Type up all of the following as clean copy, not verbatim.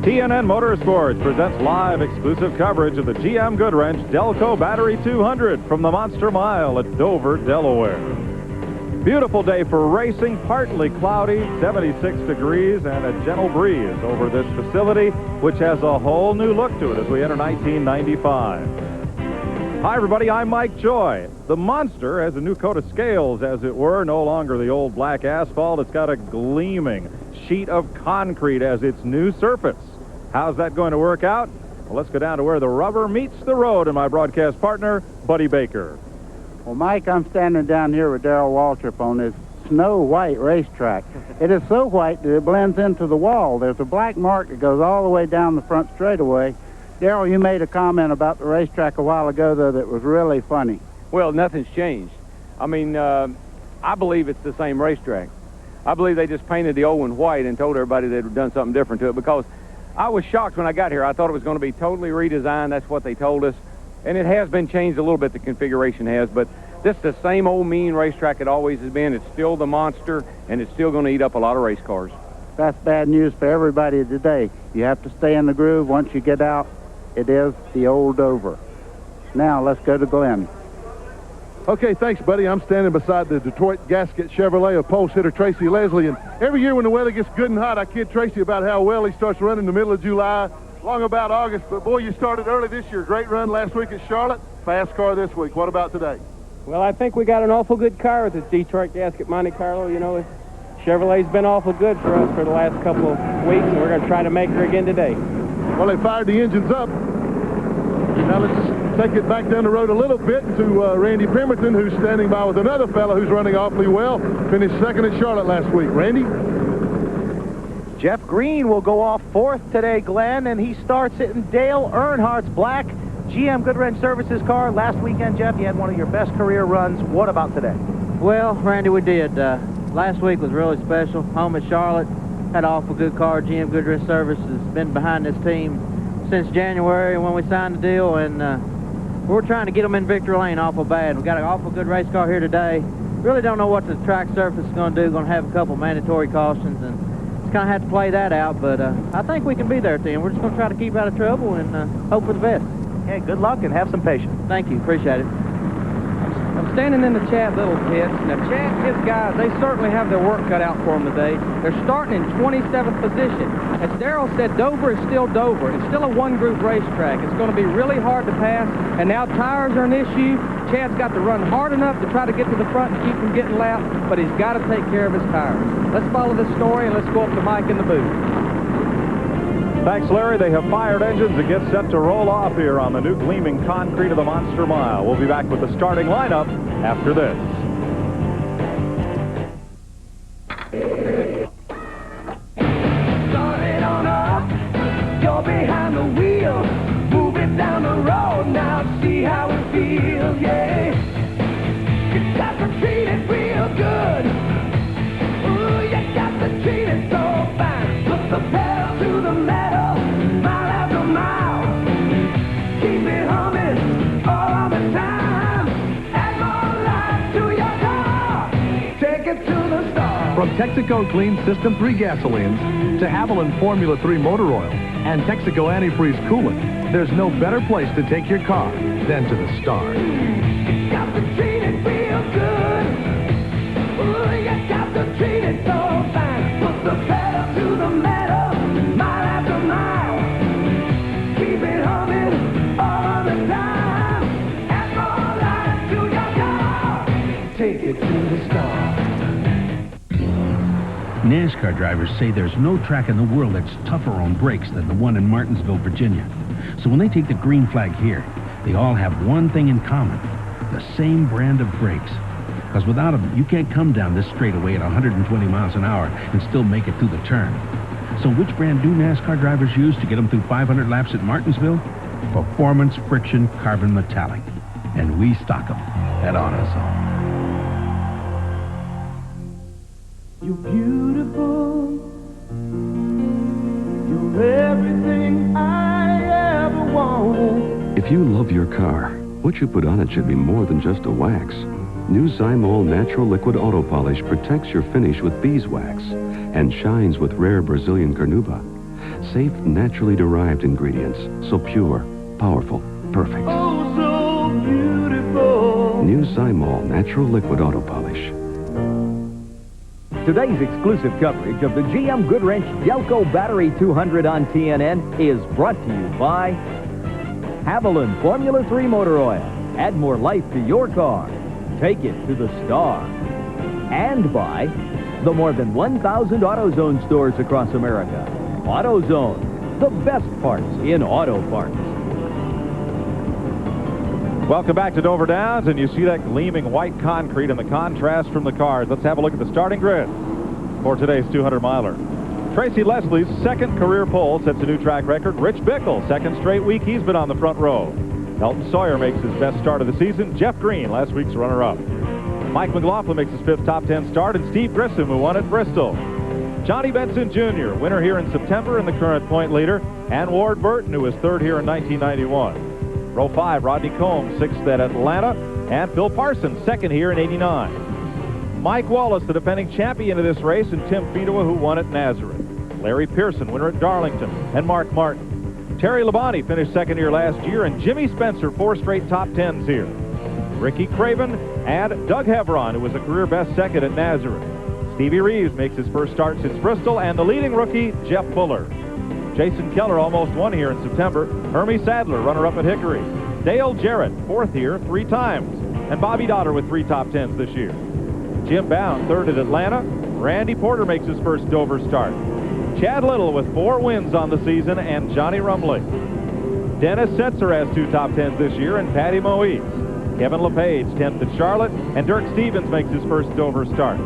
TNN Motorsports presents live exclusive coverage of the GM Goodwrench Delco Battery 200 from the Monster Mile at Dover, Delaware. Beautiful day for racing, partly cloudy, 76 degrees, and a gentle breeze over this facility, which has a whole new look to it as we enter 1995. Hi, everybody. I'm Mike Joy. The Monster has a new coat of scales, as it were, no longer the old black asphalt. It's got a gleaming sheet of concrete as its new surface. How's that going to work out? Well, let's go down to where the rubber meets the road and my broadcast partner, Buddy Baker. Well, Mike, I'm standing down here with Darrell Waltrip on this snow-white racetrack. It is so white that it blends into the wall. There's a black mark that goes all the way down the front straightaway. Darrell, you made a comment about the racetrack a while ago, though, that was really funny. Well, nothing's changed. I mean, I believe it's the same racetrack. I believe they just painted the old one white and told everybody they'd done something different to it, because I was shocked when I got here. I thought it was going to be totally redesigned. That's what they told us. And it has been changed a little bit, the configuration has, but this is the same old mean racetrack it always has been. It's still the Monster, and it's still going to eat up a lot of race cars. That's bad news for everybody today. You have to stay in the groove. Once you get out, it is the old Dover. Now, let's go to Glenn. Okay, thanks, buddy. I'm standing beside the Detroit Gasket Chevrolet of pole sitter Tracy Leslie, and every year when the weather gets good and hot, I kid Tracy about how well he starts running in the middle of July, long about August. But, boy, you started early this year. Great run last week at Charlotte. Fast car this week. What about today? Well, I think we got an awful good car with this Detroit Gasket Monte Carlo. You know, Chevrolet's been awful good for us for the last couple of weeks, and we're going to try to make her again today. Well, they fired the engines up. Now let's take it back down the road a little bit to Randy Pemberton, who's standing by with another fellow who's running awfully well. Finished second at Charlotte last week. Randy? Jeff Green will go off fourth today, Glenn, and he starts it in Dale Earnhardt's black GM Goodwrench Services car. Last weekend, Jeff, you had one of your best career runs. What about today? Well, Randy, we did. Last week was really special. Home at Charlotte. Had an awful good car. GM Goodwrench Services has been behind this team since January when we signed the deal, and we're trying to get them in victory lane awful bad. We got an awful good race car here today. Really don't know what the track surface is going to do. Going to have a couple mandatory cautions, and just kind of have to play that out. But I think we can be there at the end. We're just going to try to keep out of trouble and hope for the best. Hey, good luck and have some patience. Thank you. Appreciate it. I'm standing in the Chad Little pits. Now, Chad, his guys, they certainly have their work cut out for them today. They're starting in 27th position. As Darrell said, Dover is still Dover. It's still a one-group racetrack. It's going to be really hard to pass, and now tires are an issue. Chad's got to run hard enough to try to get to the front and keep from getting lapped, but he's got to take care of his tires. Let's follow this story, and let's go up to Mike in the booth. Thanks, Larry. They have fired engines and get set to roll off here on the new gleaming concrete of the Monster Mile. We'll be back with the starting lineup after this. Start it on up, you're behind the wheel, moving down the road, now see how it feels, yeah. You got to treat it real good, ooh, you got to treat it so fine. Put the pedal to the metal, mile after mile, keep it humming all the time. Add more life to your car, take it to the star. From Texaco Clean System 3 gasolines to Haviland Formula 3 motor oil and Texaco antifreeze coolant, there's no better place to take your car than to the star. You got to treat it real good. Ooh, you got to treat it so fine. Put the pedal to the metal, mile after mile. Keep it humming all the time. Add more life to your car. Take it to the star. NASCAR drivers say there's no track in the world that's tougher on brakes than the one in Martinsville, Virginia. So when they take the green flag here, they all have one thing in common: the same brand of brakes. Because without them, you can't come down this straightaway at 120 miles an hour and still make it through the turn. So which brand do NASCAR drivers use to get them through 500 laps at Martinsville? Performance Friction Carbon Metallic. And we stock them at AutoZone. You're beautiful. You're everything I ever wanted. If you love your car, what you put on it should be more than just a wax. New Zymol Natural Liquid Auto Polish protects your finish with beeswax and shines with rare Brazilian carnauba. Safe, naturally derived ingredients. So pure, powerful, perfect. Oh, so beautiful. New Zymol Natural Liquid Auto Polish. Today's exclusive coverage of the GM Goodwrench Delco Battery 200 on TNN is brought to you by Haviland Formula 3 Motor Oil. Add more life to your car. Take it to the star. And by the more than 1,000 AutoZone stores across America. AutoZone, the best parts in auto parts. Welcome back to Dover Downs, and you see that gleaming white concrete and the contrast from the cars. Let's have a look at the starting grid for today's 200-miler. Tracy Leslie's second career pole sets a new track record. Rich Bickle, second straight week he's been on the front row. Elton Sawyer makes his best start of the season. Jeff Green, last week's runner-up. Mike McLaughlin makes his fifth top 10 start, and Steve Grissom, who won at Bristol. Johnny Benson Jr., winner here in September and the current point leader, and Ward Burton, who was third here in 1991. Row 5, Rodney Combs, sixth at Atlanta, and Phil Parsons, second here in '89. Mike Wallace, the defending champion of this race, and Tim Fedewa, who won at Nazareth. Larry Pearson, winner at Darlington, and Mark Martin. Terry Labonte finished second here last year, and Jimmy Spencer, 4 straight top 10s here. Ricky Craven and Doug Hevron, who was a career best second at Nazareth. Stevie Reeves makes his first start since Bristol, and the leading rookie, Jeff Fuller. Jason Keller almost won here in September. Hermie Sadler, runner-up at Hickory. Dale Jarrett, fourth here 3 times. And Bobby Dotter with 3 top 10s this year. Jim Bound, third at Atlanta. Randy Porter makes his first Dover start. Chad Little with 4 wins on the season, and Johnny Rumley. Dennis Setzer has 2 top 10s this year, and Patty Moise. Kevin LePage, 10th at Charlotte, and Dirk Stevens makes his first Dover start.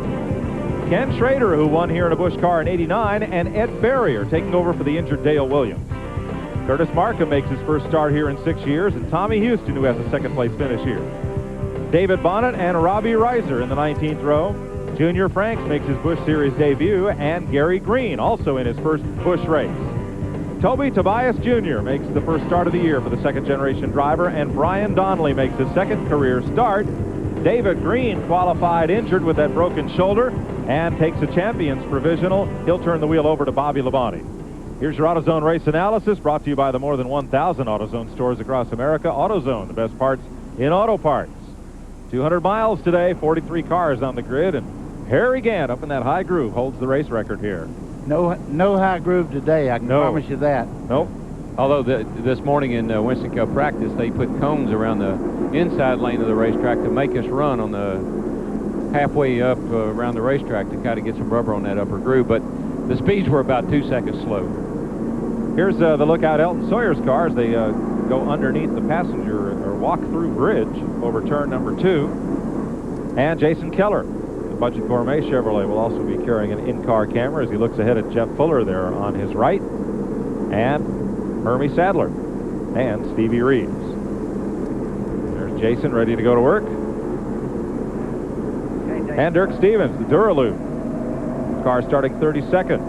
Ken Schrader, who won here in a Busch car in '89, and Ed Barrier taking over for the injured Dale Williams. Curtis Markham makes his first start here in 6 years, and Tommy Houston, who has a second-place finish here. David Bonnet and Robbie Reiser in the 19th row. Junior Franks makes his Busch Series debut, and Gary Green also in his first Busch race. Toby Tobias Jr. makes the first start of the year for the second-generation driver, and Brian Donnelly makes his second career start. David Green qualified injured with that broken shoulder and takes a champion's provisional. He'll turn the wheel over to Bobby Labonte. Here's your AutoZone race analysis, brought to you by the more than 1,000 AutoZone stores across America. AutoZone, the best parts in auto parts. 200 miles today, 43 cars on the grid, and Harry Gant up in that high groove holds the race record here. No high groove today, I can promise you that. Nope. Although this morning in Winston Cup practice, they put cones around the inside lane of the racetrack to make us run on the halfway up around the racetrack to kind of get some rubber on that upper groove, but the speeds were about 2 seconds slow. Here's the lookout Elton Sawyer's car as they go underneath the passenger or walk-through bridge over turn number 2. And Jason Keller, the Budget Gourmet Chevrolet, will also be carrying an in-car camera as he looks ahead at Jeff Fuller there on his right, and Hermie Sadler and Stevie Reeves. There's Jason ready to go to work. And Dirk Stevens, the Duraloo. Car starting 32nd.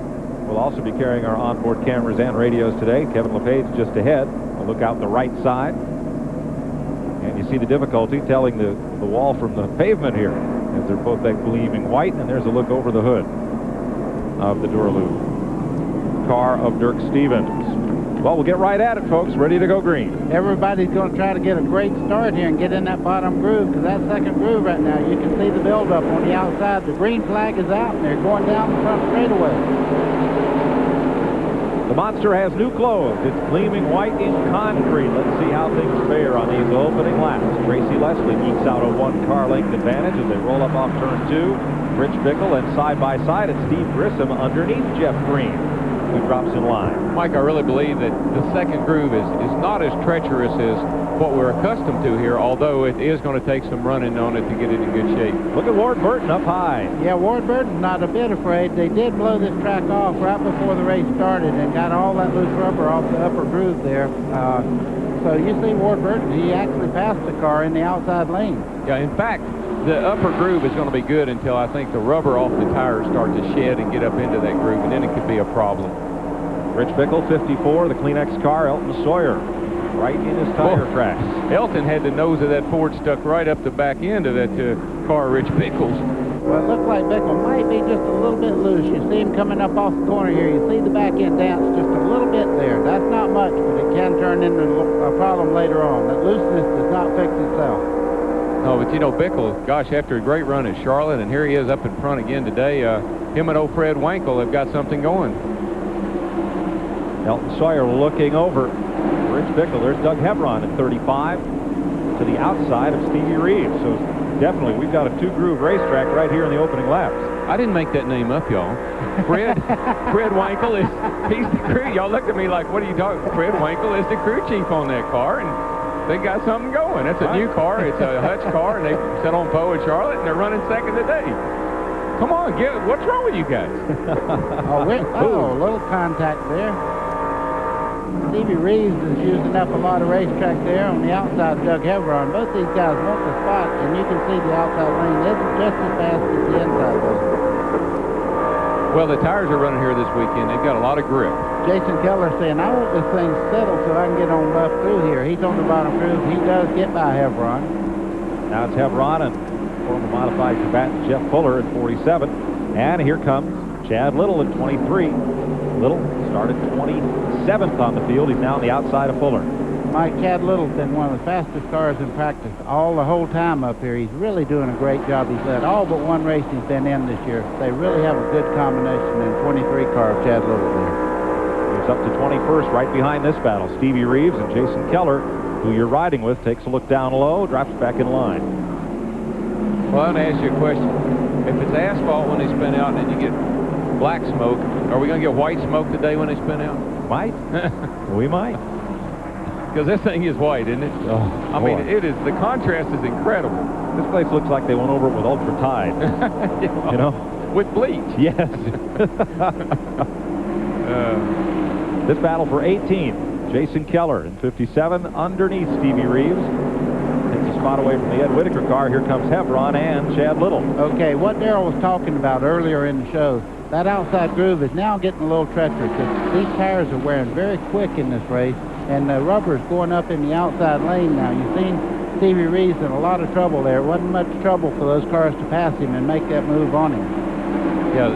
We'll also be carrying our onboard cameras and radios today. Kevin LePage just ahead. We'll look out the right side. And you see the difficulty telling the wall from the pavement here, as they're both that gleaming white, and there's a look over the hood of the Duraloo car of Dirk Stevens. Well, we'll get right at it, folks. Ready to go green. Everybody's going to try to get a great start here and get in that bottom groove, because that second groove right now, you can see the buildup on the outside. The green flag is out, and they're going down the front straightaway. The Monster has new clothes. It's gleaming white in concrete. Let's see how things fare on these opening laps. Tracy Leslie ekes out a 1-car length advantage as they roll up off turn 2. Rich Bickle, and side by side it's Steve Grissom underneath Jeff Green, who drops in line. Mike, I really believe that the second groove is not as treacherous as what we're accustomed to here, although it is going to take some running on it to get it in good shape. Look at Ward Burton up high. Yeah, Ward Burton's not a bit afraid. They did blow this track off right before the race started and got all that loose rubber off the upper groove there. So you see Ward Burton, he actually passed the car in the outside lane. Yeah, in fact, the upper groove is going to be good until I think the rubber off the tires start to shed and get up into that groove, and then it could be a problem. Rich Bickle, 54, the Kleenex car. Elton Sawyer, right in his tire tracks. Elton had the nose of that Ford stuck right up the back end of that car, Rich Bickle's. Well, it looks like Bickle might be just a little bit loose. You see him coming up off the corner here. You see the back end dance just a little bit there. That's not much, but it can turn into a problem later on. That looseness does not fix itself. No, but you know, Bickle, gosh, after a great run at Charlotte, and here he is up in front again today, him and old Fred Wankel have got something going. Elton Sawyer looking over Rich Bickle. There's Doug Hebron at 35 to the outside of Stevie Reeves. So definitely, we've got a two-groove racetrack right here in the opening laps. I didn't make that name up, y'all. Fred Wankel he's the crew. Y'all looked at me like, what are you talking? Fred Wankel is the crew chief on that car, and they got something going. That's a new car. It's a Hutch car, and they set on pole in Charlotte, and they're running second today. Come on, what's wrong with you guys? A little contact there. Stevie Reeves is using up a lot of racetrack there on the outside of Doug Hebron. Both these guys want the spot, and you can see the outside lane isn't just as fast as the inside lane. Well, the tires are running here this weekend. They've got a lot of grip. Jason Keller saying, I want this thing settled so I can get on left through here. He's on the bottom groove. He does get by Hebron. Now it's Hebron and former modified combatant Jeff Fuller at 47. And here comes Chad Little at 23. Little started 27th on the field. He's now on the outside of Fuller. Mike, Chad Little's been one of the fastest cars in practice the whole time up here. He's really doing a great job. He's led all but one race he's been in this year. They really have a good combination in 23 car of Chad Little there. He's up to 21st right behind this battle. Stevie Reeves and Jason Keller, who you're riding with, takes a look down low, drops back in line. Well, I'm going to ask you a question. If it's asphalt when they spin out and then you get black smoke, are we going to get white smoke today when they spin out? Might. We might. Because this thing is white, isn't it? Oh, I mean, it is. The contrast is incredible. This place looks like they went over it with Ultra Tide. You know? With bleach. Yes. This battle for 18. Jason Keller in 57 underneath Stevie Reeves. Takes a spot away from the Ed Whitaker car. Here comes Hebron and Chad Little. Okay, what Darrell was talking about earlier in the show, that outside groove is now getting a little treacherous. These tires are wearing very quick in this race, and the rubber is going up in the outside lane now. You've seen Stevie Reeves in a lot of trouble there. It wasn't much trouble for those cars to pass him and make that move on him. Yeah,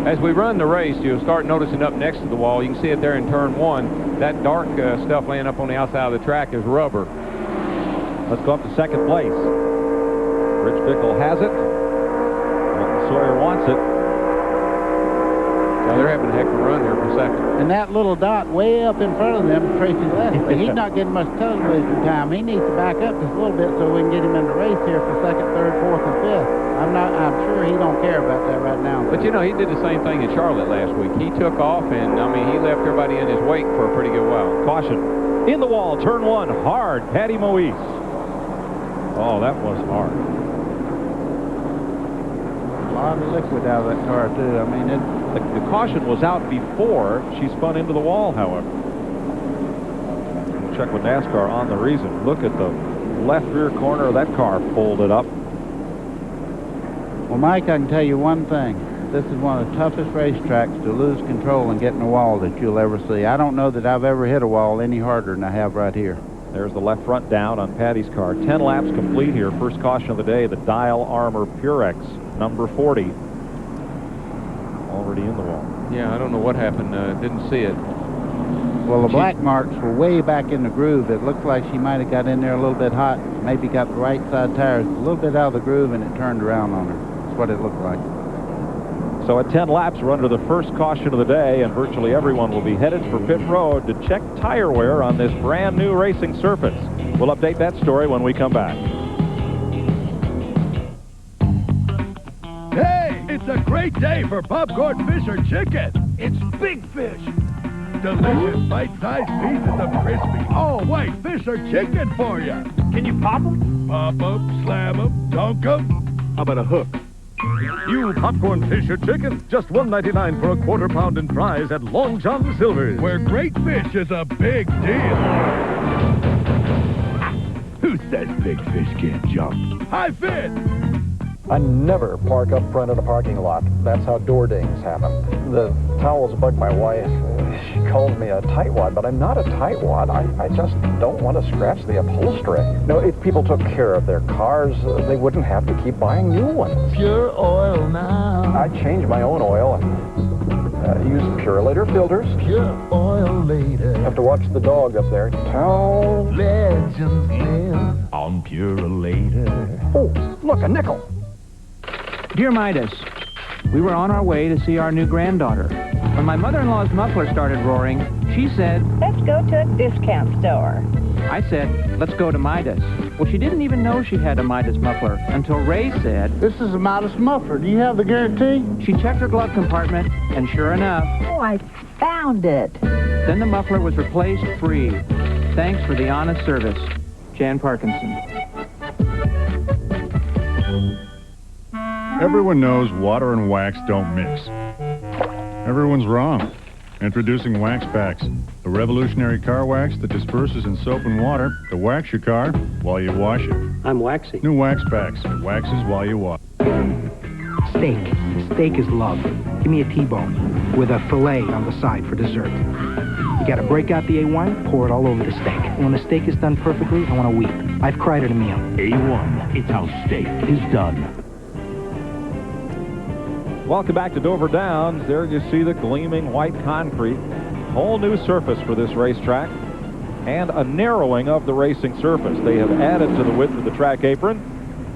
as we run the race, you'll start noticing up next to the wall. You can see it there in turn one. That dark stuff laying up on the outside of the track is rubber. Let's go up to second place. Rich Bickle has it. Elton Sawyer wants it. Now they're having a heck of a run here for second. And that little dot way up in front of them is Tracy Leslie. He's not getting much television time. He needs to back up just a little bit so we can get him in the race here for second, third, fourth, and fifth. I'm sure he don't care about that right now. But you know, he did the same thing in Charlotte last week. He took off, and I mean, he left everybody in his wake for a pretty good while. Caution. In the wall, turn one, hard, Patty Moise. Oh, that was hard. A lot of liquid out of that car, too. I mean, the caution was out before she spun into the wall, however. We'll check with NASCAR on the reason. Look at the left rear corner of that car folded up. Well, Mike, I can tell you one thing. This is one of the toughest racetracks to lose control and get in a wall that you'll ever see. I don't know that I've ever hit a wall any harder than I have right here. There's the left front down on Patty's car. 10 laps complete here. First caution of the day, the Dial Armor Purex, number 40. Already in the wall. Yeah, I don't know what happened. Didn't see it. Well, the black marks were way back in the groove. It looks like she might have got in there a little bit hot. Maybe got the right side tires a little bit out of the groove, and it turned around on her. That's what it looked like. So at 10 laps, we're under the first caution of the day, and virtually everyone will be headed for pit road to check tire wear on this brand new racing surface. We'll update that story when we come back. Hey, it's a great day for popcorn fish or chicken. It's big fish. Delicious bite-sized pieces of crispy, all-white fish or chicken for you. Can you pop them? Pop them, slam them, dunk them. How about a hook? New popcorn fish or chicken, just $1.99 for a quarter pound in fries at Long John Silver's. Where great fish is a big deal. Who says big fish can't jump? Hi, Finn! I never park up front in a parking lot. That's how door dings happen. The towels bug my wife. She calls me a tightwad, but I'm not a tightwad. I just don't want to scratch the upholstery. No, if people took care of their cars, they wouldn't have to keep buying new ones. Pure oil now. I change my own oil and use Purelator filters. Pure oil later. Have to watch the dog up there. Tell Legends live on Purelator. Oh, look, a nickel. Dear Midas, we were on our way to see our new granddaughter. When my mother-in-law's muffler started roaring, she said, "Let's go to a discount store." I said, "Let's go to Midas." Well, she didn't even know she had a Midas muffler until Ray said, "This is a Midas muffler. Do you have the guarantee?" She checked her glove compartment, and sure enough, Oh, I found it. then the muffler was replaced free. Thanks for the honest service. Jan Parkinson. Everyone knows water and wax don't mix. Everyone's wrong. Introducing Wax Packs, a revolutionary car wax that disperses in soap and water to wax your car while you wash it. I'm waxy. New Wax Packs, waxes while you wash. Steak. Steak is love. Give me a T-bone with a fillet on the side for dessert. You gotta break out the A1, pour it all over the steak. And when the steak is done perfectly, I want to weep. I've cried at a meal. A1, it's how steak is done. Welcome back to Dover Downs. There you see the gleaming white concrete. Whole new surface for this racetrack and a narrowing of the racing surface. They have added to the width of the track apron.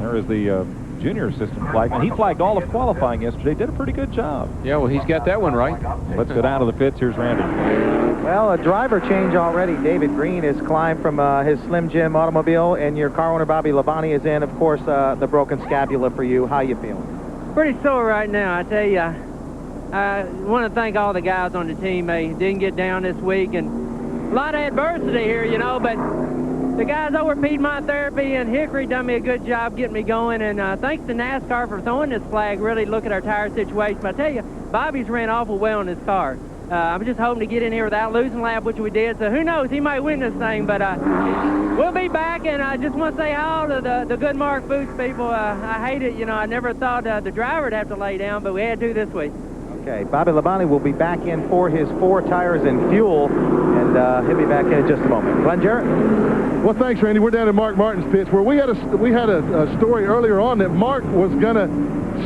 There is the junior assistant flagman. He flagged all of qualifying yesterday. Did a pretty good job. Yeah, well, he's got that one right. Let's go down to the pits. Here's Randy. Well, a driver change already. David Green has climbed from his Slim Jim automobile, and your car owner, Bobby Labonte, is in. Of course, the broken scapula for you. How you feeling? Pretty sore right now, I tell you. I want to thank all the guys on the team. They didn't get down this week, and a lot of adversity here, you know, but the guys over at Piedmont Therapy and Hickory done me a good job getting me going, and thanks to NASCAR for throwing this flag, really look at our tire situation. But I tell you, Bobby's ran awful well in his car. I'm just hoping to get in here without losing lap, which we did, so who knows, he might win this thing, but we'll be back, and I just want to say hi to the Good Mark Boots people. I hate it, you know, I never thought the driver would have to lay down, but we had to this week. Okay, Bobby Labonte will be back in for his 4 tires and fuel, and he'll be back in just a moment. Glenn Jarrett? Well, thanks, Randy. We're down at Mark Martin's pits, where we had a story earlier on that Mark was going to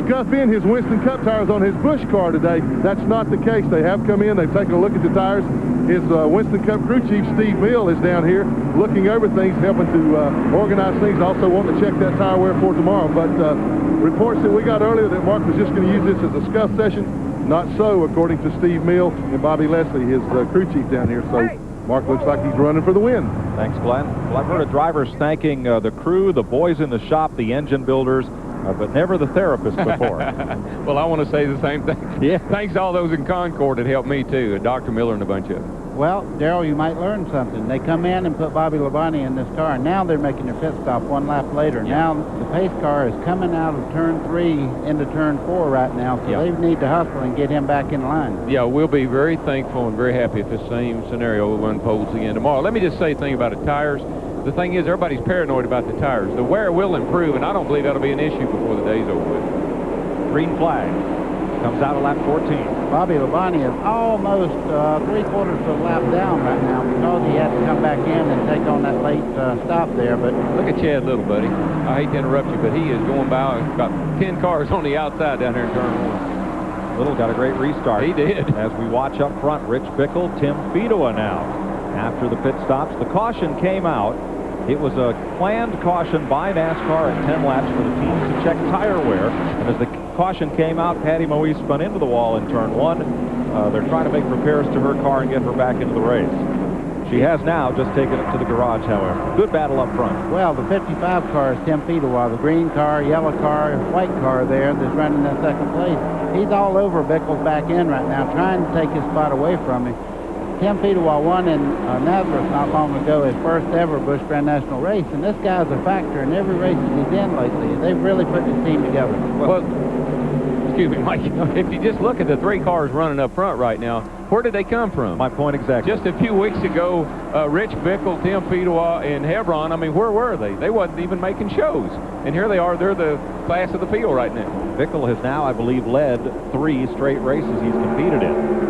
scuff in his Winston Cup tires on his Busch car today. That's not the case. They have come in. They've taken a look at the tires. His Winston Cup crew chief, Steve Mill, is down here looking over things, helping to organize things. Also wanting to check that tire wear for tomorrow. But reports that we got earlier that Mark was just going to use this as a scuff session. Not so, according to Steve Mill and Bobby Leslie, his crew chief down here. So Mark looks like he's running for the win. Thanks, Glenn. Well, I've heard of drivers thanking the crew, the boys in the shop, the engine builders, but never the therapist before. Well, I want to say the same thing. Yeah. Thanks to all those in Concord that helped me, too. Dr. Miller and a bunch of them. Well, Darrell, you might learn something. They come in and put Bobby Labonte in this car, and now they're making their pit stop 1 lap later. Yeah. Now the pace car is coming out of turn 3 into turn 4 right now, so they need to hustle and get him back in line. Yeah, we'll be very thankful and very happy if this same scenario unfolds again tomorrow. Let me just say a thing about the tires. The thing is, everybody's paranoid about the tires. The wear will improve, and I don't believe that'll be an issue before the day's over with. Green flag. Comes out of lap 14. Bobby Labonte is almost 3/4 of a lap down right now because he had to come back in and take on that late stop there. But look at Chad Little, buddy. I hate to interrupt you, but he is going by about 10 cars on the outside down here in turn 1. Little got a great restart. He did. As we watch up front, Rich Bickle, Tim Fedowa now. After the pit stops, the caution came out. It was a planned caution by NASCAR at 10 laps for the teams to check tire wear. And as the caution came out, Patty Moise spun into the wall in turn 1. They're trying to make repairs to her car and get her back into the race. She has now just taken it to the garage, however. Good battle up front. Well, the 55 car is Tim Fedowa. The green car, yellow car, white car there that's running in second place. He's all over Bickle's back end right now, trying to take his spot away from him. Tim Fedowa won in Nazareth not long ago, his first ever Busch Grand National race, and this guy's a factor in every race that he's in lately. They've really put his team together. Well, excuse me, Mike, if you just look at the 3 cars running up front right now, where did they come from? My point exactly. Just a few weeks ago, Rich Bickle, Tim Fedewa, and Hebron, I mean, where were they? They wasn't even making shows. And here they are. They're the class of the field right now. Bickle has now, I believe, led 3 straight races he's competed in.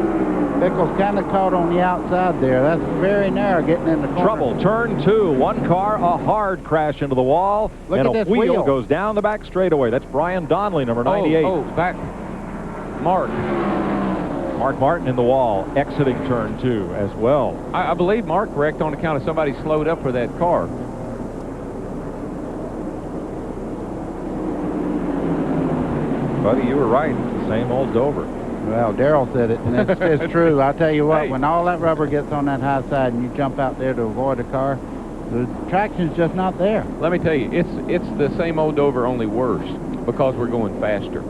Bickle's kind of caught on the outside there. That's very narrow getting in the corner. Trouble. Turn 2. 1 car, a hard crash into the wall. Look and at a this wheel wheel. goes down the back straightaway. That's Brian Donnelly, number 98. Back. Mark. Mark Martin in the wall, exiting turn 2 as well. I believe Mark wrecked on account of somebody slowed up for that car. Buddy, you were right. It's the same old Dover. Well, Darrell said it, and it's true. I'll tell you what, when all that rubber gets on that high side and you jump out there to avoid a car, the traction's just not there. Let me tell you, it's the same old Dover, only worse, because we're going faster.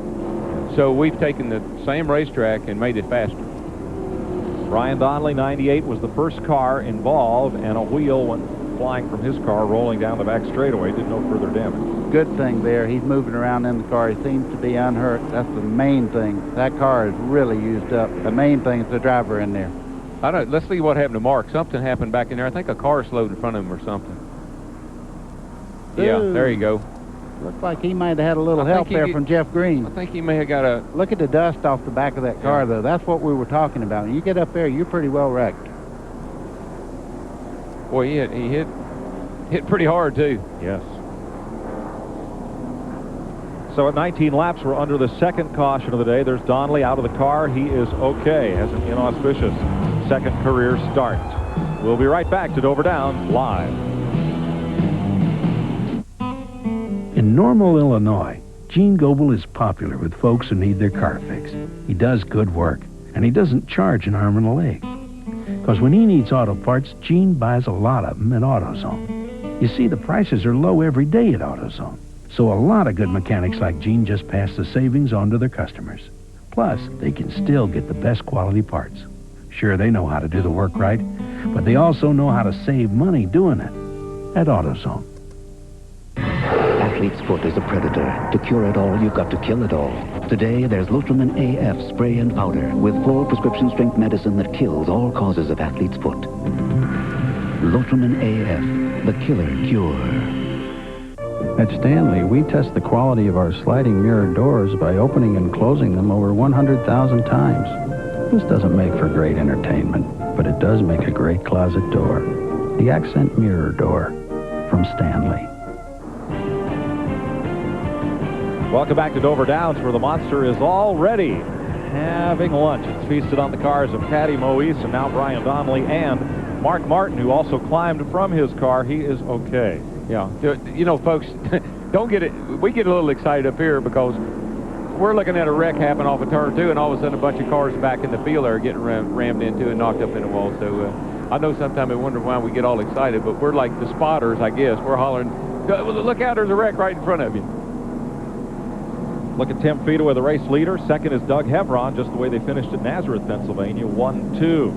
So we've taken the same racetrack and made it faster. Brian Donnelly, 98, was the first car involved, and a wheel went flying from his car, rolling down the back straightaway. Did no further damage. Good thing there. He's moving around in the car. He seems to be unhurt. That's the main thing. That car is really used up. The main thing is the driver in there. Let's see what happened to Mark. Something happened back in there. I think a car slowed in front of him or something. Yeah, there you go. Looks like he might have had a little help there from Jeff Green. I think he may have got a... Look at the dust off the back of that car, though. That's what we were talking about. When you get up there, you're pretty well wrecked. Boy, he hit pretty hard, too. Yes. So at 19 laps, we're under the second caution of the day. There's Donnelly out of the car. He is okay. Has an inauspicious second career start. We'll be right back to Dover Downs Live. In Normal, Illinois, Gene Goebel is popular with folks who need their car fixed. He does good work, and he doesn't charge an arm and a leg. Because when he needs auto parts, Gene buys a lot of them at AutoZone. You see, the prices are low every day at AutoZone. So a lot of good mechanics like Gene just pass the savings on to their customers. Plus, they can still get the best quality parts. Sure, they know how to do the work right, but they also know how to save money doing it at AutoZone. Athlete's foot is a predator. To cure it all, you've got to kill it all. Today, there's Lotramin AF spray and powder with 4 prescription-strength medicine that kills all causes of athlete's foot. Lotramin AF, the killer cure. At Stanley, we test the quality of our sliding mirror doors by opening and closing them over 100,000 times. This doesn't make for great entertainment, but it does make a great closet door. The Accent Mirror Door from Stanley. Welcome back to Dover Downs, where the monster is already having lunch. It's feasted on the cars of Patty Moise and now Brian Donnelly and Mark Martin, who also climbed from his car. He is okay. Yeah, you know, folks, don't get it. We get a little excited up here because we're looking at a wreck happen off of turn 2, and all of a sudden a bunch of cars back in the field are getting rammed into and knocked up in the wall. So I know sometimes we wonder why we get all excited, but we're like the spotters, I guess. We're hollering, look out, there's a wreck right in front of you. Look at Tim Fedewa, the race leader. Second is Doug Hebron, just the way they finished at Nazareth, Pennsylvania, 1-2.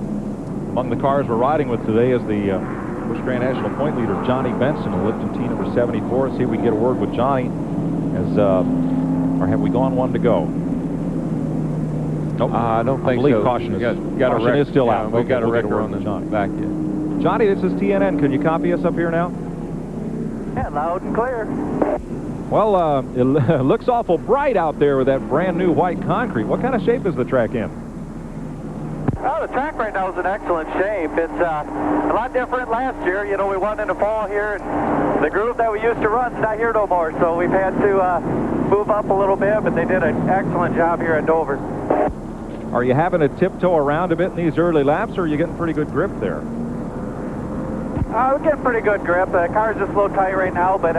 Among the cars we're riding with today is the Busch Grand National point leader, Johnny Benson, in Lipton T number 74. See if we can get a word with Johnny. Or have we gone 1 to go? Nope. I don't think I believe so. Caution is, got caution is still out. We've got a we'll wrecker on the Johnny. back yet. Johnny, this is TNN. Can you copy us up here now? Yeah, loud and clear. Well, it looks awful bright out there with that brand new white concrete. What kind of shape is the track in? Well, the track right now is in excellent shape. It's a lot different last year. You know, we won in the fall here, and the groove that we used to run is not here no more, so we've had to move up a little bit, but they did an excellent job here at Dover. Are you having to tiptoe around a bit in these early laps, or are you getting pretty good grip there? We're getting pretty good grip. The car's just a little tight right now, but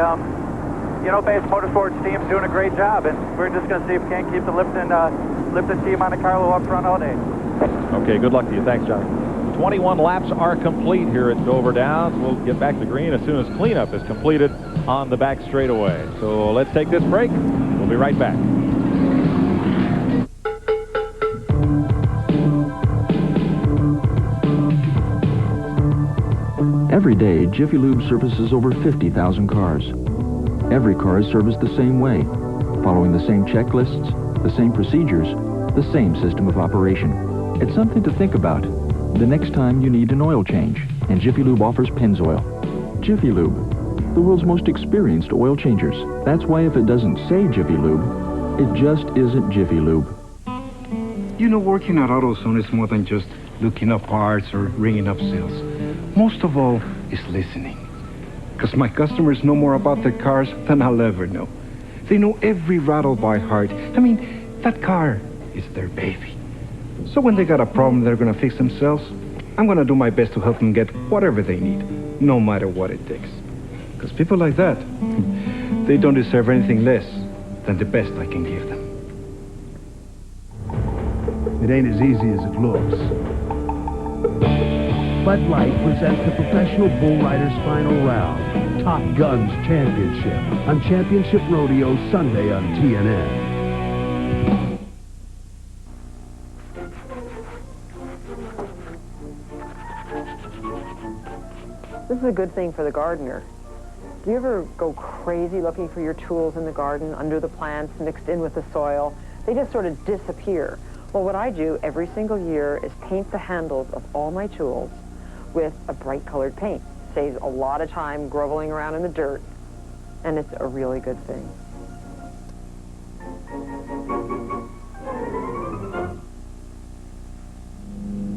you know, Base Motorsports team's doing a great job, and we're just going to see if we can't keep the Lipton team Monte Carlo up front all day. Okay, good luck to you. Thanks, Johnny. 21 laps are complete here at Dover Downs. We'll get back to green as soon as cleanup is completed on the back straightaway. So let's take this break. We'll be right back. Every day, Jiffy Lube services over 50,000 cars. Every car is serviced the same way, following the same checklists, The same procedures, the same system of operation. It's something to think about the next time you need an oil change, and Jiffy Lube offers Pennzoil. Jiffy Lube, the world's most experienced oil changers. That's why if it doesn't say Jiffy Lube, it just isn't Jiffy Lube. You know, working at AutoZone is more than just looking up parts or ringing up sales. Most of all is listening. Because my customers know more about their cars than I'll ever know. They know every rattle by heart. I mean, that car is their baby. So when they got a problem they're going to fix themselves, I'm going to do my best to help them get whatever they need, no matter what it takes. Because people like that, they don't deserve anything less than the best I can give them. It ain't as easy as it looks. Bud Light presents the Professional Bull Riders Final Round, Top Guns Championship, on Championship Rodeo Sunday on TNN. This is a good thing for the gardener. Do you ever go crazy looking for your tools in the garden, under the plants, mixed in with the soil? They just sort of disappear. Well, what I do every single year is paint the handles of all my tools with a bright colored paint. Saves a lot of time groveling around in the dirt, and it's a really good thing.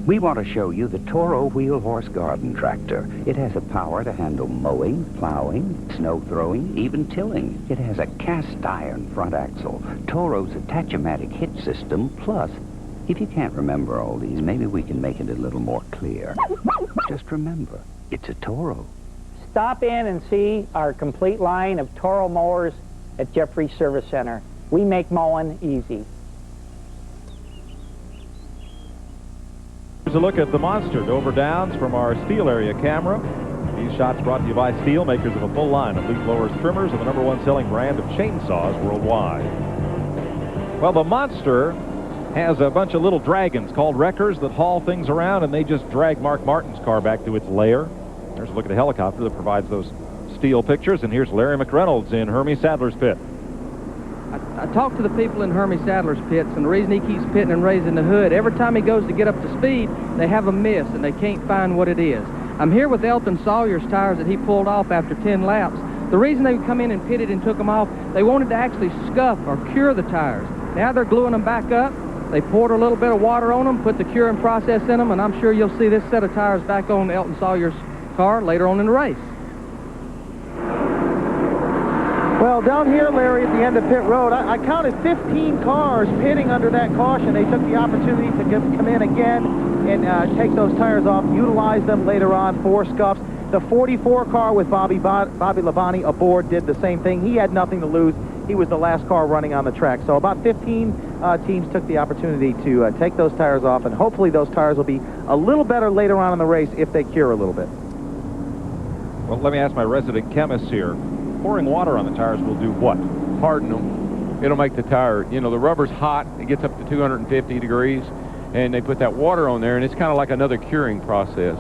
We want to show you the Toro Wheel Horse Garden Tractor. It has the power to handle mowing, plowing, snow throwing, even tilling. It has a cast iron front axle, Toro's Attach-O-Matic hitch system, plus, if you can't remember all these, maybe we can make it a little more clear. Just remember, it's a Toro. Stop in and see our complete line of Toro mowers at Jeffrey's Service Center. We make mowing easy. Here's a look at the Monster Dover Downs from our Steel area camera. These shots brought to you by Steel, makers of a full line of leaf blowers, trimmers, and the #1 selling brand of chainsaws worldwide. Well, the Monster has a bunch of little dragons called wreckers that haul things around, and they just drag Mark Martin's car back to its lair. There's a look at the helicopter that provides those Steel pictures, and here's Larry McReynolds in Hermie Sadler's pit. I talked to the people in Hermie Sadler's pits, and the reason he keeps pitting and raising the hood, every time he goes to get up to speed, they have a miss, and they can't find what it is. I'm here with Elton Sawyer's tires that he pulled off after 10 laps. The reason they come in and pitted and took them off, they wanted to actually scuff or cure the tires. Now they're gluing them back up. They poured a little bit of water on them, put the curing process in them, and I'm sure you'll see this set of tires back on Elton Sawyer's car later on in the race. Well, down here, Larry, at the end of pit road, I counted 15 cars pitting under that caution. They took the opportunity to come in again and take those tires off, utilize them later on for scuffs. The 44 car with Bobby Labonte aboard did the same thing. He had nothing to lose. He was the last car running on the track. So about 15 teams took the opportunity to take those tires off, and hopefully those tires will be a little better later on in the race if they cure a little bit. Well, let me ask my resident chemist here. Pouring water on the tires will do what? Harden them. It'll make the tire, you know, the rubber's hot. It gets up to 250 degrees, and they put that water on there, and it's kind of like another curing process.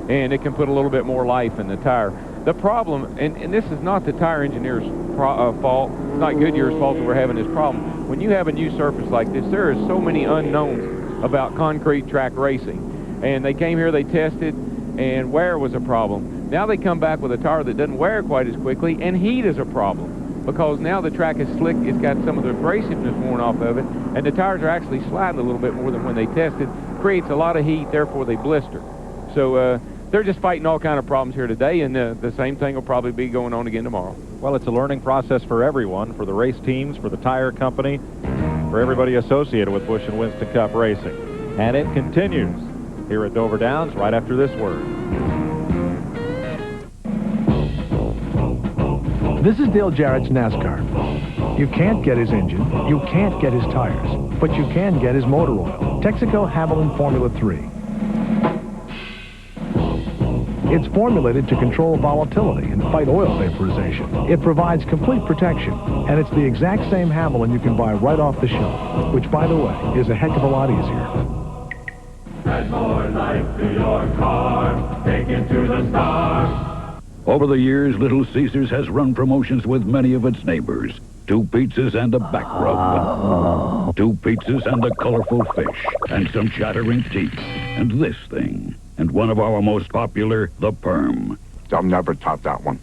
And it can put a little bit more life in the tire. The problem, and this is not the tire engineer's fault, it's not Goodyear's fault that we're having this problem. When you have a new surface like this, there is so many unknowns about concrete track racing. And they came here, they tested, and wear was a problem. Now they come back with a tire that doesn't wear quite as quickly, and heat is a problem. Because now the track is slick, it's got some of the abrasiveness worn off of it, and the tires are actually sliding a little bit more than when they tested. Creates a lot of heat, therefore they blister. So they're just fighting all kind of problems here today, and the same thing will probably be going on again tomorrow. Well, it's a learning process for everyone, for the race teams, for the tire company, for everybody associated with Busch and Winston Cup racing. And it continues here at Dover Downs right after this word. This is Dale Jarrett's NASCAR. You can't get his engine, you can't get his tires, but you can get his motor oil. Texaco Havoline Formula 3. It's formulated to control volatility and fight oil vaporization. It provides complete protection, and it's the exact same Havoline you can buy right off the shelf, which, by the way, is a heck of a lot easier. Add more life to your car. Take it to the stars. Over the years, Little Caesars has run promotions with many of its neighbors. 2 pizzas and a back rub. 2 pizzas and a colorful fish. And some chattering teeth. And this thing. And one of our most popular, the Perm. I'll never top that one.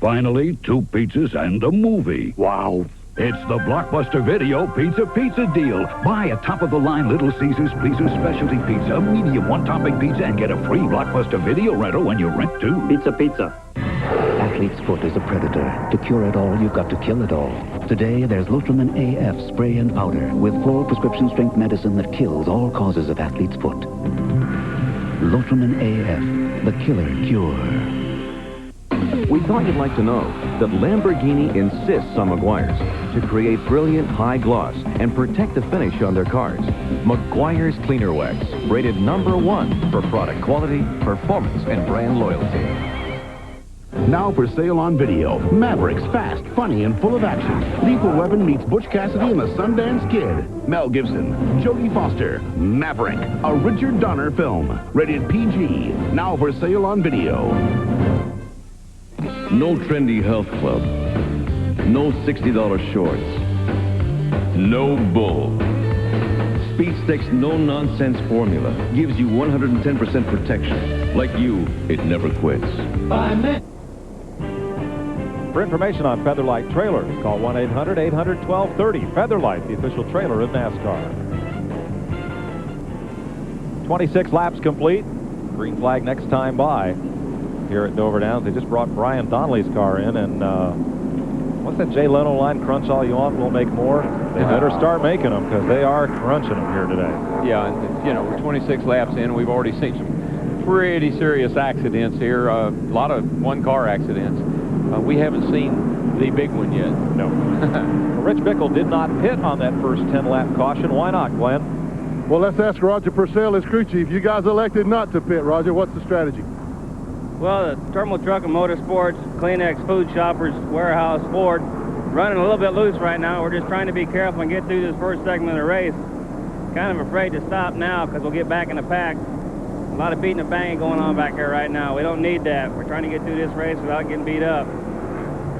Finally, 2 pizzas and a movie. Wow. It's the Blockbuster Video Pizza deal. Buy a top-of-the-line Little Caesars Pleaser specialty pizza, medium one-topping pizza, and get a free Blockbuster Video rental when you rent 2. Pizza. Athlete's foot is a predator. To cure it all, you've got to kill it all. Today, there's Lotramin AF spray and powder with 4 prescription-strength medicine that kills all causes of athlete's foot. Lotramin AF, the killer cure. We thought you'd like to know that Lamborghini insists on Meguiar's to create brilliant high gloss and protect the finish on their cars. Meguiar's Cleaner Wax, rated #1 for product quality, performance, and brand loyalty. Now for sale on video. Mavericks, fast, funny, and full of action. Lethal Weapon meets Butch Cassidy and the Sundance Kid. Mel Gibson, Jodie Foster, Maverick, a Richard Donner film. Rated PG. Now for sale on video. No trendy health club. No $60 shorts. No bull. Speed Stick's no-nonsense formula gives you 110% protection. Like you, it never quits. For information on Featherlight trailers, call 1-800-800-1230. Featherlight, the official trailer of NASCAR. 26 laps complete. Green flag next time by. Here at Dover Downs, they just brought Brian Donnelly's car in, and what's that Jay Leno line? Crunch all you want, we'll make more. They better start making them because they are crunching them here today. Yeah, and, you know, we're 26 laps in, and we've already seen some pretty serious accidents here. A lot of one-car accidents. We haven't seen the big one yet. No. Rich Bickle did not pit on that first 10-lap caution. Why not, Glenn? Well, let's ask Roger Purcell, his crew chief. You guys elected not to pit, Roger. What's the strategy? Well, the Terminal Truck and Motorsports, Kleenex, Food Shoppers, Warehouse, Ford, running a little bit loose right now. We're just trying to be careful and get through this first segment of the race. Kind of afraid to stop now because we'll get back in the pack. A lot of beating and banging going on back there right now. We don't need that. We're trying to get through this race without getting beat up.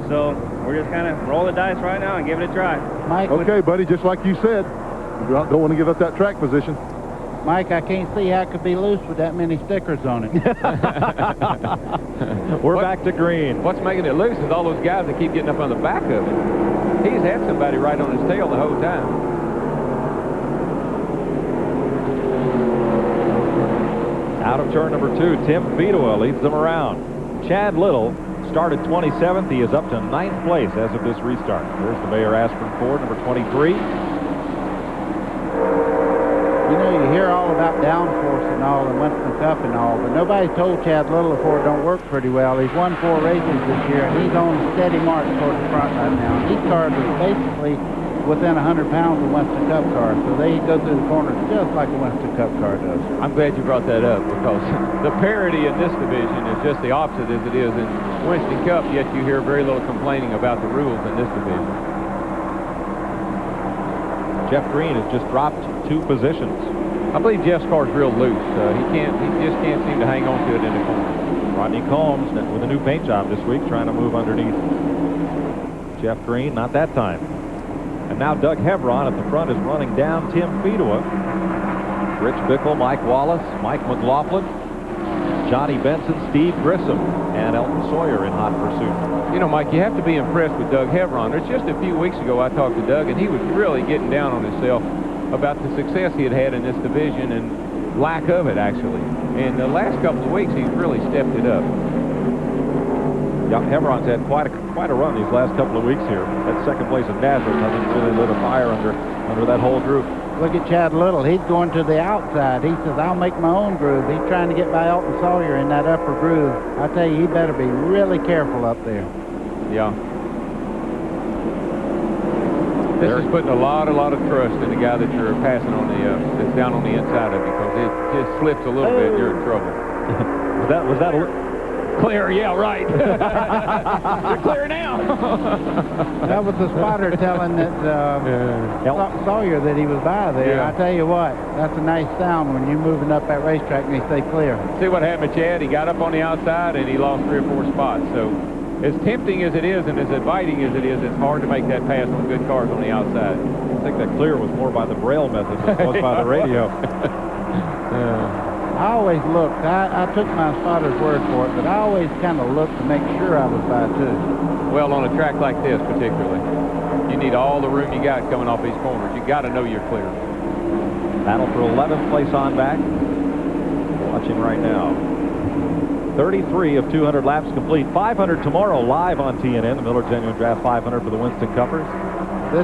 So we're just kind of roll the dice right now and give it a try. Mike, okay, buddy, just like you said, you don't want to give up that track position. Mike, I can't see how it could be loose with that many stickers on it. We're back to green. What's making it loose is all those guys that keep getting up on the back of it. He's had somebody right on his tail the whole time. Out of turn number 2, Tim Fedua leads them around. Chad Little started 27th. He is up to 9th place as of this restart. There's the Bayer Aspirin Ford, number 23. You know, you hear all about downforce and all and Winston Cup and all, but nobody told Chad Little before it don't work pretty well. He's won 4 races this year, and he's on a steady march toward the front right now. His car is basically within 100 pounds of Winston Cup car, so they go through the corners just like a Winston Cup car does. I'm glad you brought that up because the parity in this division is just the opposite as it is in Winston Cup, yet you hear very little complaining about the rules in this division. Jeff Green has just dropped 2 positions. I believe Jeff's car's real loose. He just can't seem to hang on to it in the corner. Rodney Combs with a new paint job this week, trying to move underneath Jeff Green. Not that time. And now Doug Hevron at the front is running down Tim Fedua. Rich Bickle, Mike Wallace, Mike McLaughlin, Johnny Benson, Steve Grissom, and Elton Sawyer in hot pursuit. You know, Mike, you have to be impressed with Doug Hevron. There's just a few weeks ago I talked to Doug, and he was really getting down on himself about the success he had in this division and lack of it, actually. And the last couple of weeks, he's really stepped it up. Yeah, Hevron's had quite a run these last couple of weeks here. That second place at Nazareth, I think, really lit a fire under that whole group. Look at Chad Little. He's going to the outside. He says, I'll make my own groove. He's trying to get by Elton Sawyer in that upper groove. I tell you, he better be really careful up there. Yeah. This is putting a lot of trust in the guy that you're passing on that's down on the inside of you, because it just slips a little bit, you're in trouble. was that a clear? Yeah, right. You're clear now. That was the spotter telling that Sawyer that he was by there. Yeah. I tell you what, that's a nice sound when you're moving up that racetrack and they stay clear. See what happened to Chad? He got up on the outside and he lost 3 or 4 spots. So as tempting as it is and as inviting as it is, it's hard to make that pass on good cars on the outside. I think that clear was more by the Braille method than it was by the radio. I always looked. I took my spotter's word for it, but I always kind of looked to make sure I was by 2. Well, on a track like this particularly, you need all the room you got coming off these corners. You got to know you're clear. Battle for 11th place on back. Watching right now. 33 of 200 laps complete. 500 tomorrow live on TNN. The Miller Genuine Draft 500 for the Winston Cuppers.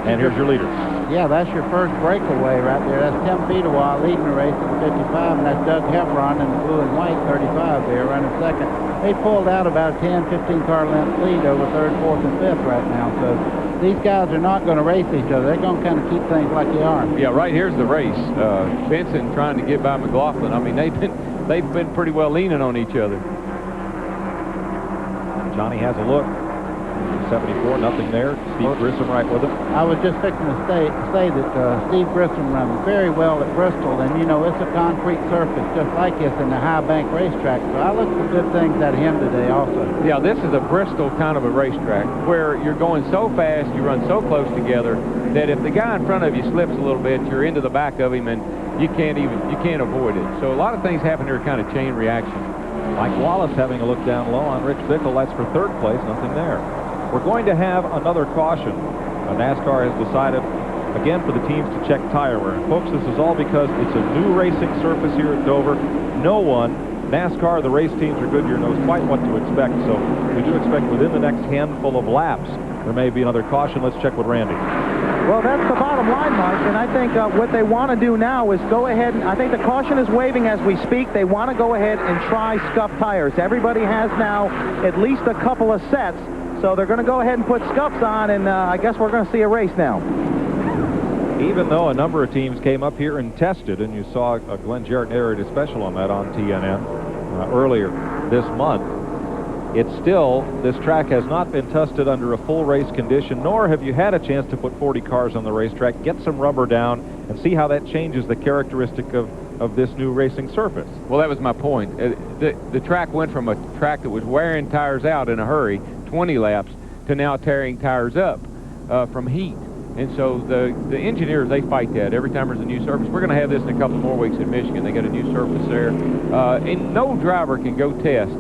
And here's your leader. Yeah, that's your first breakaway right there. That's Tim Fedewa leading the race at 55, and that's Doug Heffron in the blue and white 35 there running second. They pulled out about a 10, 15 car length lead over third, fourth, and fifth right now. So these guys are not going to race each other. They're going to kind of keep things like they are. Yeah, right here's the race. Benson trying to get by McLaughlin. I mean, they've been pretty well leaning on each other. Johnny has a look. 74, nothing there. Steve Grissom right with him. I was just fixing to say that Steve Grissom runs very well at Bristol, and you know it's a concrete surface just like this in the high bank racetrack. So I look for good things out of him today also. Yeah, this is a Bristol kind of a racetrack where you're going so fast, you run so close together that if the guy in front of you slips a little bit, you're into the back of him and you can't avoid it. So a lot of things happen here, kind of chain reaction. Mike Wallace having a look down low on Rich Bickle. That's for third place. Nothing there. We're going to have another caution. NASCAR has decided, again, for the teams to check tire wear. And folks, this is all because it's a new racing surface here at Dover. No one, NASCAR, the race teams, or Goodyear knows quite what to expect. So we do expect within the next handful of laps, there may be another caution. Let's check with Randy. Well, that's the bottom line, Mike, and I think what they want to do now is go ahead, and I think the caution is waving as we speak. They want to go ahead and try scuff tires. Everybody has now at least a couple of sets, so they're going to go ahead and put scuffs on, and I guess we're going to see a race now. Even though a number of teams came up here and tested, and you saw Glenn Jarrett narrated a special on that on TNN earlier this month, it's still, this track has not been tested under a full race condition, nor have you had a chance to put 40 cars on the racetrack, get some rubber down, and see how that changes the characteristic of this new racing surface. Well, that was my point. The track went from a track that was wearing tires out in a hurry, 20 laps, to now tearing tires up from heat. And so the engineers, they fight that every time there's a new surface. We're going to have this in a couple more weeks in Michigan. They got a new surface there. And no driver can go test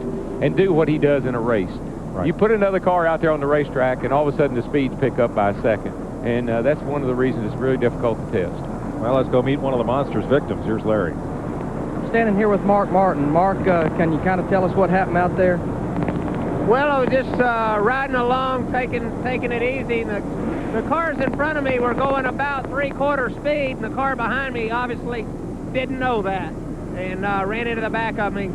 and do what he does in a race. Right. You put another car out there on the racetrack, and all of a sudden the speeds pick up by a second. And that's one of the reasons it's really difficult to test. Well, let's go meet one of the monster's victims. Here's Larry. I'm standing here with Mark Martin. Mark, can you kind of tell us what happened out there? Well, I was just riding along, taking it easy. And the cars in front of me were going about 3/4 speed, and the car behind me obviously didn't know that and ran into the back of me.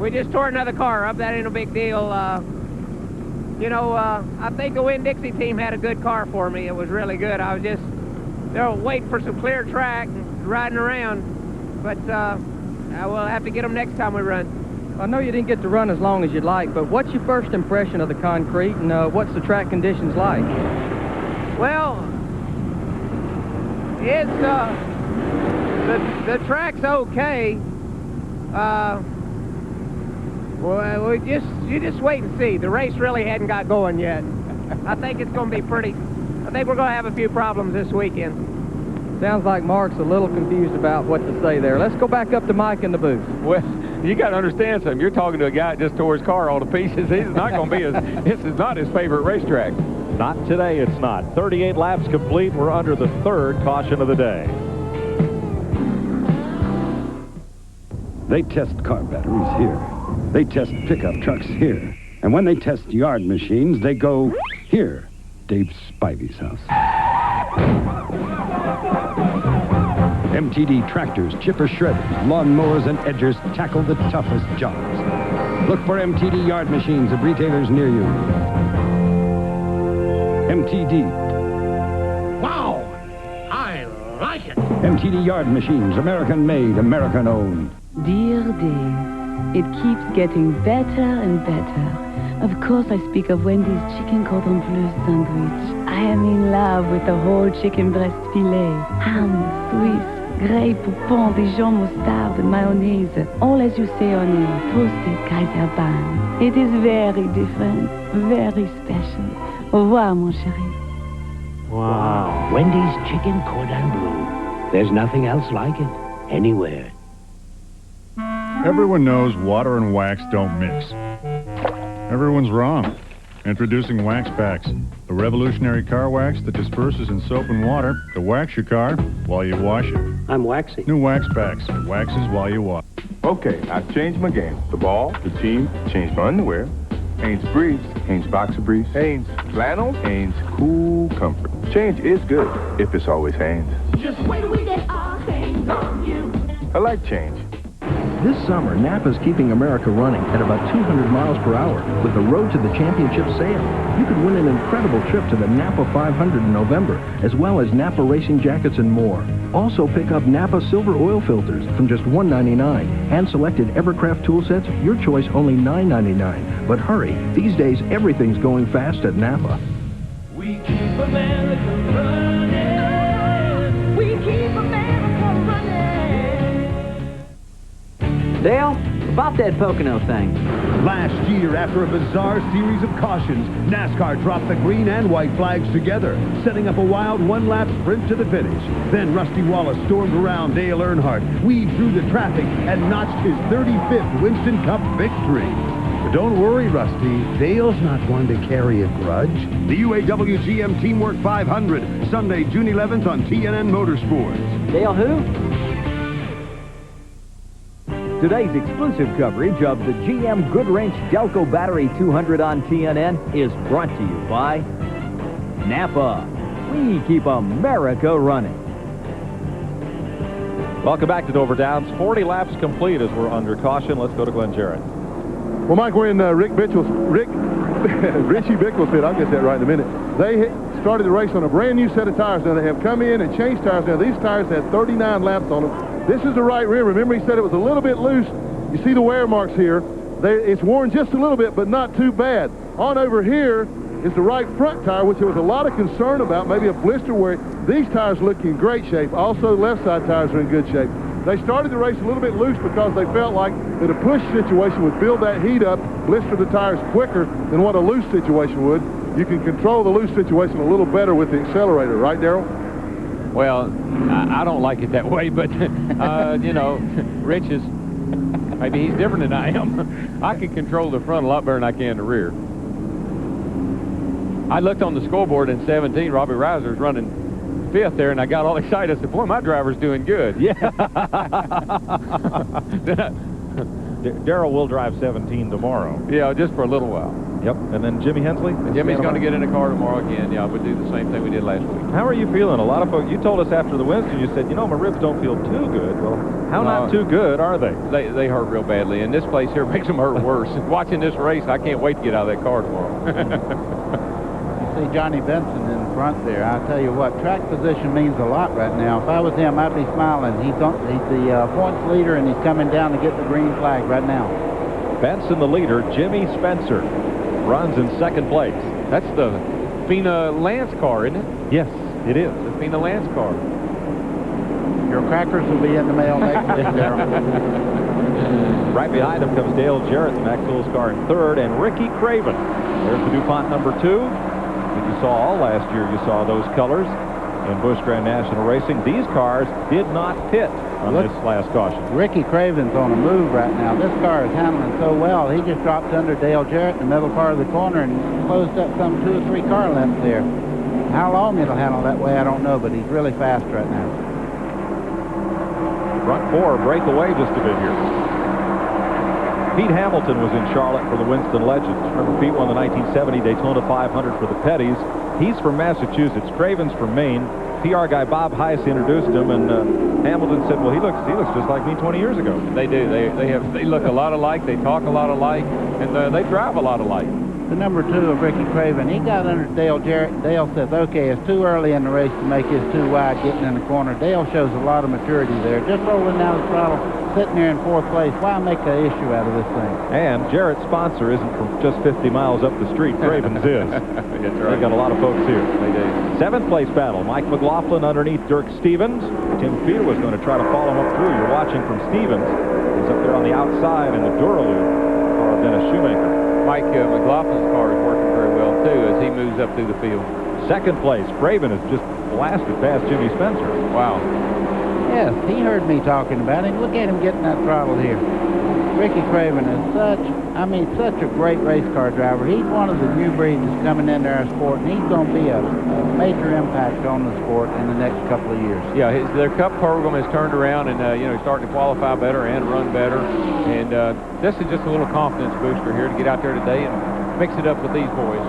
We just tore another car up. That ain't a big deal. You know, I think the Winn-Dixie team had a good car for me. It was really good. I was just waiting for some clear track and riding around. But I will have to get them next time we run. I know you didn't get to run as long as you'd like, but what's your first impression of the concrete, and what's the track conditions like? Well, it's the track's okay. Well, you just wait and see. The race really hadn't got going yet. I think it's going to be pretty. I think we're going to have a few problems this weekend. Sounds like Mark's a little confused about what to say there. Let's go back up to Mike in the booth. Well, you got to understand something. You're talking to a guy that just tore his car all to pieces. He's not going to be this is not his favorite racetrack. Not today, it's not. 38 laps complete. We're under the third caution of the day. They test car batteries here. They test pickup trucks here. And when they test yard machines, they go here, Dave Spivey's house. MTD tractors, chipper shredders, lawn mowers, and edgers tackle the toughest jobs. Look for MTD yard machines at retailers near you. MTD. Wow! I like it! MTD yard machines, American made, American owned. Dear Dave, it keeps getting better and better. Of course I speak of Wendy's chicken cordon bleu sandwich. I am in love with the whole chicken breast filet, ham, Swiss, grape, poupon, Dijon moutarde, mayonnaise, all as you say on it, toasted Kaiser bun. It is very different, very special. Au revoir, mon chéri. Wow. Wendy's chicken cordon bleu. There's nothing else like it anywhere. Everyone knows water and wax don't mix. Everyone's wrong. Introducing Wax Packs, a revolutionary car wax that disperses in soap and water to wax your car while you wash it. I'm waxing. New Wax Packs, waxes while you wash. Okay, I've changed my game. The ball, the team, changed my underwear. Hanes briefs, Hanes boxer briefs, Hanes flannels, Hanes cool comfort. Change is good if it's always Hanes. Just wait till we get our hands on you. I like change. This summer, Napa's keeping America running at about 200 miles per hour with the Road to the Championship sale. You could win an incredible trip to the Napa 500 in November, as well as Napa racing jackets and more. Also pick up Napa silver oil filters from just $1.99. Hand-selected Evercraft tool sets, your choice only $9.99. But hurry, these days everything's going fast at Napa. We keep America running. We keep America running. Dale, about that Pocono thing. Last year, after a bizarre series of cautions, NASCAR dropped the green and white flags together, setting up a wild one-lap sprint to the finish. Then Rusty Wallace stormed around Dale Earnhardt, weaved through the traffic, and notched his 35th Winston Cup victory. But don't worry, Rusty. Dale's not one to carry a grudge. The UAW GM Teamwork 500, Sunday, June 11th on TNN Motorsports. Dale who? Today's exclusive coverage of the GM Goodwrench Delco Battery 200 on TNN is brought to you by Napa. We keep America running. Welcome back to Dover Downs. 40 laps complete as we're under caution. Let's go to Glenn Jarrett. Well, Mike, we're in Richie Bickle's pit. I'll get that right in a minute. They started the race on a brand new set of tires. Now they have come in and changed tires. Now these tires had 39 laps on them. This is the right rear. Remember, he said it was a little bit loose. You see the wear marks here. It's worn just a little bit, but not too bad. On over here is the right front tire, which there was a lot of concern about, maybe a blister wear. These tires look in great shape. Also, left side tires are in good shape. They started the race a little bit loose because they felt like that a push situation would build that heat up, blister the tires quicker than what a loose situation would. You can control the loose situation a little better with the accelerator, right, Darrell? Well, I don't like it that way, but, you know, Rich is, maybe he's different than I am. I can control the front a lot better than I can the rear. I looked on the scoreboard in 17, Robbie Reiser's running 5th there, and I got all excited. I said, boy, my driver's doing good. Yeah. Darrell will drive 17 tomorrow. Yeah, just for a little while. Yep. And then Jimmy Hensley? Jimmy's going to get in a car tomorrow again. Yeah, we'll do the same thing we did last week. How are you feeling? A lot of folks, you told us after the Winston, you said, you know, my ribs don't feel too good. Well, how not too good are they? They hurt real badly, and this place here makes them hurt worse. Watching this race, I can't wait to get out of that car tomorrow. You see Johnny Benson in front there. I'll tell you what, track position means a lot right now. If I was him, I'd be smiling. He's the points leader, and he's coming down to get the green flag right now. Benson the leader. Jimmy Spencer runs in second place. That's the Fina Lance car, isn't it? Yes, it is. The Fina Lance car. Your crackers will be in the mail next week, Darrell. Right behind him comes Dale Jarrett, Max Hill's car in third, and Ricky Craven. There's the DuPont number 2. You saw all last year, you saw those colors in Busch Grand National Racing. These cars did not pit on this last caution. Ricky Craven's on a move right now. This car is handling so well. He just dropped under Dale Jarrett in the middle part of the corner and closed up some 2 or 3 car lengths there. How long it'll handle that way, I don't know, but he's really fast right now. Front 4 break away just a bit here. Pete Hamilton was in Charlotte for the Winston Legends. Remember, Pete won the 1970 Daytona 500 for the Petties. He's from Massachusetts. Craven's from Maine. PR guy Bob Heiss introduced him, and Hamilton said, well, he looks just like me 20 years ago. They do. They look a lot alike. They talk a lot alike, and they drive a lot alike. the number 2 of Ricky Craven. He got under Dale Jarrett, and Dale says, okay, it's too early in the race to make his too wide getting in the corner. Dale shows a lot of maturity there. Just rolling down the throttle, sitting there in 4th place. Why make an issue out of this thing? And Jarrett's sponsor isn't from just 50 miles up the street. Craven's is. That's right. They've got a lot of folks here. They do. 7th place battle. Mike McLaughlin underneath Dirk Stevens. Tim Feeder was going to try to follow him up through. You're watching from Stevens. He's up there on the outside in the Duraloo car of Dennis Shoemaker. Mike McLaughlin's car is working very well, too, as he moves up through the field. 2nd place. Craven has just blasted past Jimmy Spencer. Wow. Yes, he heard me talking about him. Look at him getting that throttle here. Ricky Craven is such a great race car driver. He's one of the new breeds that's coming into our sport, and he's going to be a major impact on the sport in the next couple of years. Yeah, their Cup program has turned around, and he's starting to qualify better and run better. And this is just a little confidence booster here to get out there today and mix it up with these boys.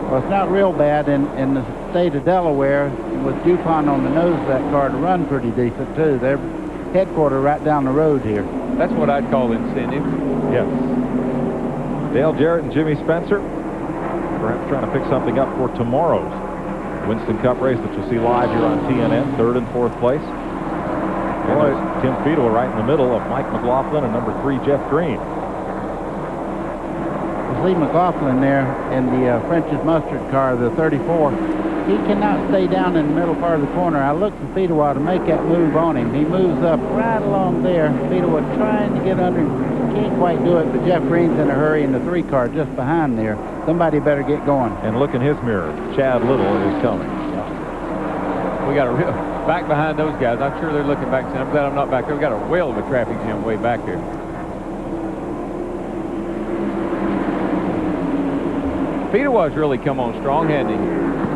Well, it's not real bad in the state of Delaware with DuPont on the nose of that car to run pretty decent, too. They're headquartered right down the road here. That's what I'd call incentive. Yes. Dale Jarrett and Jimmy Spencer perhaps trying to pick something up for tomorrow's Winston Cup race that you'll see live here on TNN, 3rd and 4th place. Boy, Tim Fiedel right in the middle of Mike McLaughlin and number 3, Jeff Green. Lee McLaughlin there in the French's Mustard car, the 34. He cannot stay down in the middle part of the corner. I looked for Fiedel to make that move on him. He moves up right along there. Fiedel trying to get under him. Can't quite do it, but Jeff Green's in a hurry in the 3 car just behind there. Somebody better get going. And look in his mirror. Chad Little is coming. We got a real back behind those guys. I'm sure they're looking back. I'm glad I'm not back there. We got a whale of a traffic jam way back there. Fedewa's really come on strong, hasn't he?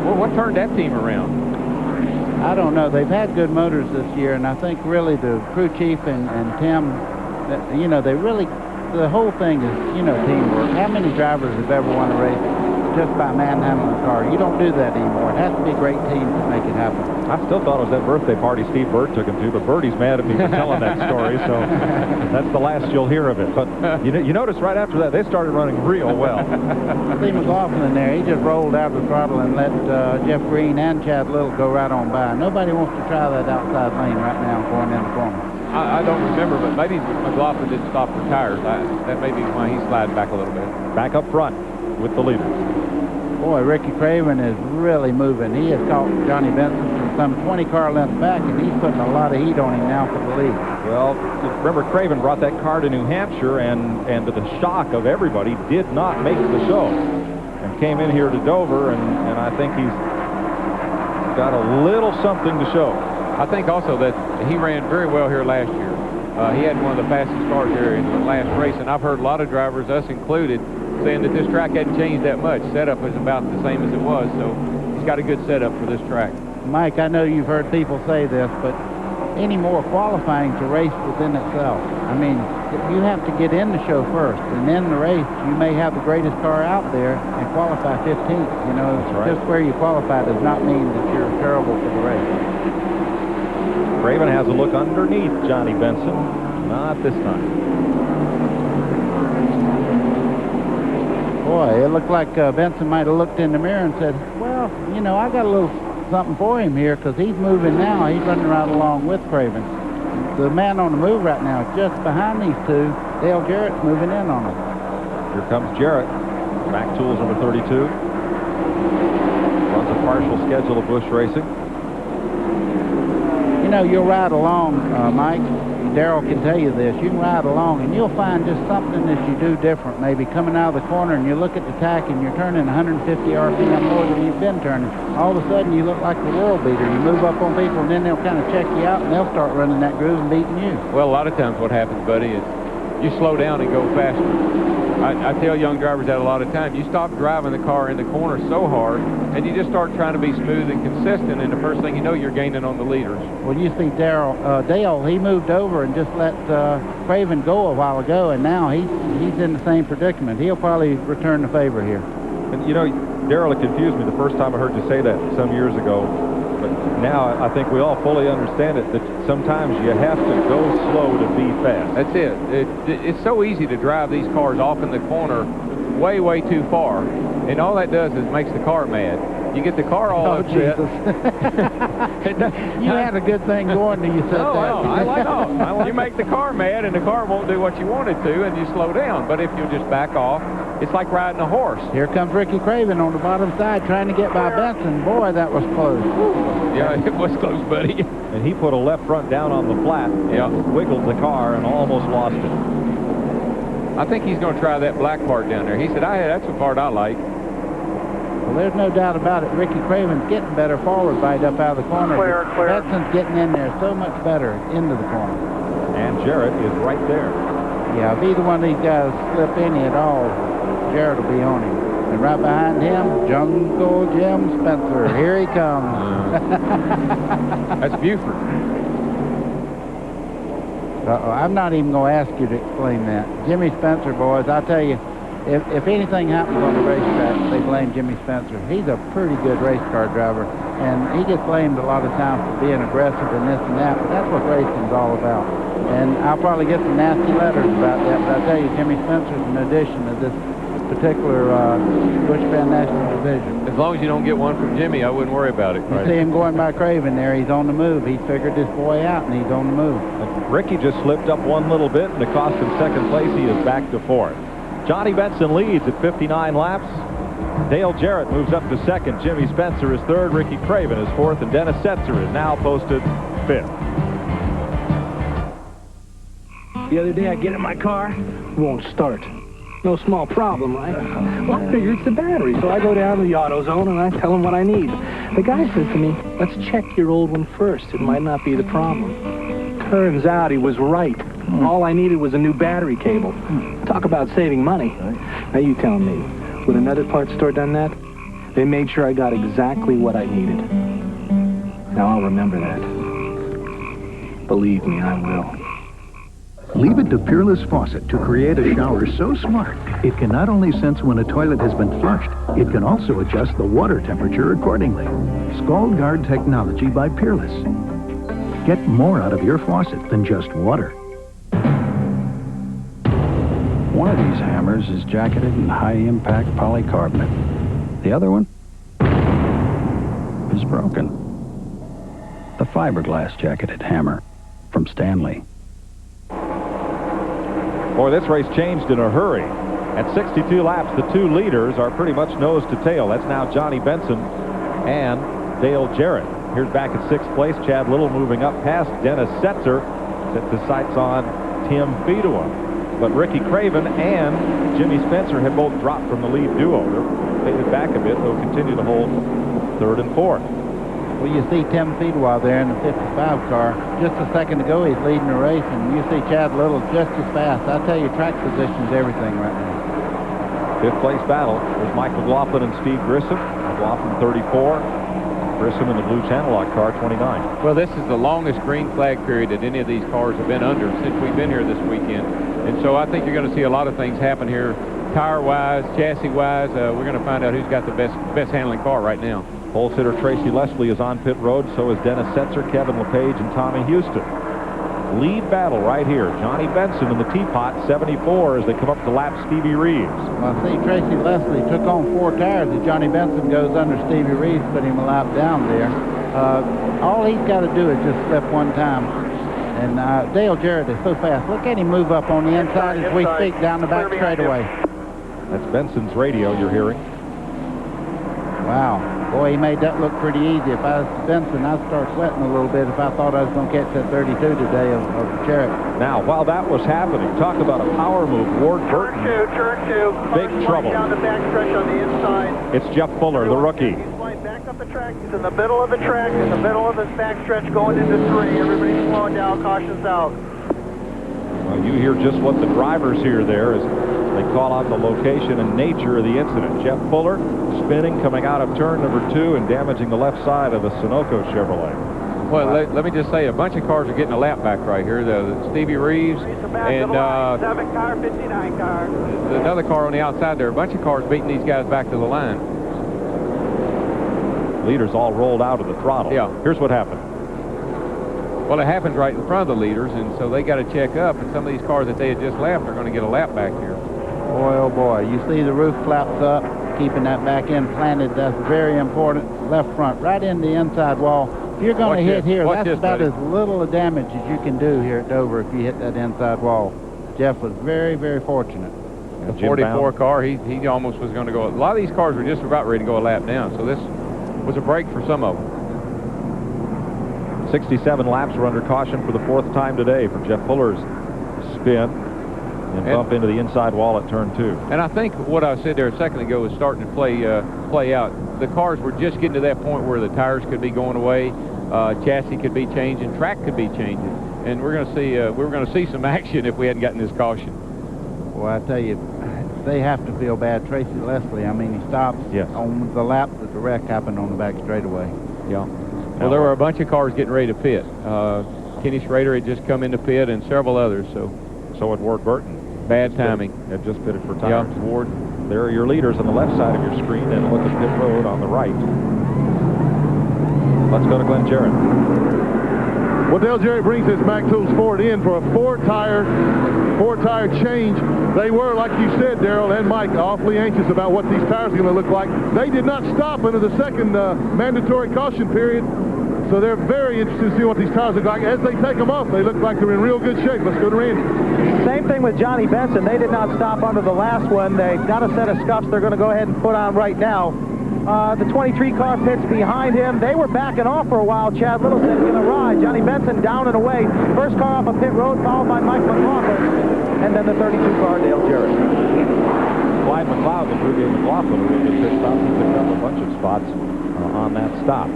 Well, what turned that team around? I don't know. They've had good motors this year, and I think really the crew chief and Tim, they really, the whole thing is, teamwork. How many drivers have ever won a race just by manhandling a car? You don't do that anymore. It has to be a great team to make it happen. I still thought it was that birthday party Steve Burt took him to, but Bertie's mad at me for telling that story, so that's the last you'll hear of it. But you notice right after that, they started running real well. Lee McLaughlin there, he just rolled out the throttle and let Jeff Green and Chad Little go right on by. Nobody wants to try that outside lane right now going in the corner. I don't remember, but maybe McLaughlin didn't stop for tires. That may be why he slid back a little bit. Back up front with the leaders. Boy, Ricky Craven is really moving. He has caught Johnny Benson from some 20 car lengths back, and he's putting a lot of heat on him now for the lead. Well, remember, Craven brought that car to New Hampshire, and to the shock of everybody, did not make the show. And came in here to Dover, and I think he's got a little something to show. I think also that he ran very well here last year. He had one of the fastest cars here in the last race, and I've heard a lot of drivers, us included, saying that this track hadn't changed that much. Setup is about the same as it was, so he's got a good setup for this track. Mike, I know you've heard people say this, but any more qualifying to race within itself. I mean, you have to get in the show first, and then the race, you may have the greatest car out there and qualify 15th. That's right. Just where you qualify does not mean that you're terrible for the race. Craven has a look underneath Johnny Benson. Not this time. Boy, it looked like Benson might have looked in the mirror and said, well, I got a little something for him here because he's moving now. He's running right along with Craven. The man on the move right now is just behind these two. Dale Jarrett's moving in on him. Here comes Jarrett. Back tools number 32. Runs a partial schedule of Busch Racing. You'll ride along, Mike. Darrell can tell you this. You can ride along, and you'll find just something that you do different. Maybe coming out of the corner, and you look at the tack, and you're turning 150 RPM more than you've been turning. All of a sudden, you look like the world beater. You move up on people, and then they'll kind of check you out, and they'll start running that groove and beating you. Well, a lot of times what happens, buddy, is you slow down and go faster. I tell young drivers that a lot of times. You stop driving the car in the corner so hard, and you just start trying to be smooth and consistent, and the first thing you know, you're gaining on the leaders. Well, you see Dale, he moved over and just let Craven go a while ago, and now he's in the same predicament. He'll probably return the favor here. And, Darrell, it confused me the first time I heard you say that some years ago. But now I think we all fully understand it, that sometimes you have to go slow to be fast. That's it. It's so easy to drive these cars off in the corner way, way too far. And all that does is makes the car mad. You get the car all upset. You had a good thing going till you said that. I like you make the car mad, and the car won't do what you want it to, and you slow down. But if you just back off, it's like riding a horse. Here comes Ricky Craven on the bottom side trying to get by Benson. Boy, that was close. Yeah, it was close, buddy. And he put a left front down on the flat, wiggled the car, and almost lost it. I think he's going to try that black part down there. He said, that's the part I like. Well, there's no doubt about it. Ricky Craven's getting better forward right up out of the corner. Clear. Benson's getting in there so much better into the corner. And Jarrett is right there. Yeah, if either one of these guys slip any at all, Jarrett will be on him. And right behind him, Jungle Jim Spencer. Here he comes. That's Buford. Uh-oh, I'm not even going to ask you to explain that. Jimmy Spencer, boys, I tell you, if anything happens on the racetrack, they blame Jimmy Spencer. He's a pretty good race car driver, and he gets blamed a lot of times for being aggressive and this and that, but that's what racing's all about. And I'll probably get some nasty letters about that, but I tell you, Jimmy Spencer's an addition to this particular Busch Bend National Division. As long as you don't get one from Jimmy, I wouldn't worry about it. You see him going by Craven there. He's on the move. He figured this boy out, and he's on the move. Ricky just slipped up one little bit, and it cost him second place. He is back to fourth. Johnny Benson leads at 59 laps. Dale Jarrett moves up to second. Jimmy Spencer is third. Ricky Craven is fourth, and Dennis Setzer is now posted fifth. The other day I get in my car, won't start. No small problem, right? Well, I figure it's the battery, so I go down to the AutoZone and I tell them what I need. The guy says to me, let's check your old one first. It might not be the problem. Turns out he was right. All I needed was a new battery cable. Talk about saving money. Now you tell me, would another parts store done that? They made sure I got exactly what I needed. Now I'll remember that. Believe me, I will. Leave it to Peerless Faucet to create a shower so smart, it can not only sense when a toilet has been flushed, it can also adjust the water temperature accordingly. Scald Guard technology by Peerless. Get more out of your faucet than just water. One of these hammers is jacketed in high-impact polycarbonate. The other one is broken. The fiberglass jacketed hammer from Stanley. Boy, this race changed in a hurry. At 62 laps, the two leaders are pretty much nose to tail. That's now Johnny Benson and Dale Jarrett. Here's back at sixth place, Chad Little moving up past Dennis Setzer. Set the sights on Tim Fedua. But Ricky Craven and Jimmy Spencer have both dropped from the lead duo. They're faded back a bit. They'll continue to hold third and fourth. Well, you see Tim Fedua there in the 55 car. Just a second ago, he's leading the race, and you see Chad Little just as fast. I tell you, track position's everything right now. Fifth place battle. There's Mike McLaughlin and Steve Grissom. McLaughlin 34. Grissom in the blue channel lock car 29. Well, this is the longest green flag period that any of these cars have been under since we've been here this weekend. And so I think you're going to see a lot of things happen here, tire-wise, chassis-wise. We're going to find out who's got the best handling car right now. Pole sitter Tracy Leslie is on pit road. So is Dennis Setzer, Kevin LePage, and Tommy Houston. Lead battle right here. Johnny Benson in the teapot, 74, as they come up to lap Stevie Reeves. Well, I see Tracy Leslie took on 4 tires as Johnny Benson goes under Stevie Reeves, put him a lap down there. All he's got to do is just slip one time. And Dale Jarrett is so fast. Look at him move up on the inside as we speak down the back straightaway. That's Benson's radio you're hearing. Wow. Boy, he made that look pretty easy. If I was Benson, I'd start sweating a little bit if I thought I was going to catch that 32 today of Jarrett. Now, while that was happening, talk about a power move. Ward Burton, turn two. big trouble. Down the backstretch on the inside. It's Jeff Fuller, the rookie. He's flying back up the track. He's in the middle of the track, in the middle of his backstretch going into 3. Everybody's slowing down, caution's out. Well, you hear just what the drivers hear there as they call out the location and nature of the incident. Jeff Fuller spinning, coming out of turn number 2 and damaging the left side of the Sunoco Chevrolet. Well, let me just say, a bunch of cars are getting a lap back right here. The Stevie Reeves and 7 car, 59 car. Another car on the outside there. A bunch of cars beating these guys back to the line. Leaders all rolled out of the throttle. Yeah. Here's what happened. Well, it happens right in front of the leaders, and so they got to check up, and some of these cars that they had just left are going to get a lap back here. Boy, oh boy. You see the roof flaps up, keeping that back end planted. That's very important. Left front, right in the inside wall. If you're going to hit here, that's about as little damage as you can do here at Dover if you hit that inside wall. Jeff was very, very fortunate. The 44 car, he almost was going to go. A lot of these cars were just about ready to go a lap down, so this was a break for some of them. 67 laps were under caution for the 4th time today for Jeff Fuller's spin and bump into the inside wall at turn 2. And I think what I said there a second ago is starting to play out. The cars were just getting to that point where the tires could be going away, chassis could be changing, track could be changing, and we're going to see we're going to see some action if we hadn't gotten this caution. Well, I tell you, they have to feel bad. Tracy Leslie, I mean, he stopped on the lap that the wreck happened on the back straightaway. Yeah. Well, there were a bunch of cars getting ready to pit. Kenny Schrader had just come into pit and several others, so had Ward Burton. Bad timing. Had just pitted for tires. Yeah, Ward. There are your leaders on the left side of your screen, and look at pit road on the right. Let's go to Glenn Jarrett. Well, Dale Jarrett brings his Mac Tools Ford in for a four-tire change. They were, like you said, Darrell and Mike, awfully anxious about what these tires are going to look like. They did not stop under the second mandatory caution period, so they're very interested to see what these tires look like. As they take them off, they look like they're in real good shape. Let's go to Randy. Same thing with Johnny Benson. They did not stop under the last one. They've got a set of scuffs they're going to go ahead and put on right now. The 23 car pits behind him. They were backing off for a while. Chad Little said he's going to ride. Johnny Benson down and away. First car off a pit road, followed by Mike McLaughlin. And then the 32 car, Dale Jarrett. Clyde McLeod and Rudy McLaughlin were good pit stops. He picked up a bunch of spots on that stop.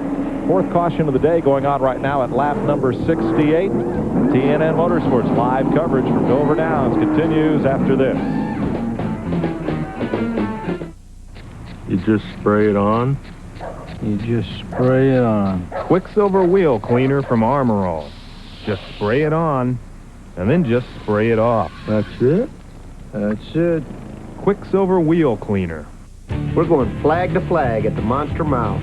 4th caution of the day going on right now at lap number 68. TNN Motorsports live coverage from Dover Downs continues after this. You just spray it on. You just spray it on. Quicksilver wheel cleaner from Armor All. Just spray it on, and then just spray it off. That's it? That's it. Quicksilver wheel cleaner. We're going flag to flag at the Monster Mile.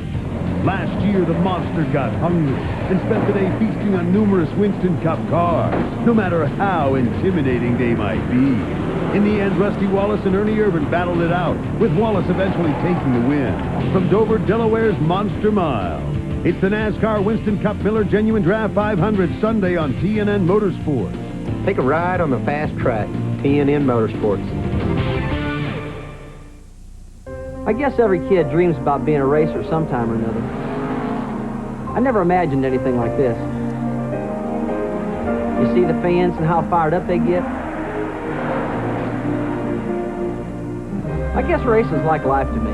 Last year, the Monster got hungry and spent the day feasting on numerous Winston Cup cars, no matter how intimidating they might be. In the end, Rusty Wallace and Ernie Irvin battled it out, with Wallace eventually taking the win. From Dover, Delaware's Monster Mile, it's the NASCAR Winston Cup Miller Genuine Draft 500 Sunday on TNN Motorsports. Take a ride on the fast track, TNN Motorsports. I guess every kid dreams about being a racer sometime or another. I never imagined anything like this. You see the fans and how fired up they get? I guess racing's like life to me.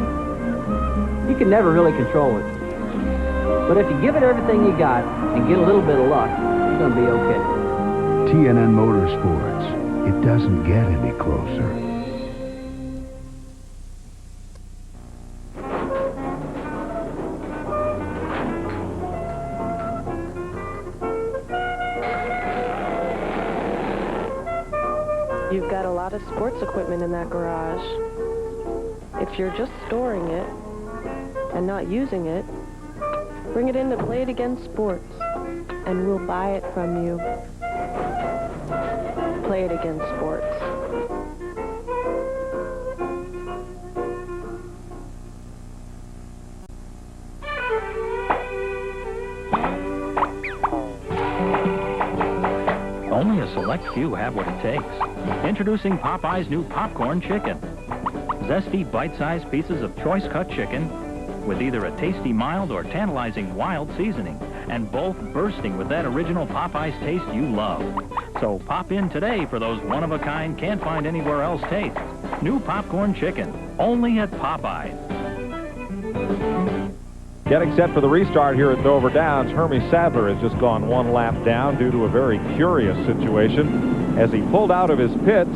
You can never really control it. But if you give it everything you got and get a little bit of luck, you're going to be okay. TNN Motorsports. It doesn't get any closer. You've got a lot of sports equipment in that garage. If you're just storing it and not using it, bring it in to Play It Again Sports, and we'll buy it from you. Play It Again Sports. Only a select few have what it takes. Introducing Popeye's new popcorn chicken. Zesty, bite-sized pieces of choice-cut chicken with either a tasty mild or tantalizing wild seasoning, and both bursting with that original Popeye's taste you love. So pop in today for those one-of-a-kind, can't-find-anywhere-else tastes. New popcorn chicken, only at Popeye's. Getting set for the restart here at Dover Downs, Hermie Sadler has just gone one lap down due to a very curious situation. As he pulled out of his pits,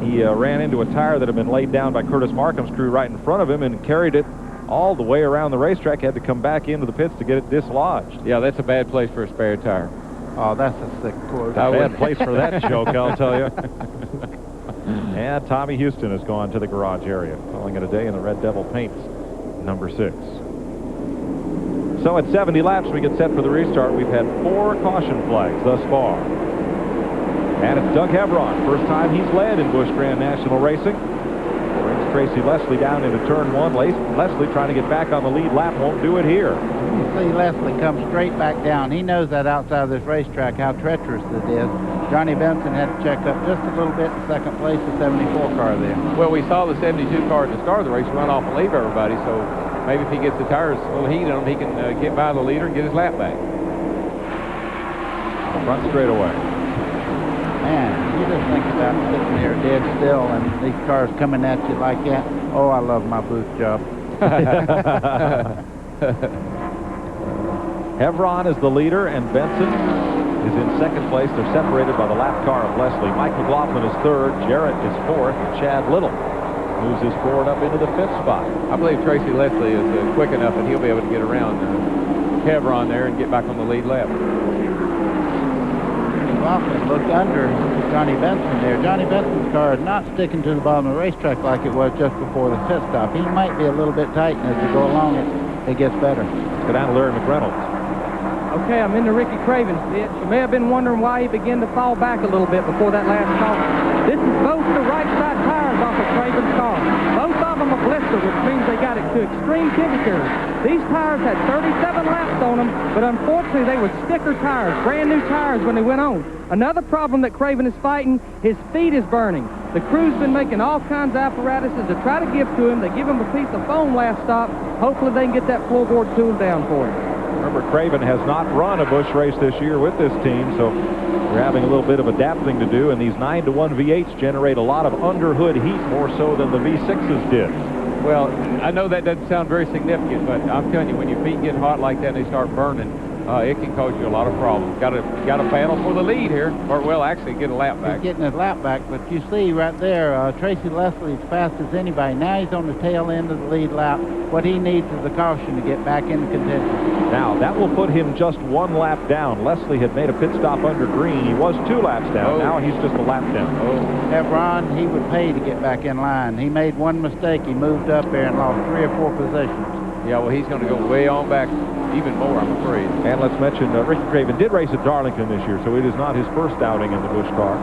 he ran into a tire that had been laid down by Curtis Markham's crew right in front of him and carried it all the way around the racetrack, had to come back into the pits to get it dislodged. Yeah, that's a bad place for a spare tire. Oh, that's a sick quote. A bad place for that joke, I'll tell you. And Tommy Houston has gone to the garage area, calling it a day in the Red Devil paints, number 6. So at 70 laps, we get set for the restart. We've had 4 caution flags thus far. And it's Doug Hebron. First time he's led in Busch Grand National Racing. Tracy Leslie down into turn 1. Leslie trying to get back on the lead lap, won't do it here. You see Leslie come straight back down. He knows that outside of this racetrack how treacherous it is. Johnny Benson had to check up just a little bit in second place, the 74 car there. Well, we saw the 72 car at the start of the race run off and leave everybody, so maybe if he gets the tires a little heat on him, he can get by the leader and get his lap back. Front straightaway. Man, you just think about sitting there dead still and these cars coming at you like that. Oh, I love my booth job. Hevron is the leader, and Benson is in second place. They're separated by the lap car of Leslie. Mike McLaughlin is third. Jarrett is fourth. And Chad Little moves his Ford up into the fifth spot. I believe Tracy Leslie is quick enough that he'll be able to get around Hevron there and get back on the lead lap. McLaughlin looked under Johnny Benson there. Johnny Benson's car is not sticking to the bottom of the racetrack like it was just before the pit stop. He might be a little bit tight, and as we go along, it gets better. Let's go down to Larry McReynolds. Okay, I'm in the Ricky Craven's pit. You may have been wondering why he began to fall back a little bit before that last call. This is both the right side tires off of Craven's car. Both of them are blistered, which means they got it to extreme temperatures. These tires had 37 laps on them, but unfortunately they were sticker tires, brand new tires when they went on. Another problem that Craven is fighting, his feet is burning. The crew's been making all kinds of apparatuses to try to give to him. They give him a piece of foam last stop. Hopefully they can get that floorboard cooled down for him. Remember, Craven has not run a Busch race this year with this team, so we're having a little bit of adapting to do, and these 9-to-1 V8s generate a lot of underhood heat, more so than the V6s did. Well, I know that doesn't sound very significant, but I'm telling you, when your feet get hot like that and they start burning, it can cause you a lot of problems. Got to battle for the lead here, or well, actually get a lap back. He's getting his lap back, but you see right there, Tracy Leslie's fast as anybody. Now he's on the tail end of the lead lap. What he needs is a caution to get back into contention. Now, that will put him just 1 lap down. Leslie had made a pit stop under green. He was 2 laps down. Now he's just a lap down. Hevron, he would pay to get back in line. He made one mistake. He moved up there and lost 3 or 4 positions. Yeah, well, he's going to go way on back even more, I'm afraid. And let's mention Ricky Craven did race at Darlington this year, so it is not his first outing in the Busch car.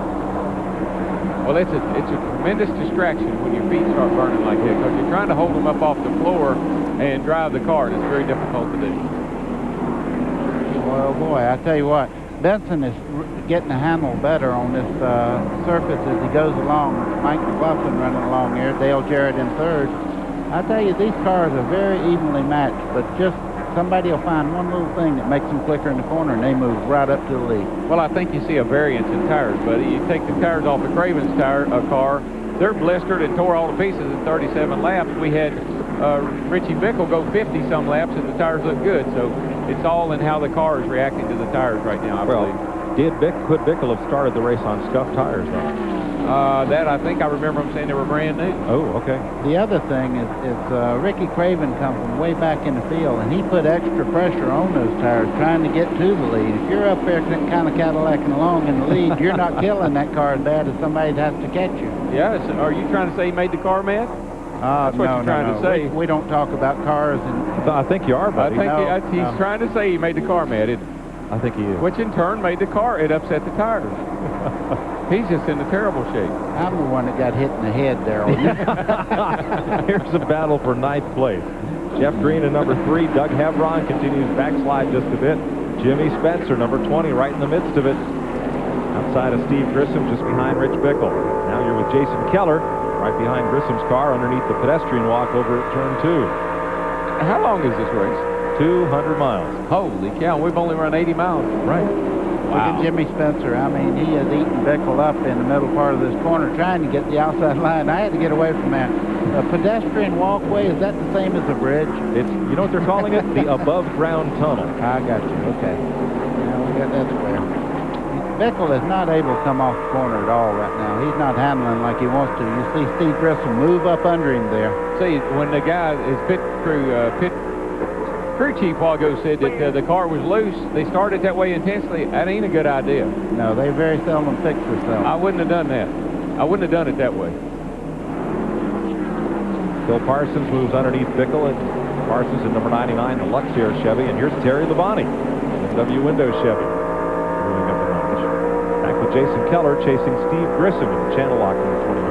Well, it's a tremendous distraction when your feet start burning like that, because you're trying to hold them up off the floor and drive the car, and it's very difficult to do. Well, boy, I tell you what, Benson is getting a handle better on this surface as he goes along. Mike McLaughlin running along here, Dale Jarrett in third. I tell you, these cars are very evenly matched, but just somebody will find one little thing that makes them quicker in the corner, and they move right up to the lead. Well, I think you see a variance in tires, buddy. You take the tires off of Craven's car, they're blistered and tore all to pieces in 37 laps. We had Richie Bickle go 50-some laps, and the tires look good. So it's all in how the car is reacting to the tires right now, I believe. Could Bickle have started the race on scuffed tires, though? That I think I remember him saying they were brand new. Oh, okay. The other thing is Ricky Craven come from way back in the field, and he put extra pressure on those tires trying to get to the lead. If you're up there kind of Cadillacing along in the lead, you're not killing that car as bad as somebody that has to catch you. Yeah, so are you trying to say he made the car mad? That's what you're trying to say. We don't talk about cars. And I think you are, buddy. I think he's trying to say he made the car mad, isn't he? I think he is. Which in turn made the car, it upset the tires. He's just in a terrible shape. I'm the one that got hit in the head there. Here's a battle for 9th place. Jeff Green in number 3. Doug Hevron continues backslide just a bit. Jimmy Spencer, number 20, right in the midst of it. Outside of Steve Grissom, just behind Rich Bickle. Now you're with Jason Keller, right behind Grissom's car underneath the pedestrian walk over at turn 2. How long is this race? 200 miles. Holy cow, we've only run 80 miles. Right. Look at Jimmy Spencer. I mean, he is eating Bickle up in the middle part of this corner, trying to get the outside line. I had to get away from that. A pedestrian walkway, is that the same as a bridge? It's, you know what they're calling it? The above-ground tunnel. I got you. Okay. Now we got that square. Bickle is not able to come off the corner at all right now. He's not handling like he wants to. You see Steve Grissom move up under him there. See, when the guy, his crew chief while ago said that the car was loose, they started that way intensely. That ain't a good idea. No, they very seldom fix themselves. I wouldn't have done that. I wouldn't have done it that way. Bill Parsons moves underneath Bickle, and Parsons in number 99, the Luxair Chevy, and here's Terry Labonte, the W window Chevy, moving up the notch. Back with Jason Keller chasing Steve Grissom in the channel lock number 29.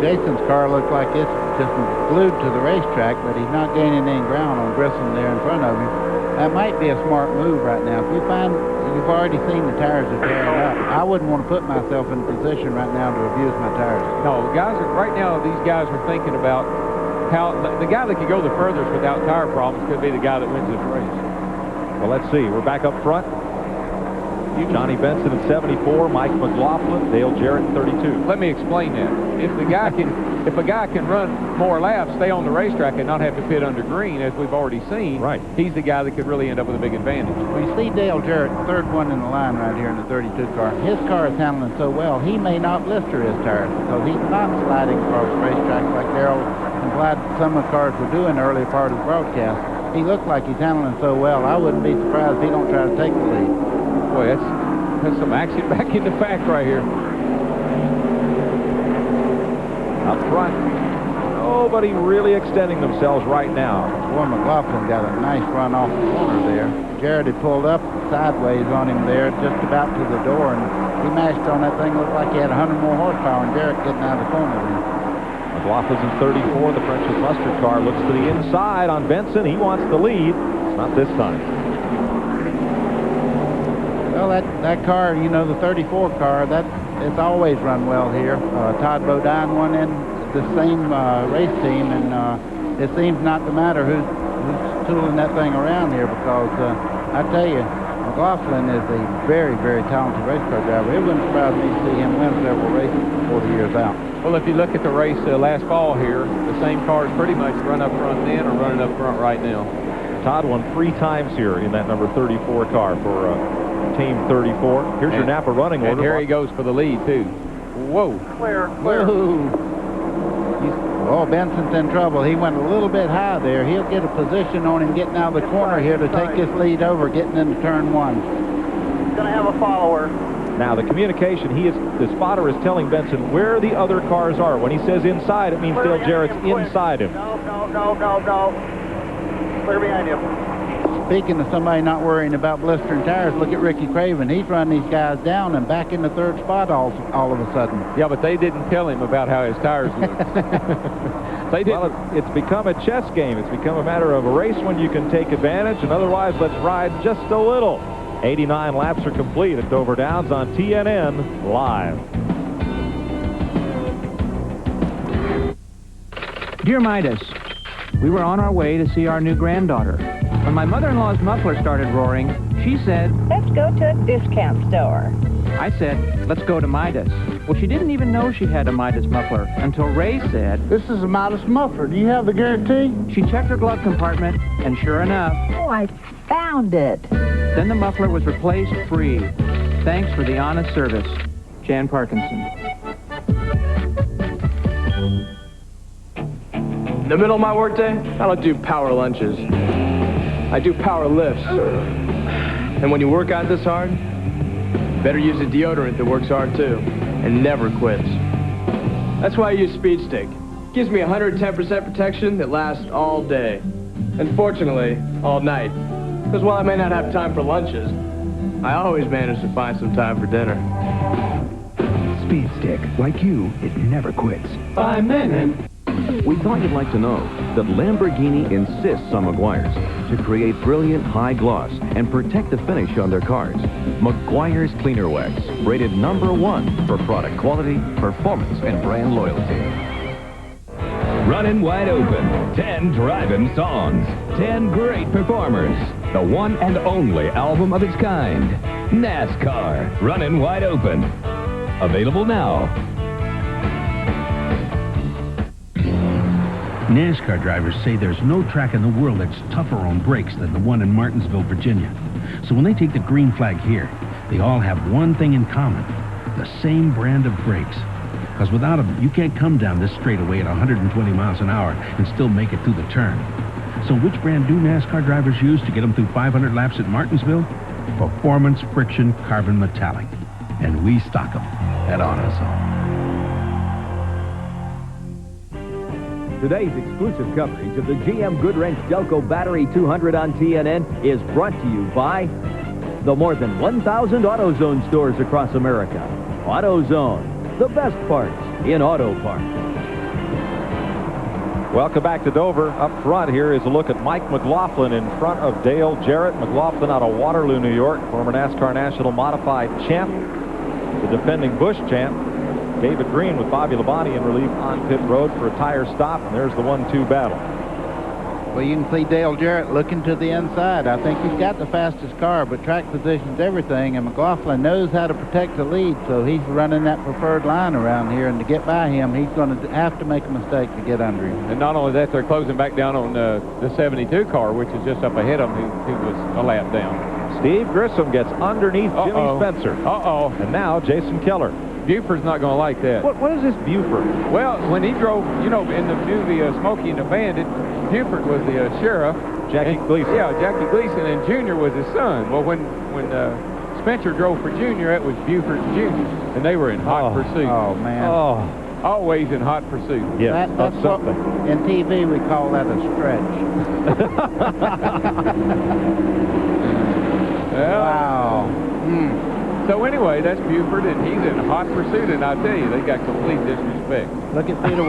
Jason's car looks like it's just glued to the racetrack, but he's not gaining any ground on Grissom there in front of him. That might be a smart move right now. If you find you've already seen the tires are tearing up, I wouldn't want to put myself in a position right now to abuse my tires. No, guys are right now. These guys are thinking about how the guy that could go the furthest without tire problems could be the guy that wins this race. Well, let's see. We're back up front. Johnny Benson at 74, Mike McLaughlin, Dale Jarrett 32. Let me explain that. If a guy can run more laps, stay on the racetrack, and not have to pit under green, as we've already seen, right, he's the guy that could really end up with a big advantage. Well, you see Dale Jarrett, third one in the line right here in the 32 car. His car is handling so well, he may not blister his tires because he's not sliding across the racetrack like Darrell implied some of the cars were doing the earlier part of the broadcast. He looks like he's handling so well, I wouldn't be surprised if he don't try to take the lead. Boy, that's some action back into fact right here. Up front, nobody really extending themselves right now. Boy, McLaughlin got a nice run off the corner there. Jarrett had pulled up sideways on him there, just about to the door, and he mashed on that thing. Looked like he had 100 more horsepower, and Jarrett getting out of the corner there. McLaughlin's in 34. The French's mustard car looks to the inside on Benson. He wants the lead. Not this time. Well, that car, you know, the 34 car, it's always run well here. Todd Bodine won in the same race team, and it seems not to matter who's tooling that thing around here because I tell you, McLaughlin is a very, very talented race car driver. It wouldn't surprise me to see him win several races before the year's out. Well, if you look at the race last fall here, the same cars pretty much run up front then or running up front right now. Todd won 3 times here in that number 34 car for Team 34. Here's your Napa running order. And here he goes for the lead, too. Whoa. Clear. Whoa. Oh, Benson's in trouble. He went a little bit high there. He'll get a position on him getting out of the corner here to take this lead over, getting into turn 1. He's going to have a follower. Now, the communication, the spotter is telling Benson where the other cars are. When he says inside, it means Dale Jarrett's inside him. No. Clear behind you. Speaking of somebody not worrying about blistering tires, look at Ricky Craven. He's running these guys down and back in the third spot all of a sudden. Yeah, but they didn't tell him about how his tires looked. They didn't. Well, it's become a chess game. It's become a matter of a race when you can take advantage, and otherwise let's ride just a little. 89 laps are complete at Dover Downs on TNN Live. Dear Midas, we were on our way to see our new granddaughter. When my mother-in-law's muffler started roaring, she said, "Let's go to a discount store." I said, "Let's go to Midas." Well, she didn't even know she had a Midas muffler until Ray said, "This is a Midas muffler. Do you have the guarantee?" She checked her glove compartment, and sure enough... Oh, I found it. Then the muffler was replaced free. Thanks for the honest service. Jan Parkinson. In the middle of my workday, I don't do power lunches. I do power lifts. And when you work out this hard, better use a deodorant that works hard too and never quits. That's why I use Speed Stick. It gives me 110% protection that lasts all day. And fortunately, all night. Because while I may not have time for lunches, I always manage to find some time for dinner. Speed Stick, like you, it never quits. 5 minutes. We thought you'd like to know that Lamborghini insists on Meguiar's to create brilliant high gloss and protect the finish on their cars. Meguiar's Cleaner Wax, rated #1 for product quality, performance, and brand loyalty. Running Wide Open, 10 driving songs, 10 great performers, the one and only album of its kind. NASCAR, Running Wide Open. Available now. NASCAR drivers say there's no track in the world that's tougher on brakes than the one in Martinsville, Virginia. So when they take the green flag here, they all have one thing in common, the same brand of brakes. Because without them, you can't come down this straightaway at 120 miles an hour and still make it through the turn. So which brand do NASCAR drivers use to get them through 500 laps at Martinsville? Performance Friction Carbon Metallic. And we stock them at AutoZone. Today's exclusive coverage of the GM Goodwrench Delco Battery 200 on TNN is brought to you by the more than 1,000 AutoZone stores across America. AutoZone, the best parts in auto parts. Welcome back to Dover. Up front here is a look at Mike McLaughlin in front of Dale Jarrett. McLaughlin out of Waterloo, New York, former NASCAR National Modified champ, the defending Busch champ. David Green with Bobby Labonte in relief on pit road for a tire stop, and there's the 1-2 battle. Well, you can see Dale Jarrett looking to the inside. I think he's got the fastest car, but track position's everything, and McLaughlin knows how to protect the lead, so he's running that preferred line around here, and to get by him, he's going to have to make a mistake to get under him. And not only that, they're closing back down on the 72 car, which is just up ahead of him, who was a lap down. Steve Grissom gets underneath Jimmy Spencer. And now Jason Keller. Buford's not going to like that. What is this Buford? Well, when he drove, you know, in the movie Smokey and the Bandit, Buford was the sheriff. Jackie Gleason. Yeah, Jackie Gleason, and Junior was his son. Well, when Spencer drove for Junior, it was Buford and Junior, and they were in hot pursuit. Oh, man. Always in hot pursuit. Yes, that's something. In TV, we call that a stretch. Wow. So anyway, that's Buford, and he's in hot pursuit, and I tell you, they got complete disrespect. Look at Peter.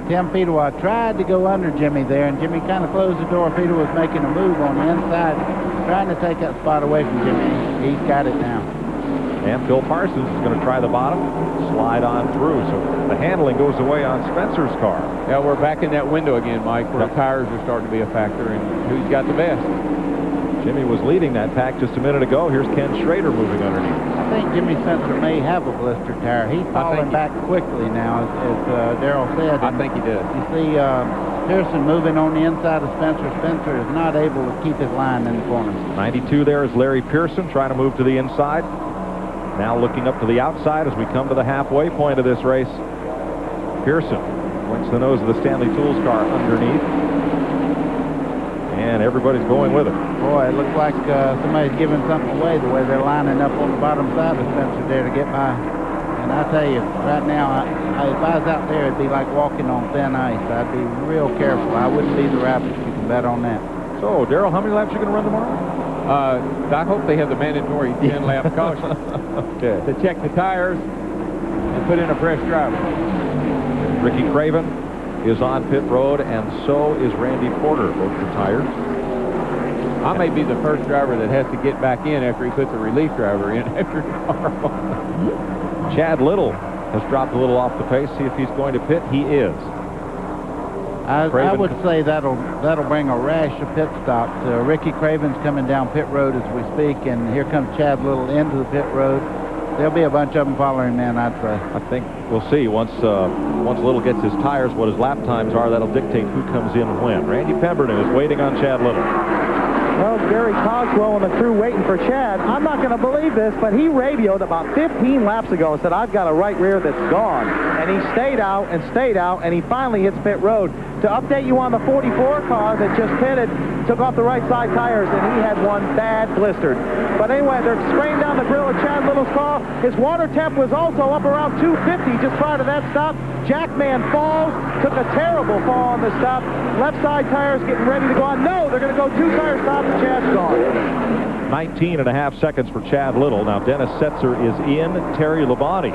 Tim Peterwa tried to go under Jimmy there, and Jimmy kind of closed the door. Peter was making a move on the inside, trying to take that spot away from Jimmy. He's got it now. And Phil Parsons is going to try the bottom, slide on through. So the handling goes away on Spencer's car. Yeah, we're back in that window again, Mike, where tires are starting to be a factor, and who's got the best. Jimmy was leading that pack just a minute ago. Here's Ken Schrader moving underneath. I think Jimmy Spencer may have a blister tire. He's falling back quickly now, as Darrell said. I think he does. You see Pearson moving on the inside of Spencer. Spencer is not able to keep his line in the corner. 92 there is Larry Pearson trying to move to the inside. Now looking up to the outside as we come to the halfway point of this race. Pearson points the nose of the Stanley Tools car underneath. And everybody's going with it. Boy, it looks like somebody's giving something away the way they're lining up on the bottom side of Spencer there to get by. And I tell you, right now, if I was out there, it'd be like walking on thin ice. I'd be real careful. I wouldn't be the rapidest. You can bet on that. So, Darrell, how many laps are you going to run tomorrow? I hope they have the mandatory 10-lap caution to check the tires and put in a fresh driver. Ricky Craven is on pit road, and so is Randy Porter, both retired. I may be the first driver that has to get back in after he puts a relief driver in after tomorrow. Chad Little has dropped a little off the pace. See if he's going to pit. He is. I would say that'll bring a rash of pit stops. Ricky Craven's coming down pit road as we speak, and here comes Chad Little into the pit road. There'll be a bunch of them following then, I'd say. I think we'll see. Once Little gets his tires, what his lap times are, that'll dictate who comes in when. Randy Pemberton is waiting on Chad Little. Well, Gary Cogswell and the crew waiting for Chad. I'm not going to believe this, but he radioed about 15 laps ago and said, I've got a right rear that's gone. And he stayed out, and he finally hits pit road. To update you on the 44 car that just pitted, took off the right side tires, and he had one bad blistered. But anyway, they're spraying down the grill of Chad Little's car. His water temp was also up around 250 just prior to that stop. Jackman falls, took a terrible fall on the stop. Left side tires getting ready to go on. No, they're going to go 2 tire stops, and Chad's gone. 19.5 seconds for Chad Little. Now Dennis Setzer is in. Terry Labonte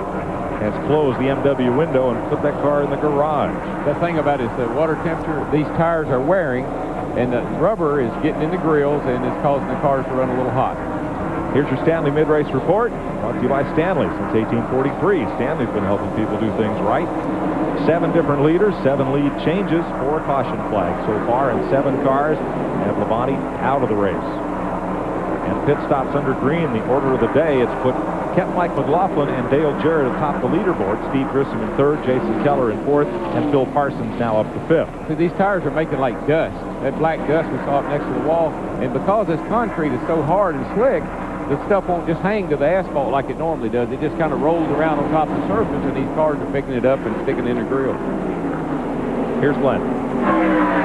has closed the MW window and put that car in the garage. The thing about it is the water temperature, these tires are wearing, and the rubber is getting in the grills, and it's causing the cars to run a little hot. Here's your Stanley Mid-Race Report, brought to you by Stanley since 1843. Stanley's been helping people do things right. 7 different leaders, 7 lead changes, 4 caution flags so far, and 7 cars have Labonte out of the race. And pit stops under green, the order of the day, it's kept Mike McLaughlin and Dale Jarrett atop the leaderboard. Steve Grissom in 3rd, Jason Keller in 4th, and Phil Parsons now up to 5th. So these tires are making like dust. That black dust we saw up next to the wall, and because this concrete is so hard and slick, the stuff won't just hang to the asphalt like it normally does. It just kind of rolls around on top of the surface, and these cars are picking it up and sticking it in the grill. Here's Glenn.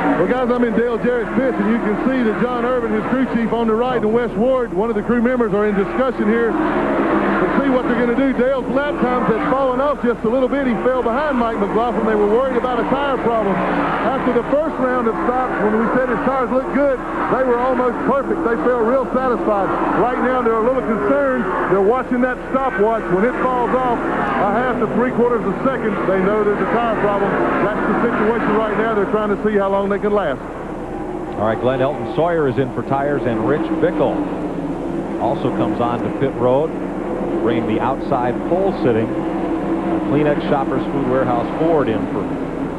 Well, guys, I'm in Dale Jarrett's pits, and you can see that John Irvin, his crew chief on the right, and Wes Ward, one of the crew members, are in discussion here to see what they're going to do. Dale's lap times had fallen off just a little bit. He fell behind Mike McLaughlin. They were worried about a tire problem. After the first round of stops, when we said his tires looked good, they were almost perfect. They felt real satisfied. Right now, they're a little concerned. They're watching that stopwatch. When it falls off a half to 3/4 of a second, they know there's a tire problem. That's the situation right now. They're trying to see how long they can last. All right, Glenn Elton Sawyer is in for tires, and Rich Bickle also comes on to pit road, bringing the outside pole sitting Kleenex Shoppers Food Warehouse Ford in for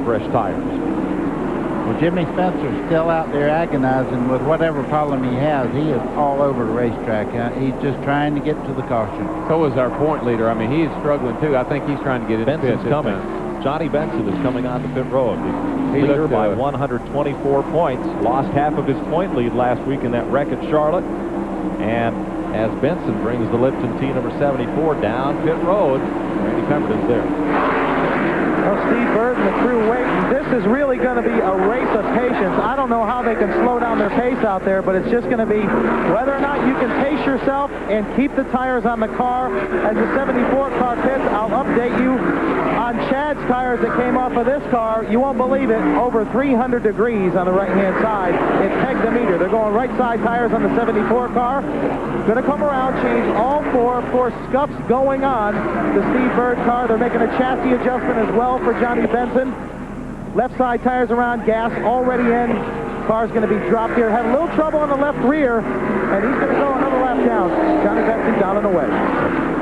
fresh tires. Well, Jimmy Spencer's still out there agonizing with whatever problem he has. He is all over the racetrack. He's just trying to get to the caution. So is our point leader. I mean, he is struggling, too. I think he's trying to get in the pit. Benson's coming. Johnny Benson is coming on to pit road. The leader by 124 points. Lost half of his point lead last week in that wreck at Charlotte. And as Benson brings the Lipton T number 74 down pit road, Randy Pemberton's there. Well, Steve Bird and the crew waiting. This is really going to be a race of patience. I don't know how they can slow down their pace out there, but it's just going to be whether or not you can pace yourself and keep the tires on the car. As the 74 car pits, I'll update you on Chad's tires that came off of this car. You won't believe it, over 300 degrees on the right-hand side. It pegged the meter. They're going right side tires on the 74 car. Going to come around, change all four. Of course, scuffs going on the Steve Bird car. They're making a chassis adjustment as well for Johnny Benson. Left side tires around, gas already in. Car's going to be dropped here. Had a little trouble on the left rear, and he's going to go another lap down. Johnny Benson down and away.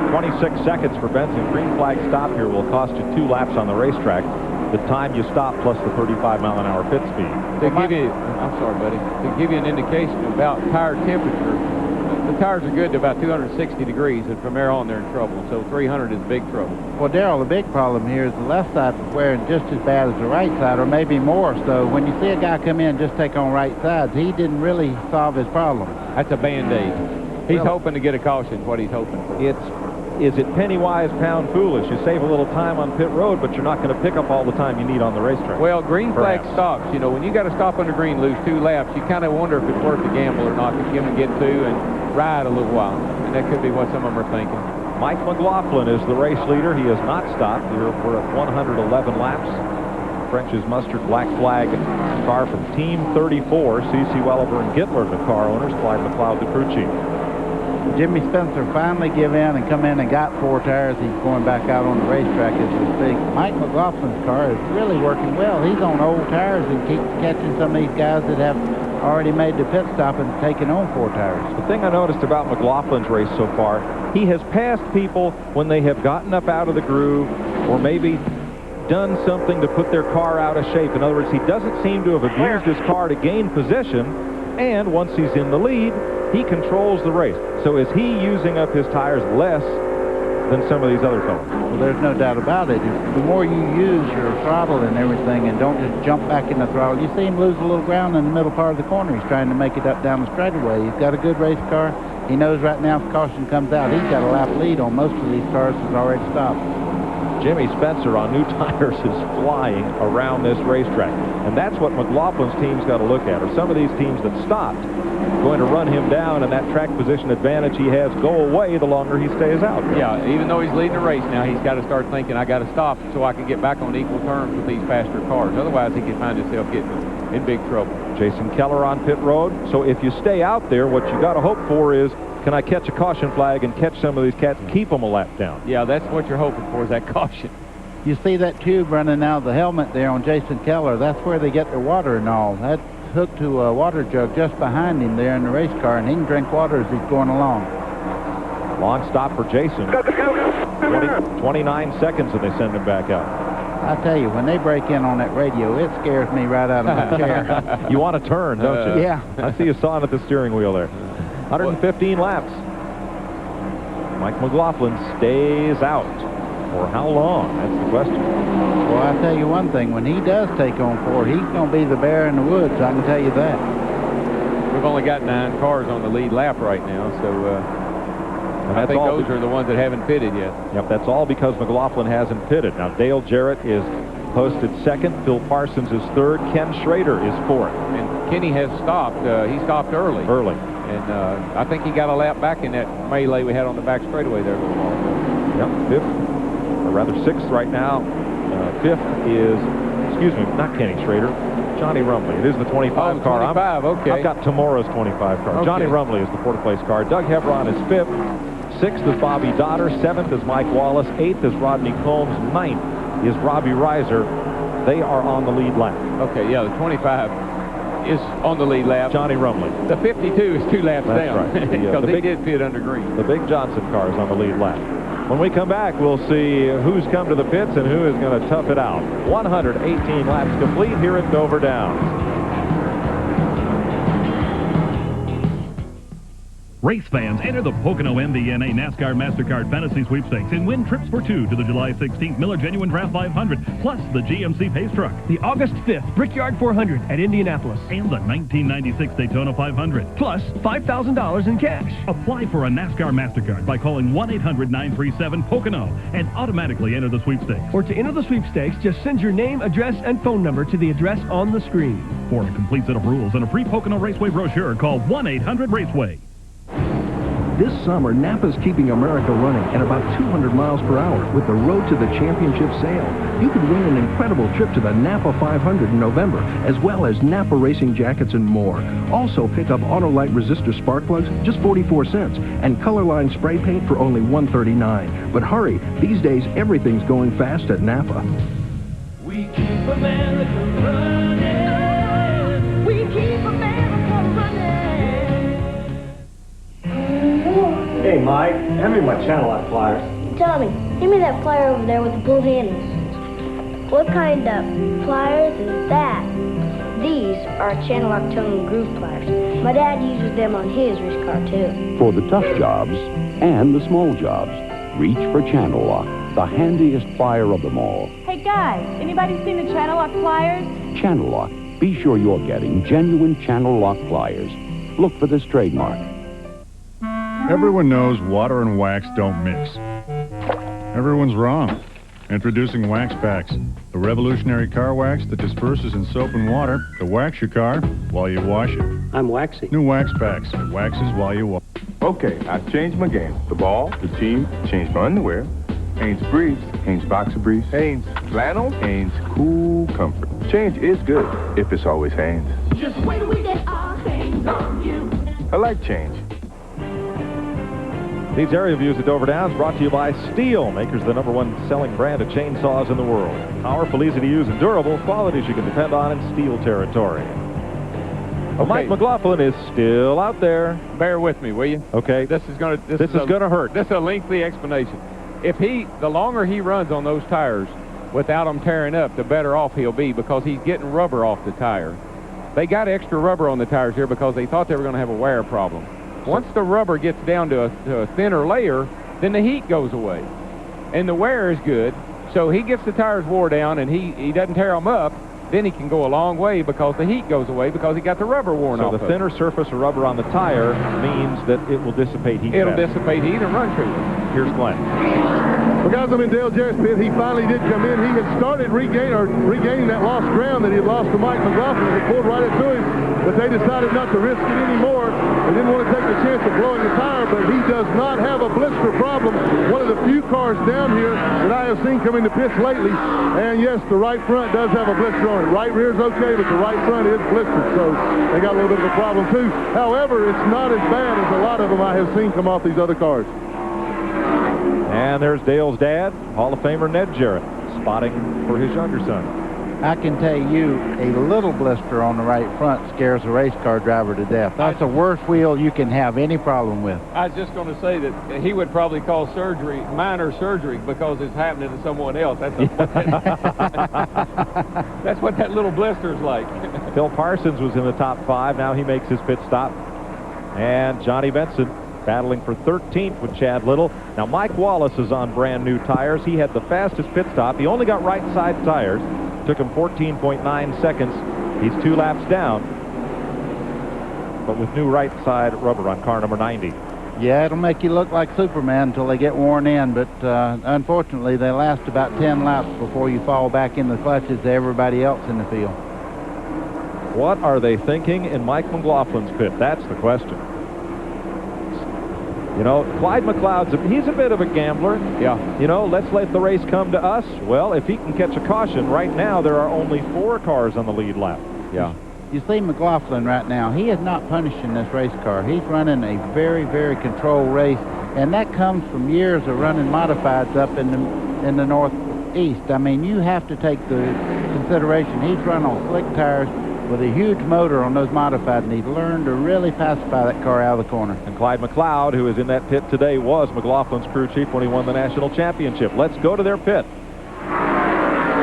26 seconds for Benson. Green flag stop here will cost you 2 laps on the racetrack. The time you stop plus the 35-mile-an-hour pit speed. To give you, I'm sorry, buddy, to give you an indication about tire temperature, the tires are good to about 260 degrees, and from there on they're in trouble. So 300 is big trouble. Well, Darrell, the big problem here is the left side is wearing just as bad as the right side, or maybe more. So when you see a guy come in and just take on right sides, he didn't really solve his problem. That's a Band-Aid. He's hoping to get a caution, what he's hoping for. Is it penny wise, pound foolish? You save a little time on pit road, but you're not going to pick up all the time you need on the racetrack. Well, green flag stops. You know, when you got to stop under green, lose 2 laps, you kind of wonder if it's worth the gamble or not to give and get to and ride a little while. And that could be what some of them are thinking. Mike McLaughlin is the race leader. He has not stopped. We're at 111 laps. French's mustard black flag car from Team 34. C.C. Welliver and Gittler, the car owners. Clyde McLeod, the crew chief. Jimmy Spencer finally give in and come in and got 4 tires. He's going back out on the racetrack as we speak. Mike McLaughlin's car is really working well. He's on old tires and keeps catching some of these guys that have already made the pit stop and taken on 4 tires. The thing I noticed about McLaughlin's race so far, he has passed people when they have gotten up out of the groove or maybe done something to put their car out of shape. In other words, he doesn't seem to have abused his car to gain position, and once he's in the lead, he controls the race. So is he using up his tires less than some of these other fellows? Well, there's no doubt about it. The more you use your throttle and everything and don't just jump back in the throttle, you see him lose a little ground in the middle part of the corner. He's trying to make it up down the straightaway. He's got a good race car. He knows right now if caution comes out, he's got a lap lead on most of these cars that's already stopped. Jimmy Spencer on new tires is flying around this racetrack. And that's what McLaughlin's team's got to look at. Are some of these teams that stopped going to run him down, and that track position advantage he has go away the longer he stays out? Yeah, even though he's leading the race now, he's got to start thinking, I got to stop so I can get back on equal terms with these faster cars. Otherwise, he can find himself getting in big trouble. Jason Keller on pit road. So if you stay out there, what you got to hope for is, can I catch a caution flag and catch some of these cats and keep them a lap down? Yeah, that's what you're hoping for, is that caution. You see that tube running out of the helmet there on Jason Keller. That's where they get their water and all. That's hooked to a water jug just behind him there in the race car, and he can drink water as he's going along. Long stop for Jason. 29 seconds, and they send him back out. I tell you, when they break in on that radio, it scares me right out of my chair. You want to turn, don't you? Yeah. I see you sawing at the steering wheel there. 115 laps. Mike McLaughlin stays out. For how long? That's the question. Well, I tell you one thing. When he does take on 4, he's going to be the bear in the woods. I can tell you that. We've only got 9 cars on the lead lap right now, so I think those are the ones that haven't pitted yet. Yep, that's all because McLaughlin hasn't pitted. Now, Dale Jarrett is posted second. Phil Parsons is third. Ken Schrader is fourth. And Kenny has stopped. He stopped early. And I think he got a lap back in that melee we had on the back straightaway there a little while ago. Yep, fifth, or rather sixth right now. Fifth is, excuse me, not Kenny Schrader, Johnny Rumley. It is the 25 car. 25, okay. I've got tomorrow's 25 car. Okay. Johnny Rumley is the fourth place car. Doug Hebron is fifth. Sixth is Bobby Dotter. Seventh is Mike Wallace. Eighth is Rodney Combs. Ninth is Robbie Reiser. They are on the lead lap. Okay, yeah, the 25 is on the lead lap. Johnny Rumley. The 52 is 2 laps That's down. right. Because they did pit under green. The Big Johnson car is on the lead lap. When we come back, we'll see who's come to the pits and who is going to tough it out. 118 laps complete here at Dover Downs. Race fans, enter the Pocono MVNA NASCAR MasterCard Fantasy Sweepstakes and win trips for two to the July 16th Miller Genuine Draft 500, plus the GMC Pace Truck. The August 5th Brickyard 400 at Indianapolis. And the 1996 Daytona 500. Plus $5,000 in cash. Apply for a NASCAR MasterCard by calling 1-800-937-POCONO and automatically enter the sweepstakes. Or to enter the sweepstakes, just send your name, address, and phone number to the address on the screen. For a complete set of rules and a free Pocono Raceway brochure, call 1-800-RACEWAY. This summer, Napa's keeping America running at about 200 miles per hour with the Road to the Championship sale. You could win an incredible trip to the Napa 500 in November, as well as Napa racing jackets and more. Also, pick up Autolite resistor spark plugs, just 44 cents, and Colorline spray paint for only $139. But hurry, these days everything's going fast at Napa. We keep America running. We keep America running. Hey, Mike, hand me my channel lock pliers. Tommy, give me that plier over there with the blue handles. What kind of pliers is that? These are channel lock tone and groove pliers. My dad uses them on his race car, too. For the tough jobs and the small jobs, reach for Channel Lock, the handiest plier of them all. Hey, guys, anybody seen the channel lock pliers? Channel Lock. Be sure you're getting genuine Channel Lock pliers. Look for this trademark. Everyone knows water and wax don't mix. Everyone's wrong. Introducing Wax Packs, the revolutionary car wax that disperses in soap and water to wax your car while you wash it. I'm waxy. New Wax Packs. It waxes while you wash. Okay, I've changed my game. The ball, the team, changed my underwear. Hanes briefs, Hanes boxer briefs, Hanes flannel, Hanes cool comfort. Change is good if it's always Hanes. Just wait till we get our hands on you. I like change. These area views at Dover Downs brought to you by Steel, makers of the #1 selling brand of chainsaws in the world. Powerful, easy to use, and durable, qualities you can depend on in Steel territory. Okay. Mike McLaughlin is still out there. Bear with me, will you? Okay. This is going to hurt. This is a lengthy explanation. The longer he runs on those tires without them tearing up, the better off he'll be because he's getting rubber off the tire. They got extra rubber on the tires here because they thought they were going to have a wear problem. Once the rubber gets down to a thinner layer, then the heat goes away. And the wear is good, so he gets the tires wore down and he doesn't tear them up, then he can go a long way because the heat goes away because he got the rubber worn off. So the thinner surface of rubber on the tire means that it will dissipate heat. It'll dissipate heat and run true. Here's Glenn. Well, guys, I'm in Dale Jarrett's pit. He finally did come in. He had started regaining that lost ground that he had lost to Mike McLaughlin. He pulled right up to him, but they decided not to risk it anymore. They didn't want to take the chance of blowing the tire, but he does not have a blister problem. One of the few cars down here that I have seen come into pits lately. And yes, the right front does have a blister on it. Right rear is okay, but the right front is blistered, so they got a little bit of a problem too. However, it's not as bad as a lot of them I have seen come off these other cars. And there's Dale's dad, Hall of Famer Ned Jarrett, spotting for his younger son. I can tell you a little blister on the right front scares a race car driver to death. That's the worst wheel you can have any problem with. I was just going to say that he would probably call surgery minor surgery because it's happening to someone else. That's what that little blister's like. Phil Parsons was in the top 5. Now he makes his pit stop. And Johnny Benson battling for 13th with Chad Little. Now Mike Wallace is on brand new tires. He had the fastest pit stop. He only got right side tires. Took him 14.9 seconds. He's 2 laps down, but with new right side rubber on car number 90. Yeah, it'll make you look like Superman until they get worn in, but unfortunately they last about 10 laps before you fall back in the clutches to everybody else in the field. What are they thinking in Mike McLaughlin's pit? That's the question. You know, Clyde McLeod's he's a bit of a gambler. Yeah. You know, let's let the race come to us. Well, if he can catch a caution, right now there are only 4 cars on the lead lap. Yeah. You see McLaughlin right now, he is not punishing this race car. He's running a very, very controlled race, and that comes from years of running modifieds up in the Northeast. I mean, you have to take the consideration. He's run on slick tires with a huge motor on those modified, and he's learned to really pacify that car out of the corner. And Clyde McLeod, who is in that pit today, was McLaughlin's crew chief when he won the national championship. Let's go to their pit.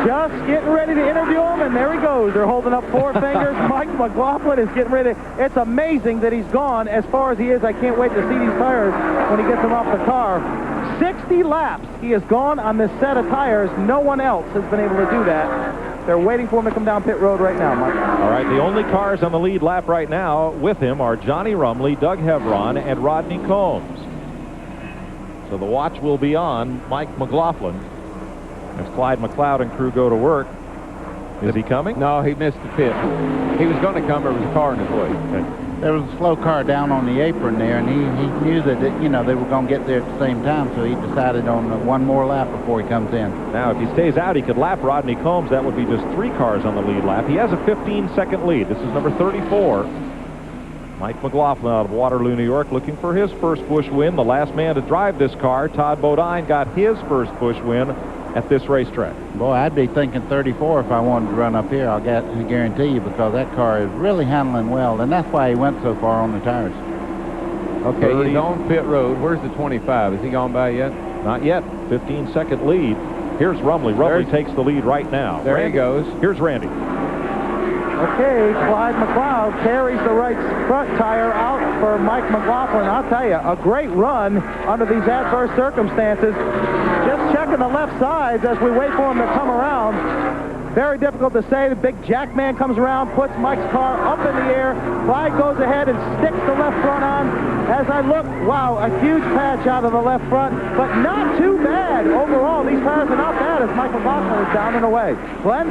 Just getting ready to interview him, and there he goes. They're holding up 4 fingers. Mike McLaughlin is getting ready. It's amazing that he's gone as far as he is. I can't wait to see these tires when he gets them off the car. 60 laps he has gone on this set of tires. No one else has been able to do that. They're waiting for him to come down pit road right now, Mike. All right, the only cars on the lead lap right now with him are Johnny Rumley, Doug Hevron, and Rodney Combs. So the watch will be on Mike McLaughlin as Clyde McLeod and crew go to work. Is he coming? No, he missed the pit. He was going to come, there was a car in his way. Okay. There was a slow car down on the apron there, and he knew that, you know, they were going to get there at the same time, so he decided on 1 more lap before he comes in. Now, if he stays out, he could lap Rodney Combs. That would be just 3 cars on the lead lap. He has a 15-second lead. This is number 34. Mike McLaughlin out of Waterloo, New York, looking for his first Busch win. The last man to drive this car, Todd Bodine, got his first Busch win at this racetrack. Boy, I'd be thinking 34 if I wanted to run up here. I guarantee you, because that car is really handling well, and that's why he went so far on the tires. Okay, he's on pit road. Where's the 25? Has he gone by yet? Not yet. 15-second lead. Here's Rumley. Rumley takes the lead right now. There he goes. Here's Randy. Okay, Clyde McLeod carries the right front tire out for Mike McLaughlin. I'll tell you, a great run under these adverse circumstances. Just checking the left sides as we wait for him to come around. Very difficult to say. The big jack man comes around, puts Mike's car up in the air. Clyde goes ahead and sticks the left front on. As I look, wow, a huge patch out of the left front, but not too bad overall. These tires are not bad as Mike McLaughlin is down and away. Glenn?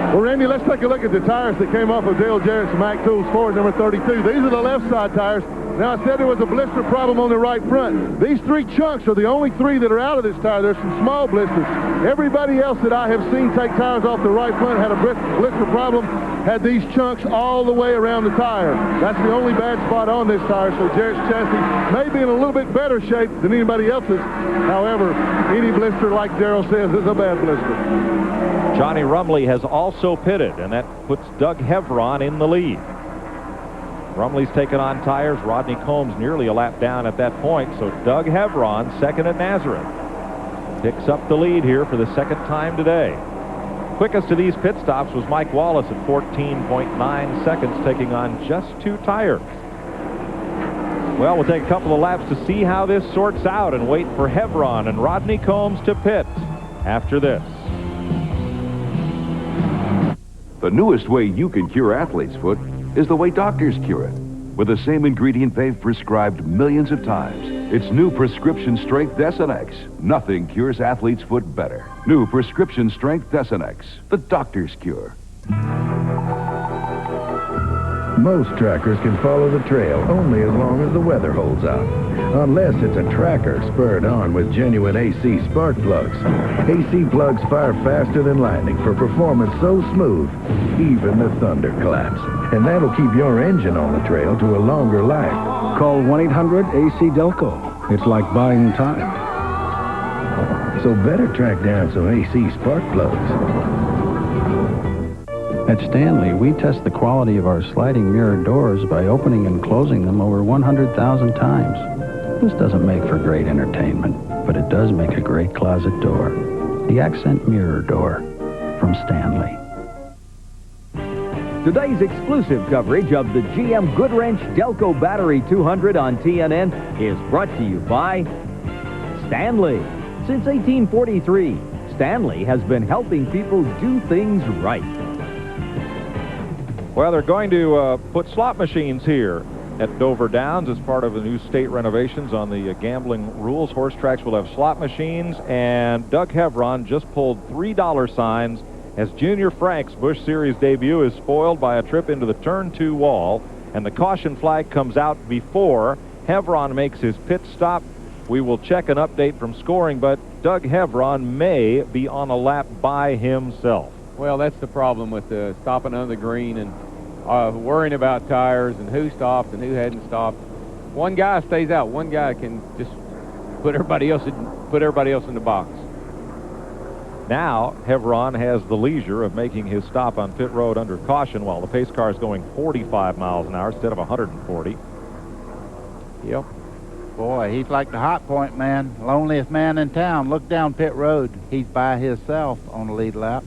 Well, Randy, let's take a look at the tires that came off of Dale Jarrett's Mack Tools Ford number 32. These are the left side tires. Now, I said there was a blister problem on the right front. These 3 chunks are the only 3 that are out of this tire. There's some small blisters. Everybody else that I have seen take tires off the right front had a blister problem, had these chunks all the way around the tire. That's the only bad spot on this tire, so Jarrett's chassis may be in a little bit better shape than anybody else's. However, any blister, like Darrell says, is a bad blister. Johnny Rumley has also pitted, and that puts Doug Hevron in the lead. Rumley's taken on tires. Rodney Combs nearly a lap down at that point, so Doug Hevron, second at Nazareth, picks up the lead here for the second time today. Quickest of these pit stops was Mike Wallace at 14.9 seconds, taking on just 2 tires. Well, we'll take a couple of laps to see how this sorts out and wait for Hevron and Rodney Combs to pit after this. The newest way you can cure athlete's foot is the way doctors cure it. With the same ingredient they've prescribed millions of times. It's new prescription strength Desonex. Nothing cures athlete's foot better. New prescription strength Desonex, the doctor's cure. Most trackers can follow the trail only as long as the weather holds out. Unless it's a tracker spurred on with genuine AC spark plugs. AC plugs fire faster than lightning for performance so smooth, even the thunder claps. And that'll keep your engine on the trail to a longer life. Call 1-800-AC-DELCO. It's like buying time. So better track down some AC spark plugs. At Stanley, we test the quality of our sliding mirror doors by opening and closing them over 100,000 times. This doesn't make for great entertainment, but it does make a great closet door. The Accent Mirror Door from Stanley. Today's exclusive coverage of the GM Goodwrench Delco Battery 200 on TNN is brought to you by Stanley. Since 1843, Stanley has been helping people do things right. Well, they're going to put slot machines here at Dover Downs as part of the new state renovations on the gambling rules. Horse tracks will have slot machines, and Doug Hevron just pulled $3 signs as Junior Frank's Busch Series debut is spoiled by a trip into the turn 2 wall, and the caution flag comes out before Hevron makes his pit stop. We will check an update from scoring, but Doug Hevron may be on a lap by himself. Well, that's the problem with stopping under the green and worrying about tires and who stopped and who hadn't stopped. One guy stays out. One guy can just put everybody else in the box. Now, Hevron has the leisure of making his stop on pit road under caution while the pace car is going 45 miles an hour instead of 140. Yep. Boy, he's like the hot point man, loneliest man in town. Look down pit road. He's by himself on the lead lap.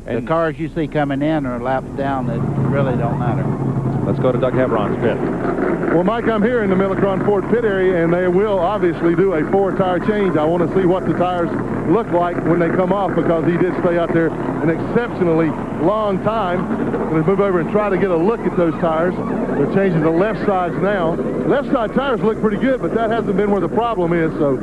The cars you see coming in are laps down that really don't matter. Let's go to Doug Hevron's pit. Well, Mike, I'm here in the Millicron Ford pit area, and they will obviously do a 4-tire change. I want to see what the tires look like when they come off, because he did stay out there an exceptionally long time. I'm going to move over and try to get a look at those tires. They're changing the left sides now. Left side tires look pretty good, but that hasn't been where the problem is. So,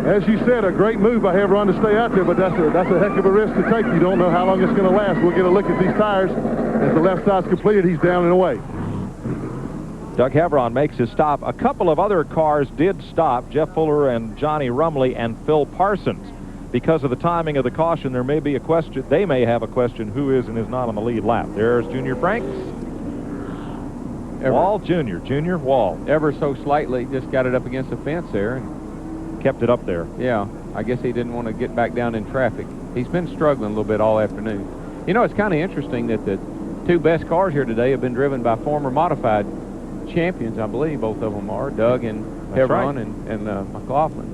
as you said, a great move by Hevron to stay out there, but that's a heck of a risk to take. You don't know how long it's going to last. We'll get a look at these tires. As the left side's completed, he's down and away. Doug Hevron makes his stop. A couple of other cars did stop, Jeff Fuller and Johnny Rumley and Phil Parsons. Because of the timing of the caution, there may be a question. They may have a question who is and is not on the lead lap. There's Junior Franks. Wall Junior Wall. Ever so slightly, just got it up against the fence there. And kept it up there. Yeah, I guess he didn't want to get back down in traffic. He's been struggling a little bit all afternoon. You know, it's kind of interesting that the two best cars here today have been driven by former modified champions, I believe both of them are, Doug and Hevron and McLaughlin.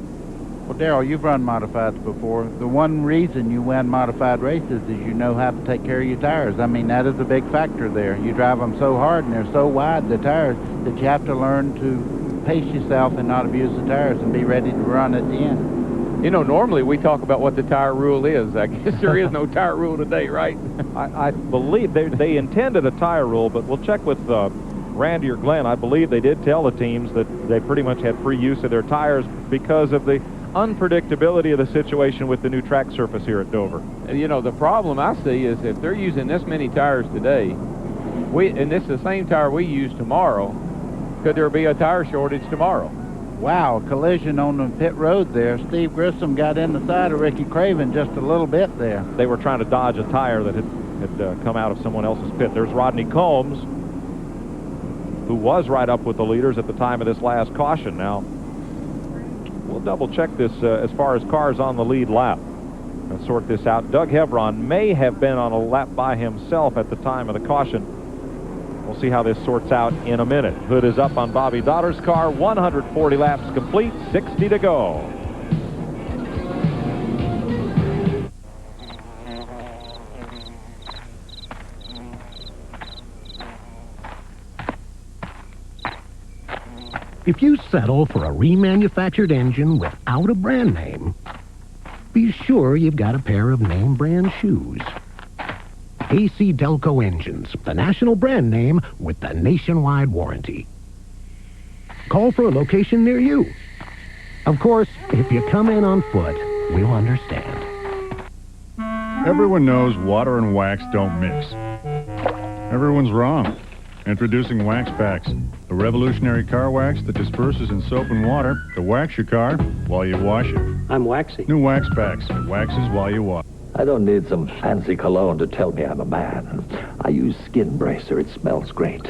Well, Darrell, you've run modifieds before. The one reason you win modified races is you know how to take care of your tires. I mean, that is a big factor there. You drive them so hard and they're so wide, the tires, that you have to learn to pace yourself and not abuse the tires and be ready to run at the end. You know, normally we talk about what the tire rule is. I guess there is no tire rule today, right? I believe they intended a tire rule, but we'll check with Randy or Glenn. I believe they did tell the teams that they pretty much had free use of their tires because of the unpredictability of the situation with the new track surface here at Dover. And you know, the problem I see is if they're using this many tires today, and this is the same tire we use tomorrow, could there be a tire shortage tomorrow? Wow, collision on the pit road there. Steve Grissom got in the side of Ricky Craven just a little bit there. They were trying to dodge a tire that had come out of someone else's pit. There's Rodney Combs, who was right up with the leaders at the time of this last caution. Now, we'll double check this as far as cars on the lead lap and sort this out. Doug Hevron may have been on a lap by himself at the time of the caution. We'll see how this sorts out in a minute. Hood is up on Bobby Dotter's car. 140 laps complete, 60 to go. If you settle for a remanufactured engine without a brand name, be sure you've got a pair of name brand shoes. AC Delco engines, the national brand name with the nationwide warranty. Call for a location near you. Of course, if you come in on foot, we'll understand. Everyone knows water and wax don't mix. Everyone's wrong. Introducing Wax Packs, the revolutionary car wax that disperses in soap and water to wax your car while you wash it. I'm waxy. New Wax Packs, waxes while you wash. I don't need some fancy cologne to tell me I'm a man. I use Skin Bracer. It smells great,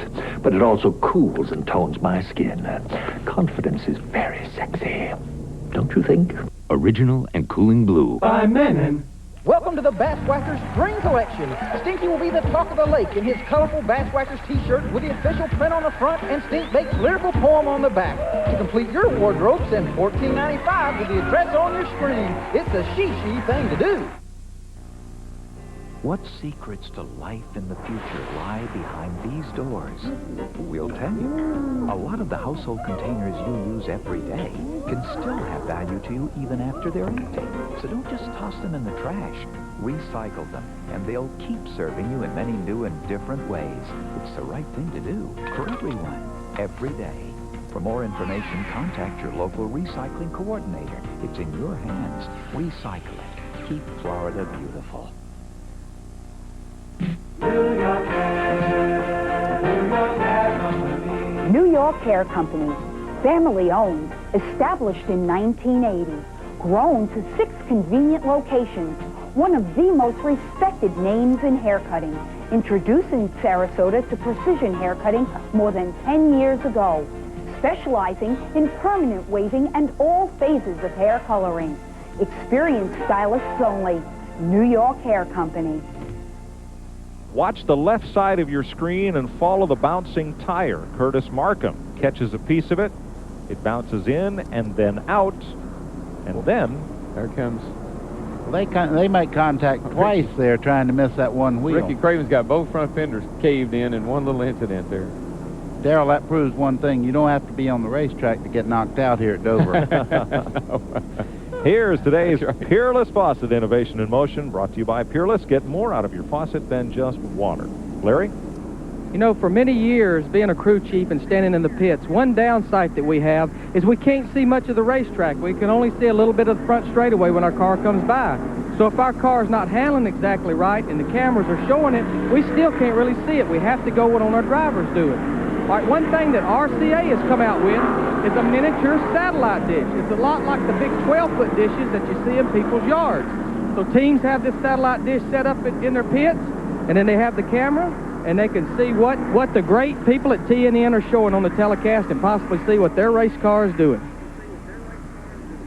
but it also cools and tones my skin. Confidence is very sexy. Don't you think? Original and cooling blue. By Menon. Welcome to the Bass Whackers Spring Collection. Stinky will be the talk of the lake in his colorful Bass Whackers t-shirt with the official print on the front and Stink Bake's lyrical poem on the back. To complete your wardrobe, send $14.95 with the address on your screen. It's a she thing to do. What secrets to life in the future lie behind these doors? We'll tell you. A lot of the household containers you use every day can still have value to you even after they're empty. So don't just toss them in the trash. Recycle them, and they'll keep serving you in many new and different ways. It's the right thing to do for everyone. every day. For more information, contact your local recycling coordinator. It's in your hands. Recycle it. Keep Florida beautiful. New York Hair Company, family-owned, established in 1980, grown to 6 convenient locations, one of the most respected names in haircutting, introducing Sarasota to precision haircutting more than 10 years ago, specializing in permanent waving and all phases of hair coloring. Experienced stylists only, New York Hair Company. Watch the left side of your screen and follow the bouncing tire. Curtis Markham catches a piece of it. It bounces in and then out, and then there comes. They make contact twice there trying to miss that one wheel. Ricky Craven's got both front fenders caved in one little incident there. Darrell, that proves one thing. You don't have to be on the racetrack to get knocked out here at Dover. Here's today's Peerless Faucet Innovation in Motion, brought to you by Peerless. Get more out of your faucet than just water. Larry? You know, for many years, being a crew chief and standing in the pits, one downside that we have is we can't see much of the racetrack. We can only see a little bit of the front straightaway when our car comes by. So if our car's not handling exactly right and the cameras are showing it, we still can't really see it. We have to go what our drivers do it. All right, one thing that RCA has come out with is a miniature satellite dish. It's a lot like the big 12-foot dishes that you see in people's yards. So teams have this satellite dish set up in their pits, and then they have the camera, and they can see what the great people at TNN are showing on the telecast and possibly see what their race car is doing.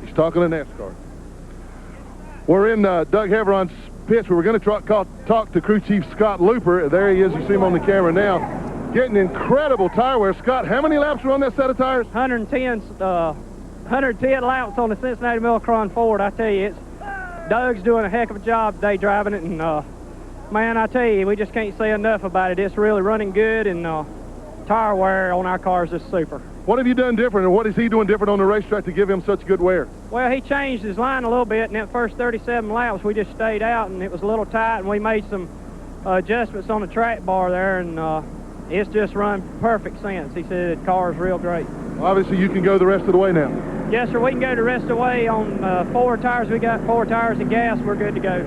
He's talking to NASCAR. We're in Doug Heveron's pits where we're going to talk to crew chief Scott Looper. There he is. You see him on the camera now. Getting incredible tire wear. Scott, how many laps were on that set of tires? 110 laps on the Cincinnati Millicron Ford. I tell you, Doug's doing a heck of a job today driving it, and man, I tell you, we just can't say enough about it. It's really running good, and tire wear on our cars is super. What have you done different, or what is he doing different on the racetrack to give him such good wear? Well, he changed his line a little bit. In that first 37 laps, we just stayed out, and it was a little tight, and we made some adjustments on the track bar there, and it's just run perfect since. He said the car is real great. Well, obviously, you can go the rest of the way now. Yes, sir. We can go the rest of the way on 4 tires. We got 4 tires and gas. We're good to go.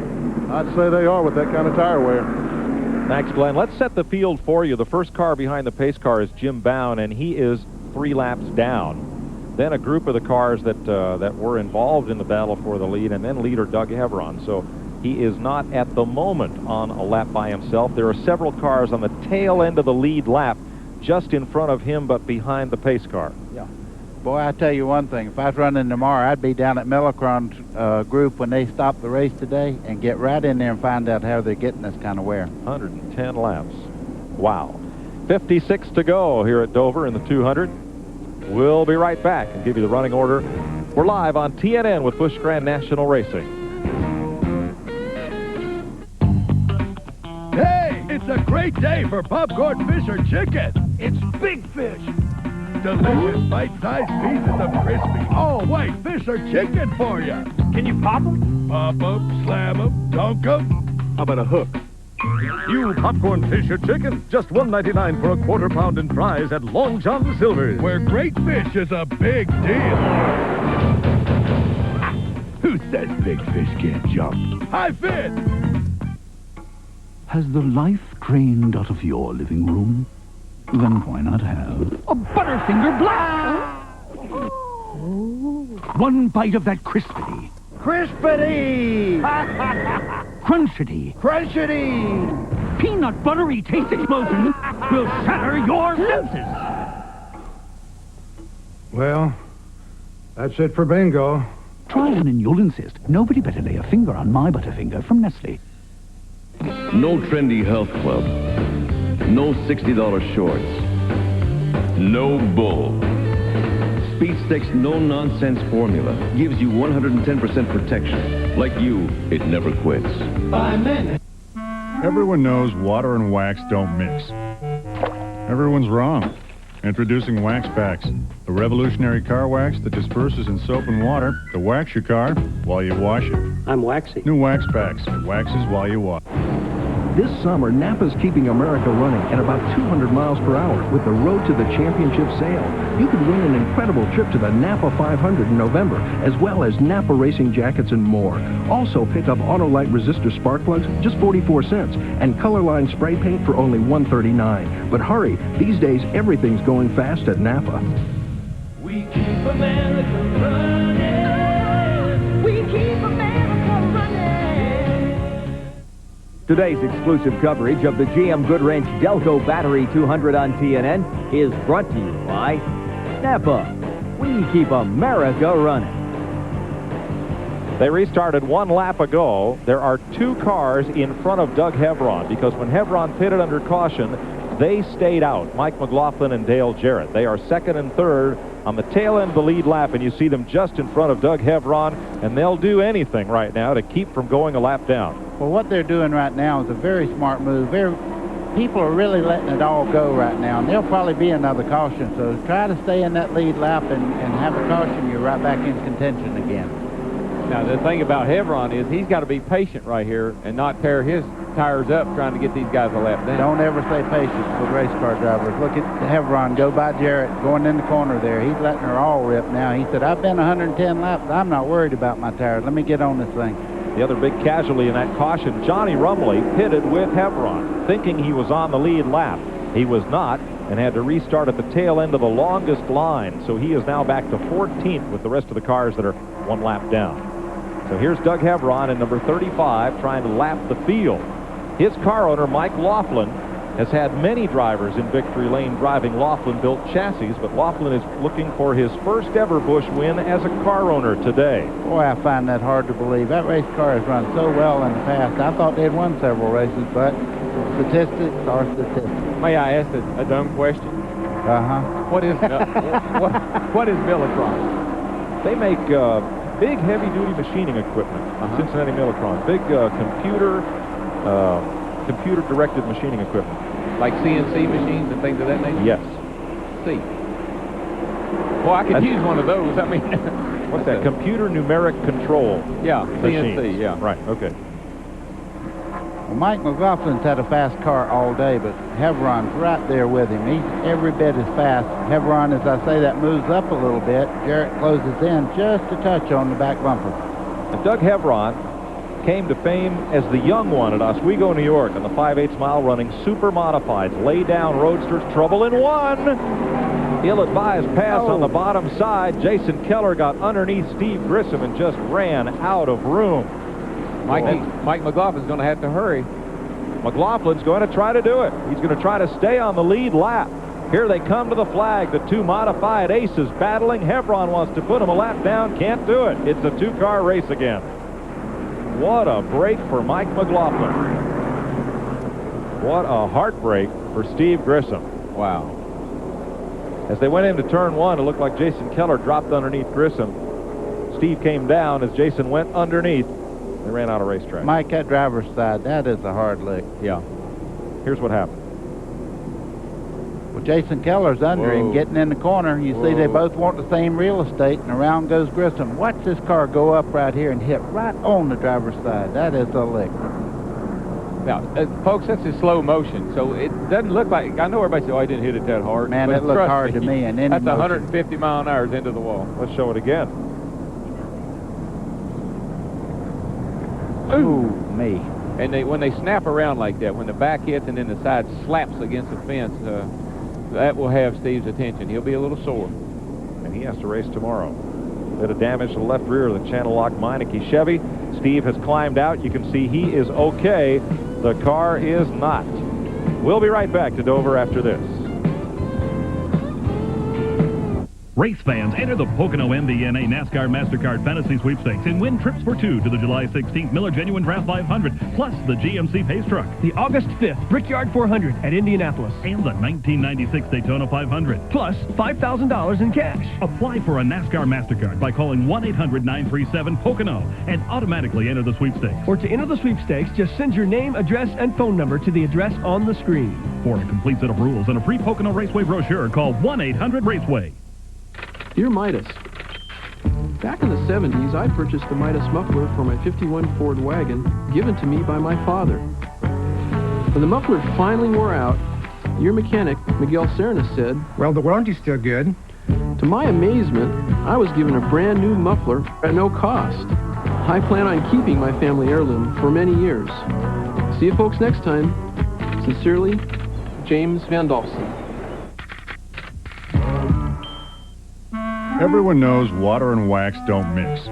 I'd say they are with that kind of tire wear. Thanks, Glenn. Let's set the field for you. The first car behind the pace car is Jim Bown, and he is 3 laps down. Then a group of the cars that were involved in the battle for the lead, and then leader Doug Heveron. So he is not at the moment on a lap by himself. There are several cars on the tail end of the lead lap just in front of him but behind the pace car. Yeah. Boy, I tell you one thing. If I was running tomorrow, I'd be down at Millicron's group when they stop the race today and get right in there and find out how they're getting this kind of wear. 110 laps. Wow. 56 to go here at Dover in the 200. We'll be right back and give you the running order. We're live on TNN with Busch Grand National Racing. Hey, it's a great day for popcorn fish or chicken. It's big fish. Delicious bite-sized pieces of crispy, all-white fish or chicken for you. Can you pop them? Pop them, slam them, dunk them. How about a hook? New popcorn fish or chicken, just $1.99 for a quarter pound in fries at Long John Silver's. Where great fish is a big deal. Who says big fish can't jump? Hi, Finn! Has the life drained out of your living room? Then why not have a Butterfinger Black? One bite of that crispity, Crispity! crunchity, Crunchity! peanut buttery taste explosion will shatter your senses. Well, that's it for bingo. Try one and you'll insist. Nobody better lay a finger on my Butterfinger from Nestle. No trendy health club. No $60 shorts. No bull. Speed Stick's no-nonsense formula gives you 110% protection. Like you, it never quits. Everyone knows water and wax don't mix. Everyone's wrong. Introducing Wax Packs, the revolutionary car wax that disperses in soap and water to wax your car while you wash it. I'm waxy. New Wax Packs. Waxes while you wash. This summer, Napa's keeping America running at about 200 miles per hour with the Road to the Championship sale. You could win an incredible trip to the Napa 500 in November, as well as Napa racing jackets and more. Also, pick up Autolite resistor spark plugs, just 44 cents, and Colorline spray paint for only $1.39. But hurry, these days everything's going fast at Napa. We keep America running. We keep America running. Today's exclusive coverage of the GM Goodwrench Delco Battery 200 on TNN is brought to you by Napa. We keep America running. They restarted 1 lap ago. There are 2 cars in front of Doug Hevron because when Hevron pitted under caution, they stayed out, Mike McLaughlin and Dale Jarrett. They are second and third on the tail end of the lead lap, and you see them just in front of Doug Hevron, and they'll do anything right now to keep from going a lap down. Well, what they're doing right now is a very smart move. People are really letting it all go right now, and there'll probably be another caution. So try to stay in that lead lap and have a caution. You're right back in contention again. Now, the thing about Hevron is he's got to be patient right here and not tear his tires up trying to get these guys a lap down. Don't ever say patience with race car drivers. Look at Hevron go by Jarrett going in the corner there. He's letting her all rip now. He said, I've been 110 laps. I'm not worried about my tires. Let me get on this thing. The other big casualty in that caution, Johnny Rumley pitted with Hevron, thinking he was on the lead lap. He was not, and had to restart at the tail end of the longest line. So he is now back to 14th with the rest of the cars that are 1 lap down. So here's Doug Hevron in number 35 trying to lap the field. His car owner, Mike Laughlin, has had many drivers in victory lane driving Laughlin-built chassis, but Laughlin is looking for his first ever Busch win as a car owner today. Boy, I find that hard to believe. That race car has run so well in the past. I thought they'd won several races, but statistics are statistics. May I ask a dumb question? Uh-huh. What is Millitron? They make big heavy-duty machining equipment. Cincinnati Millitron. Big computer-directed machining equipment. Like CNC machines and things of that nature? Yes. See. Well, I could use one of those. I mean, what's that? Computer numeric control. Yeah, machines. CNC, yeah. Right, okay. Well, Mike McLaughlin's had a fast car all day, but Hevron's right there with him. He's every bit as fast. Hevron, as I say, that moves up a little bit. Jarrett closes in just a touch on the back bumper. And Doug Hevron came to fame as the young one at Oswego, New York, on the 5/8 mile running super modifieds, lay down roadsters, trouble in one. Ill-advised pass on the bottom side. Jason Keller got underneath Steve Grissom and just ran out of room. Mike McLaughlin's going to have to hurry. McLaughlin's going to try to do it. He's going to try to stay on the lead lap. Here they come to the flag. The 2 modified aces battling. Hevron wants to put him a lap down. Can't do it. It's a 2-car race again. What a break for Mike McLaughlin. What a heartbreak for Steve Grissom. Wow. As they went into turn 1, it looked like Jason Keller dropped underneath Grissom. Steve came down as Jason went underneath. They ran out of racetrack. Mike, that driver's side, that is a hard lick. Yeah. Here's what happened. Well, Jason Keller's under him, getting in the corner. You see they both want the same real estate, and around goes Grissom. Watch this car go up right here and hit right on the driver's side. That is a lick. Now, folks, that's in slow motion, so it doesn't look like... I know everybody says, oh, I didn't hit it that hard. Man, it looked hard to me. And that's 150 mile an hour into the wall. Let's show it again. Ooh, me. And when they snap around like that, when the back hits and then the side slaps against the fence, that will have Steve's attention. He'll be a little sore. And he has to race tomorrow. Bit of damage to the left rear of the Channel Lock Meineke Chevy. Steve has climbed out. You can see he is okay. The car is not. We'll be right back to Dover after this. Race fans, enter the Pocono MBNA NASCAR MasterCard Fantasy Sweepstakes and win trips for 2 to the July 16th Miller Genuine Draft 500, plus the GMC Pace Truck. The August 5th Brickyard 400 at Indianapolis. And the 1996 Daytona 500. Plus $5,000 in cash. Apply for a NASCAR MasterCard by calling 1-800-937-POCONO and automatically enter the sweepstakes. Or to enter the sweepstakes, just send your name, address, and phone number to the address on the screen. For a complete set of rules and a free Pocono Raceway brochure, call 1-800-RACEWAY. Dear Midas, back in the 70s, I purchased the Midas muffler for my '51 Ford wagon, given to me by my father. When the muffler finally wore out, your mechanic, Miguel Serna, said, Well, the warranty's still good. To my amazement, I was given a brand new muffler at no cost. I plan on keeping my family heirloom for many years. See you folks next time. Sincerely, James Van Dolson. Everyone knows water and wax don't mix.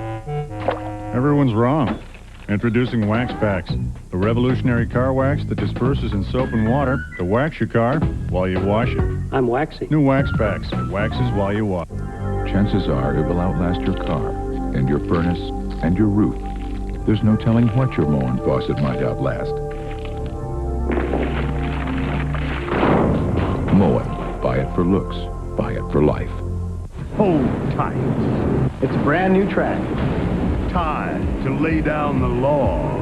Everyone's wrong. Introducing Wax Packs, the revolutionary car wax that disperses in soap and water to wax your car while you wash it. I'm waxy. New Wax Packs, waxes while you wash. Chances are it will outlast your car and your furnace and your roof. There's no telling what your Moen faucet might outlast. Moen. Buy it for looks. Buy it for life. Hold tight. It's a brand new track. Time to lay down the law.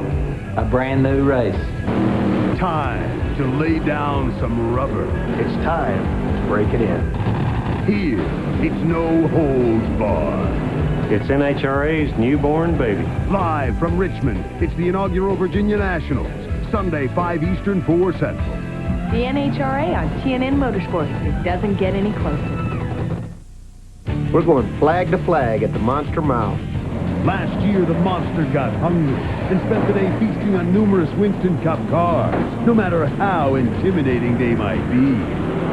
A brand new race. Time to lay down some rubber. It's time to break it in. Here, it's no holds barred. It's NHRA's newborn baby. Live from Richmond, it's the inaugural Virginia Nationals. Sunday, 5 Eastern, 4 Central. The NHRA on TNN Motorsports. It doesn't get any closer. We're going flag to flag at the Monster Mile. Last year, the monster got hungry and spent the day feasting on numerous Winston Cup cars, no matter how intimidating they might be.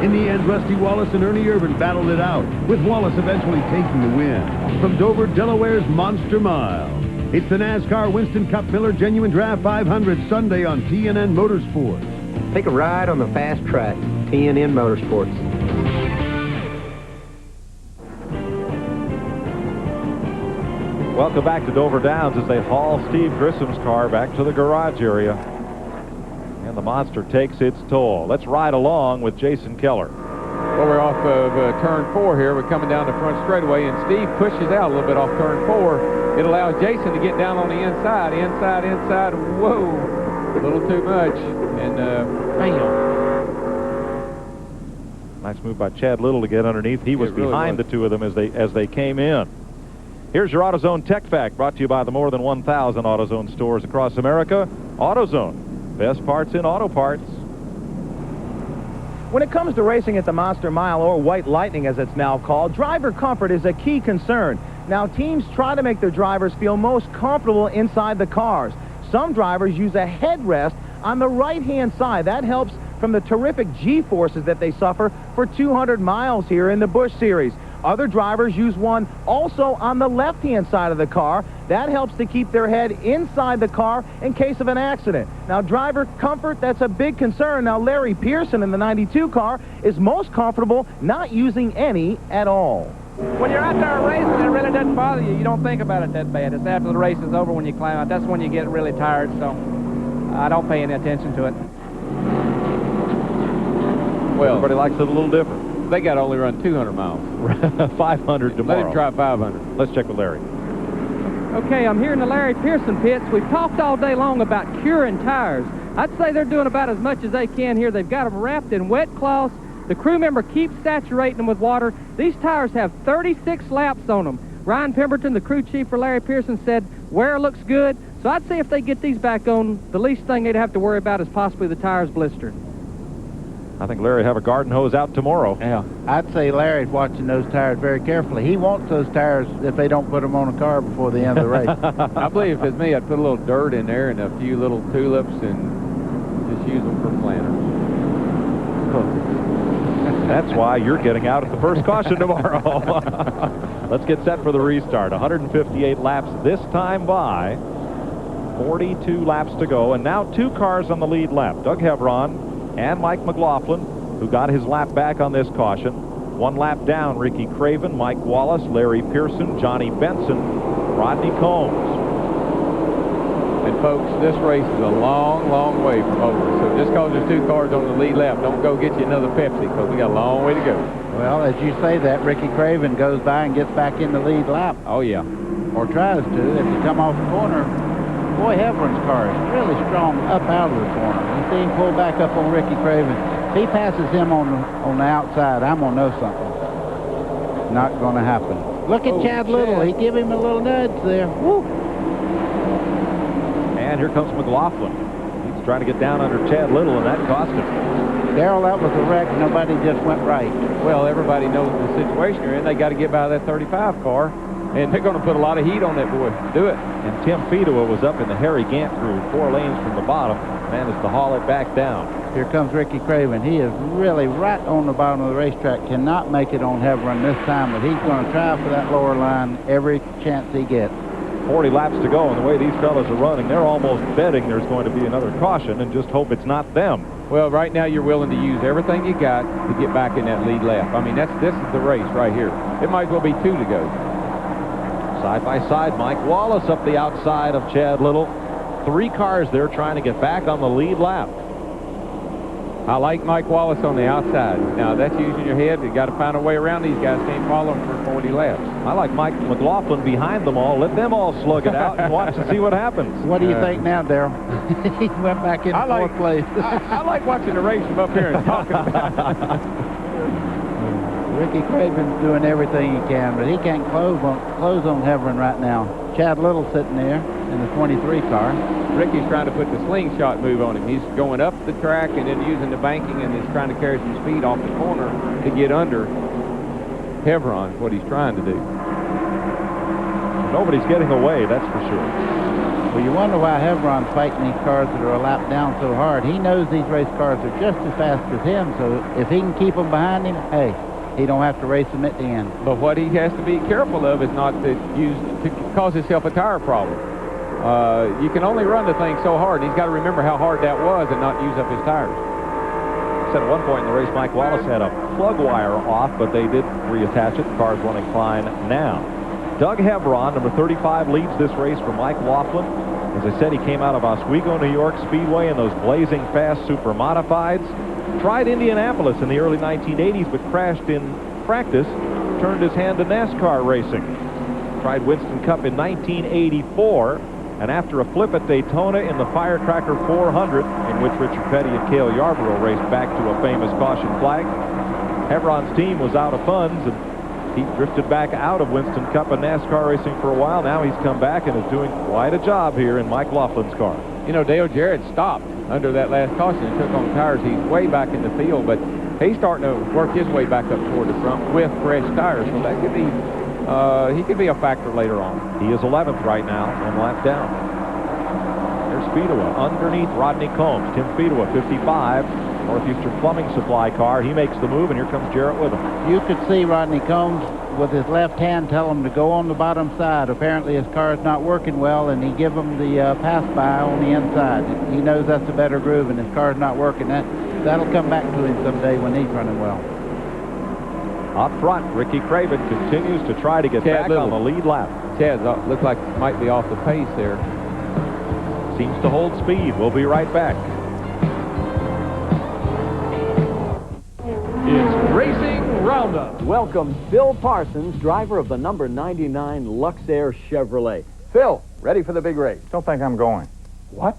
In the end, Rusty Wallace and Ernie Irvin battled it out, with Wallace eventually taking the win. From Dover, Delaware's Monster Mile. It's the NASCAR Winston Cup Miller Genuine Draft 500 Sunday on TNN Motorsports. Take a ride on the fast track, TNN Motorsports. Welcome back to Dover Downs as they haul Steve Grissom's car back to the garage area. And the monster takes its toll. Let's ride along with Jason Keller. Well, we're off of turn 4 here. We're coming down the front straightaway, and Steve pushes out a little bit off turn 4. It allows Jason to get down on the inside. Inside. Whoa, a little too much. And bam. Nice move by Chad Little to get underneath. He was behind the two of them as they came in. Here's your AutoZone Tech Fact, brought to you by the more than 1,000 AutoZone stores across America. AutoZone, best parts in auto parts. When it comes to racing at the Monster Mile, or White Lightning as it's now called, driver comfort is a key concern. Now, teams try to make their drivers feel most comfortable inside the cars. Some drivers use a headrest on the right-hand side. That helps from the terrific G-forces that they suffer for 200 miles here in the Busch Series. Other drivers use one also on the left-hand side of the car. That helps to keep their head inside the car in case of an accident. Now, driver comfort, that's a big concern. Now, Larry Pearson in the 92 car is most comfortable not using any at all. When you're out there racing, it really doesn't bother you. You don't think about it that bad. It's after the race is over when you climb out. That's when you get really tired, so I don't pay any attention to it. Well, everybody likes it a little different. They got to only run 200 miles. 500 tomorrow. Let him try 500. Let's check with Larry. Okay, I'm here in the Larry Pearson pits. We've talked all day long about curing tires. I'd say they're doing about as much as they can here. They've got them wrapped in wet cloths. The crew member keeps saturating them with water. These tires have 36 laps on them. Ryan Pemberton, the crew chief for Larry Pearson, said wear looks good. So I'd say if they get these back on, the least thing they'd have to worry about is possibly the tires blistering. I think Larry have a garden hose out tomorrow. Yeah. I'd say Larry's watching those tires very carefully. He wants those tires if they don't put them on a car before the end of the race. I believe if it's me, I'd put a little dirt in there and a few little tulips and just use them for planters. That's why you're getting out at the first caution tomorrow. Let's get set for the restart. 158 laps this time by. 42 laps to go, and now two cars on the lead lap. Doug Hevron and Mike McLaughlin, who got his lap back on this caution. One lap down, Ricky Craven, Mike Wallace, Larry Pearson, Johnny Benson, Rodney Combs. And folks, this race is a long, long way from over. So just because there's two cars on the lead lap, don't go get you another Pepsi, because we got a long way to go. Well, as you say that, Ricky Craven goes by and gets back in the lead lap. Oh, yeah. Or tries to. If you come off the corner, boy, Hevron's car is really strong up out of the corner. You see him pull back up on Ricky Craven. If he passes him on the outside, I'm going to know something. Not going to happen. Look at Chad Little. He give him a little nudge there. Woo! And here comes McLaughlin. He's trying to get down under Chad Little, and that cost him. Darrell, that was a wreck. Nobody just went right. Well, everybody knows the situation they're in. They got to get by that 35 car, and they're going to put a lot of heat on that boy. Do it. And Tim Fedewa was up in the Harry Gant crew, 4 lanes from the bottom, managed to haul it back down. Here comes Ricky Craven. He is really right on the bottom of the racetrack. Cannot make it on Hebron this time, but he's going to try for that lower line every chance he gets. 40 laps to go, and the way these fellas are running, they're almost betting there's going to be another caution and just hope it's not them. Well, right now you're willing to use everything you got to get back in that lead lap. I mean, this is the race right here. It might as well be 2 to go. Side by side, Mike Wallace up the outside of Chad Little. 3 cars there trying to get back on the lead lap. I like Mike Wallace on the outside. Now, that's using your head. You got to find a way around these guys. Can't follow them for 40 laps. I like Mike McLaughlin behind them all. Let them all slug it out and watch to see what happens. What do you think now, Darrell? He went back in 4th place. I like watching the race from up here and talking about it. Ricky Craven's doing everything he can, but he can't close on Hebron right now. Chad Little sitting there in the 23 car. Ricky's trying to put the slingshot move on him. He's going up the track and then using the banking, and he's trying to carry some speed off the corner to get under Hebron, what he's trying to do. Nobody's getting away, that's for sure. Well, you wonder why Hebron's fighting these cars that are a lap down so hard. He knows these race cars are just as fast as him, so if he can keep them behind him, hey, he don't have to race them at the end. But what he has to be careful of is not to cause himself a tire problem. You can only run the thing so hard. He's got to remember how hard that was and not use up his tires. Said at one point in the race, Mike Wallace had a plug wire off, but they did reattach it. The car's running fine now. Doug Hebron, number 35, leads this race for Mike Laughlin. As I said, he came out of Oswego, New York Speedway in those blazing fast super modifieds. Tried Indianapolis in the early 1980s, but crashed in practice. Turned his hand to NASCAR racing. Tried Winston Cup in 1984. And after a flip at Daytona in the Firecracker 400, in which Richard Petty and Cale Yarborough raced back to a famous caution flag, Hebron's team was out of funds, and he drifted back out of Winston Cup and NASCAR racing for a while. Now he's come back and is doing quite a job here in Mike Laughlin's car. You know, Dale Jarrett stopped under that last caution and took on tires. He's way back in the field, but he's starting to work his way back up toward the front with fresh tires, so that could be he could be a factor later on. He is 11th right now, 1 lap down. There's Fedewa underneath Rodney Combs. Tim Fedewa, 55, Northeastern Plumbing Supply car. He makes the move, and here comes Jarrett with him. You could see Rodney Combs with his left hand tell him to go on the bottom side. Apparently his car is not working well, and he give him the pass-by on the inside. He knows that's a better groove, and his car is not working. That'll come back to him someday when he's running well. Up front, Ricky Craven continues to try to get back on the lead lap. Chad looks like might be off the pace there. Seems to hold speed. We'll be right back. It's Racing Roundup. Welcome Phil Parsons, driver of the number 99 Luxair Chevrolet. Phil, ready for the big race. Don't think I'm going. What?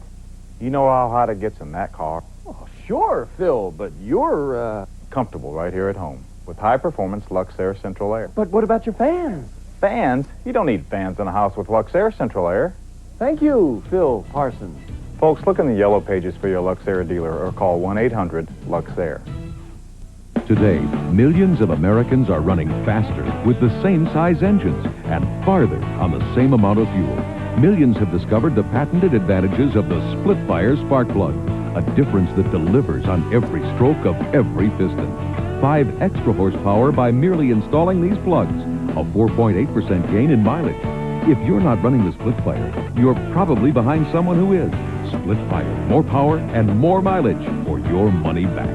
You know how hot it gets in that car. Oh, sure, Phil, but you're, comfortable right here at home with high-performance Luxair Central Air. But what about your fans? Fans? You don't need fans in a house with Luxair Central Air. Thank you, Phil Parsons. Folks, look in the yellow pages for your Luxair dealer or call 1-800-LUXAIR. Today, millions of Americans are running faster with the same size engines and farther on the same amount of fuel. Millions have discovered the patented advantages of the split-fire spark plug, a difference that delivers on every stroke of every piston. 5 extra horsepower by merely installing these plugs, a 4.8% gain in mileage. If you're not running the split fire, you're probably behind someone who is. Split fire, more power and more mileage for your money back.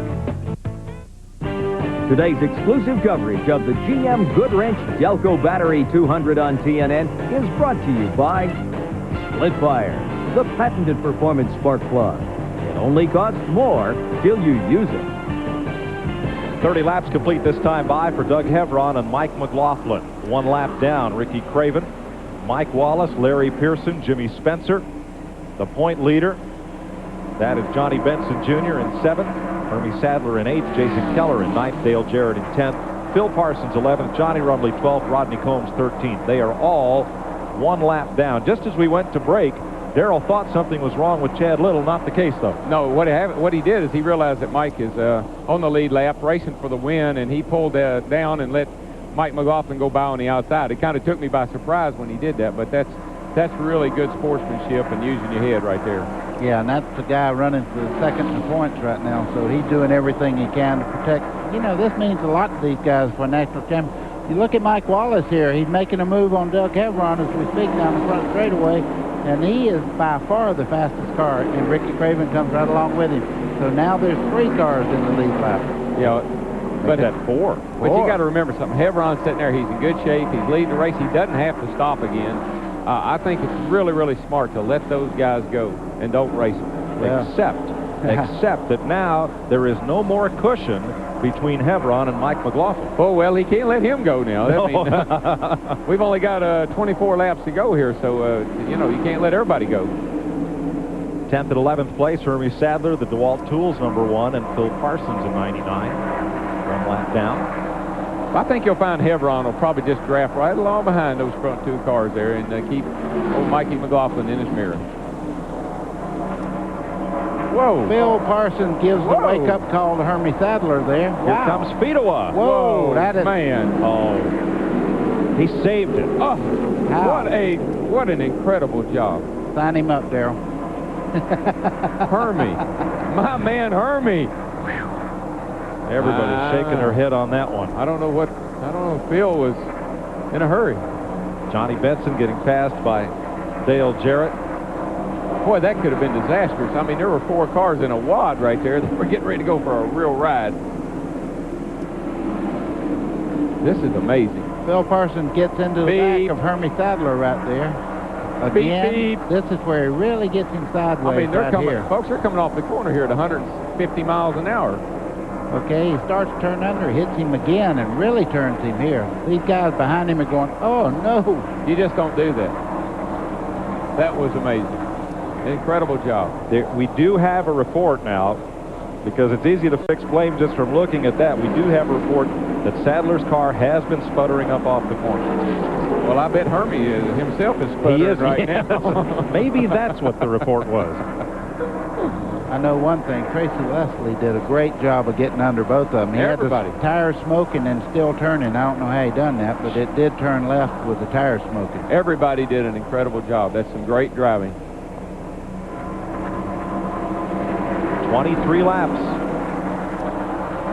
Today's exclusive coverage of the GM Goodwrench Delco Battery 200 on TNN is brought to you by Split Fire, the patented performance spark plug. It only costs more till you use it. 30 laps complete this time by for Doug Hebron and Mike McLaughlin. 1 lap down, Ricky Craven, Mike Wallace, Larry Pearson, Jimmy Spencer. The point leader, that is Johnny Benson Jr. in 7th, Hermie Sadler in 8th, Jason Keller in 9th, Dale Jarrett in 10th, Phil Parsons 11th, Johnny Rumley 12th, Rodney Combs 13th. They are all 1 lap down. Just as we went to break, Darrell thought something was wrong with Chad Little. Not the case, though. No, what he did is he realized that Mike is on the lead lap, racing for the win, and he pulled down and let Mike McLaughlin go by on the outside. It kind of took me by surprise when he did that, but that's really good sportsmanship and using your head right there. Yeah, and that's the guy running for the second in points right now, so he's doing everything he can to protect. You know, this means a lot to these guys for a national champion. You look at Mike Wallace here. He's making a move on Del Cavron as we speak down the front straightaway, and he is by far the fastest car, and Ricky Craven comes right along with him. So now there's 3 cars in the lead lap. Yeah, but at 4. But you got to remember something. Hevron's sitting there. He's in good shape. He's leading the race. He doesn't have to stop again. I think it's really, really smart to let those guys go and don't race them. Yeah. Except that now there is no more cushion between Hevron and Mike McLaughlin. Oh, well, he can't let him go now. That means, we've only got 24 laps to go here, so, you know, you can't let everybody go. 10th and 11th place, Hermie Sadler, the DeWalt Tools #1, and Phil Parsons in 99. 1 lap down. I think you'll find Hevron will probably just draft right along behind those front 2 cars there and keep old Mikey McLaughlin in his mirror. Whoa. Phil Parsons gives the wake-up call to Hermie Sadler there. Here comes Fedowa. Whoa, that is... Man. Oh, he saved it. Oh, what an incredible job. Sign him up, Darrell. Hermie. My man, Hermie. Everybody's shaking their head on that one. I don't know if Phil was in a hurry. Johnny Benson getting passed by Dale Jarrett. Boy, that could have been disastrous. I mean, there were 4 cars in a wad right there. They were getting ready to go for a real ride. This is amazing. Phil Parsons gets into the back of Hermie Sadler right there. Again, beep. This is where he really gets him sideways. I mean, they're coming, here. folks are coming off the corner here at 150 miles an hour. Okay, he starts to turn under, hits him again, and really turns him here. These guys behind him are going, oh, no. You just don't do that. That was amazing. Incredible job. We do have a report now, because it's easy to fix blame just from looking at that. We do have a report that Sadler's car has been sputtering up off the corner. Well, I bet Hermie himself is sputtering right now. Maybe that's what the report was. I know one thing. Tracy Leslie did a great job of getting under both of them. He had the tires smoking and still turning. I don't know how he done that, but it did turn left with the tires smoking. Everybody did an incredible job. That's some great driving. 23 laps.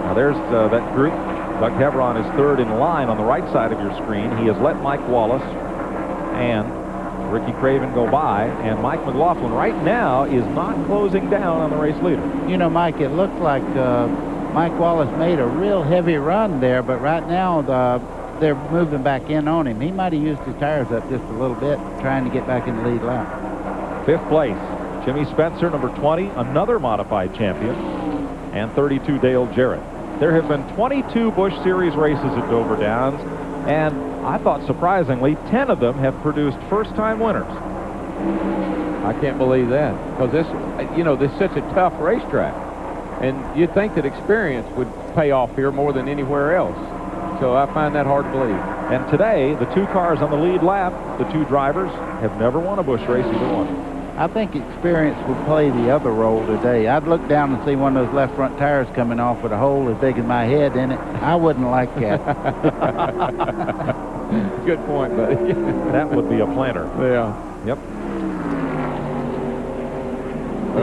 Now there's that group. Doug Hevron is 3rd in line on the right side of your screen. He has let Mike Wallace and Ricky Craven go by, and Mike McLaughlin right now is not closing down on the race leader. You know, Mike, it looks like Mike Wallace made a real heavy run there, but right now they're moving back in on him. He might have used his tires up just a little bit, trying to get back in the lead lap. 5th place, Jimmy Spencer, number 20, another modified champion, and 32, Dale Jarrett. There have been 22 Busch Series races at Dover Downs, and I thought surprisingly 10 of them have produced first-time winners. I can't believe that, because this is such a tough racetrack, and you'd think that experience would pay off here more than anywhere else. So I find that hard to believe. And today, the 2 cars on the lead lap, the 2 drivers, have never won a Busch race, either one. I think experience would play the other role today. I'd look down and see one of those left front tires coming off with a hole as big as my head in it. I wouldn't like that. Good point, buddy. That would be a planter. Yeah. Yep.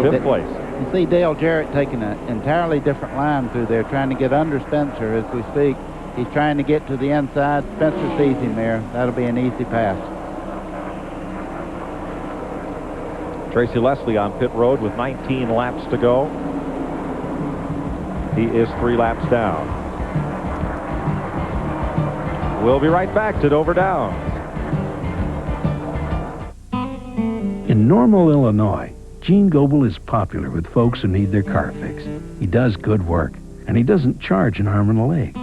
5th place. You see Dale Jarrett taking an entirely different line through there, trying to get under Spencer as we speak. He's trying to get to the inside. Spencer sees him there. That'll be an easy pass. Tracy Leslie on pit road with 19 laps to go. He is 3 laps down. We'll be right back to Dover Downs. In Normal, Illinois, Gene Goebel is popular with folks who need their car fixed. He does good work, and he doesn't charge an arm and a leg.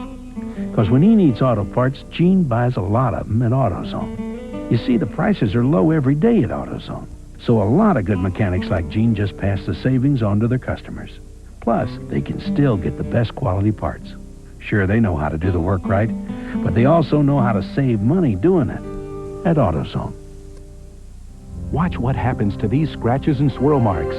Because when he needs auto parts, Gene buys a lot of them at AutoZone. You see, the prices are low every day at AutoZone. So a lot of good mechanics like Gene just pass the savings on to their customers. Plus, they can still get the best quality parts. Sure, they know how to do the work right, but they also know how to save money doing it at AutoZone. Watch what happens to these scratches and swirl marks.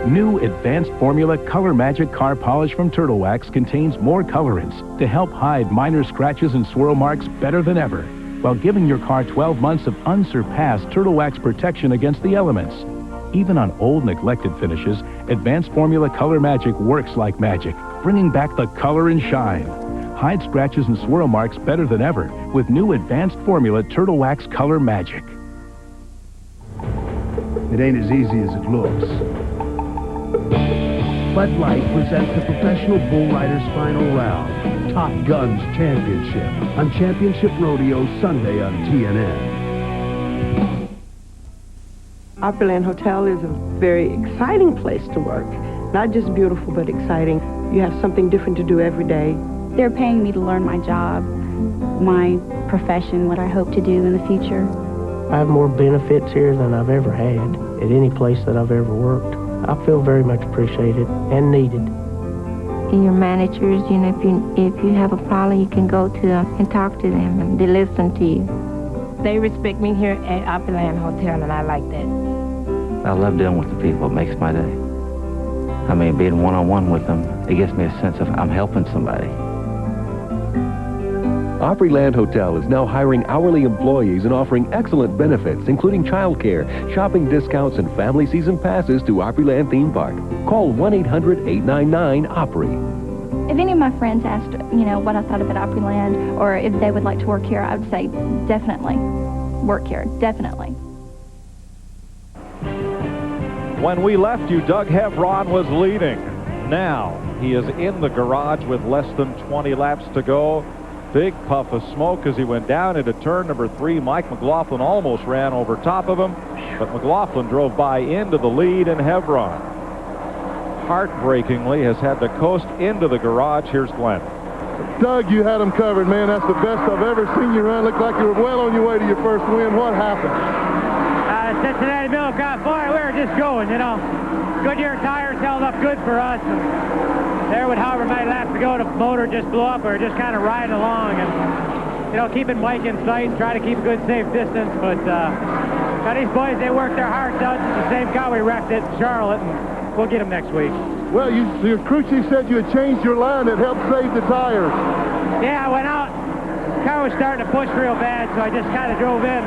New Advanced Formula Color Magic Car Polish from Turtle Wax contains more colorants to help hide minor scratches and swirl marks better than ever, while giving your car 12 months of unsurpassed Turtle Wax protection against the elements. Even on old, neglected finishes, Advanced Formula Color Magic works like magic, bringing back the color and shine. Hide scratches and swirl marks better than ever with new Advanced Formula Turtle Wax Color Magic. It ain't as easy as it looks. Bud Light presents the Professional Bull Riders Final Round, Top Guns Championship, on Championship Rodeo Sunday on TNN. Opryland Hotel is a very exciting place to work. Not just beautiful, but exciting. You have something different to do every day. They're paying me to learn my job, my profession, what I hope to do in the future. I have more benefits here than I've ever had at any place that I've ever worked. I feel very much appreciated and needed. Your managers, you know, if you have a problem, you can go to them and talk to them, and they listen to you. They respect me here at Opryland Hotel, and I like that. I love dealing with the people. It makes my day. I mean, being one-on-one with them, it gives me a sense of I'm helping somebody. Opryland Hotel is now hiring hourly employees and offering excellent benefits, including childcare, shopping discounts, and family season passes to Opryland Theme Park. Call 1-800-899-OPRY. If any of my friends asked, you know, what I thought about Opryland, or if they would like to work here, I would say definitely work here, definitely. When we left you, Doug Hevron was leading. Now he is in the garage with less than 20 laps to go. Big puff of smoke as he went down into turn number 3. Mike McLaughlin almost ran over top of him, but McLaughlin drove by into the lead, and Hevron heartbreakingly has had to coast into the garage. Here's Glenn. Doug, you had him covered, man. That's the best I've ever seen you run. Looked like you were well on your way to your first win. What happened? Cincinnati Mill got far. We were just going, you know. Goodyear tires held up good for us. There with however many laps to go, the motor just blew up. We were just kind of riding along and, you know, keeping Mike in sight, try to keep a good, safe distance. But these boys, they worked their hearts out. It's the same car we wrecked at Charlotte, and we'll get them next week. Well, your crew chief said you had changed your line that helped save the tires. Yeah, I went out. The car was starting to push real bad, so I just kind of drove in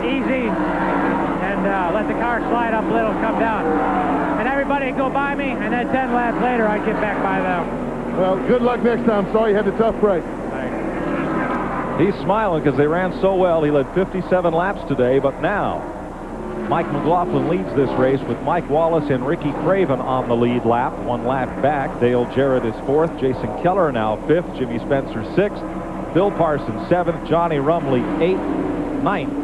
easy and let the car slide up a little, come down. And everybody would go by me, and then 10 laps later, I'd get back by them. Well, good luck next time. Sorry you had a tough break. He's smiling because they ran so well. He led 57 laps today, but now Mike McLaughlin leads this race with Mike Wallace and Ricky Craven on the lead lap. 1 lap back. Dale Jarrett is 4th. Jason Keller now 5th. Jimmy Spencer 6th. Bill Parsons 7th. Johnny Rumley 8th. 9th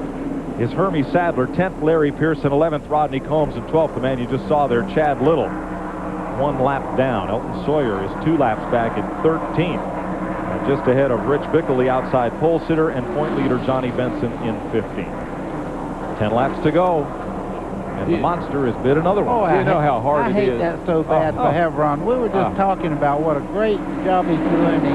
is Hermie Sadler. 10th, Larry Pearson. 11th, Rodney Combs. And 12th, the man you just saw there, Chad Little. 1 lap down. Elton Sawyer is 2 laps back in 13th. Just ahead of Rich Bickle, the outside pole sitter, and point leader Johnny Benson in 15th. 10 laps to go. And the monster has bid another one. Oh, you know how hard it is. I hate that so bad for Hevron. We were just talking about what a great job he's doing. He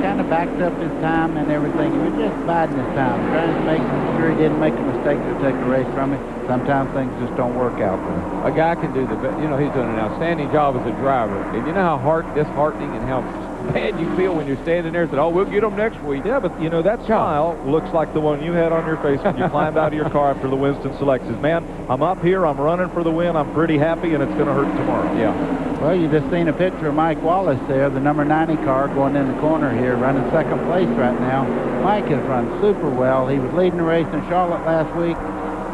kind of backed up his time and everything. He was just biding his time, trying to make sure he didn't make a mistake to take the race from him. Sometimes things just don't work out for him. A guy can do the best. You know, he's doing an outstanding job as a driver. And you know how disheartening and how bad you feel when you're standing there and saying, oh, we'll get them next week. Yeah, but, you know, that smile looks like the one you had on your face when you climbed out of your car after the Winston Selects. Man, I'm up here, I'm running for the win, I'm pretty happy, and it's going to hurt tomorrow. Yeah. Well, you just seen a picture of Mike Wallace there, the number 90 car going in the corner here, running 2nd place right now. Mike has run super well. He was leading the race in Charlotte last week,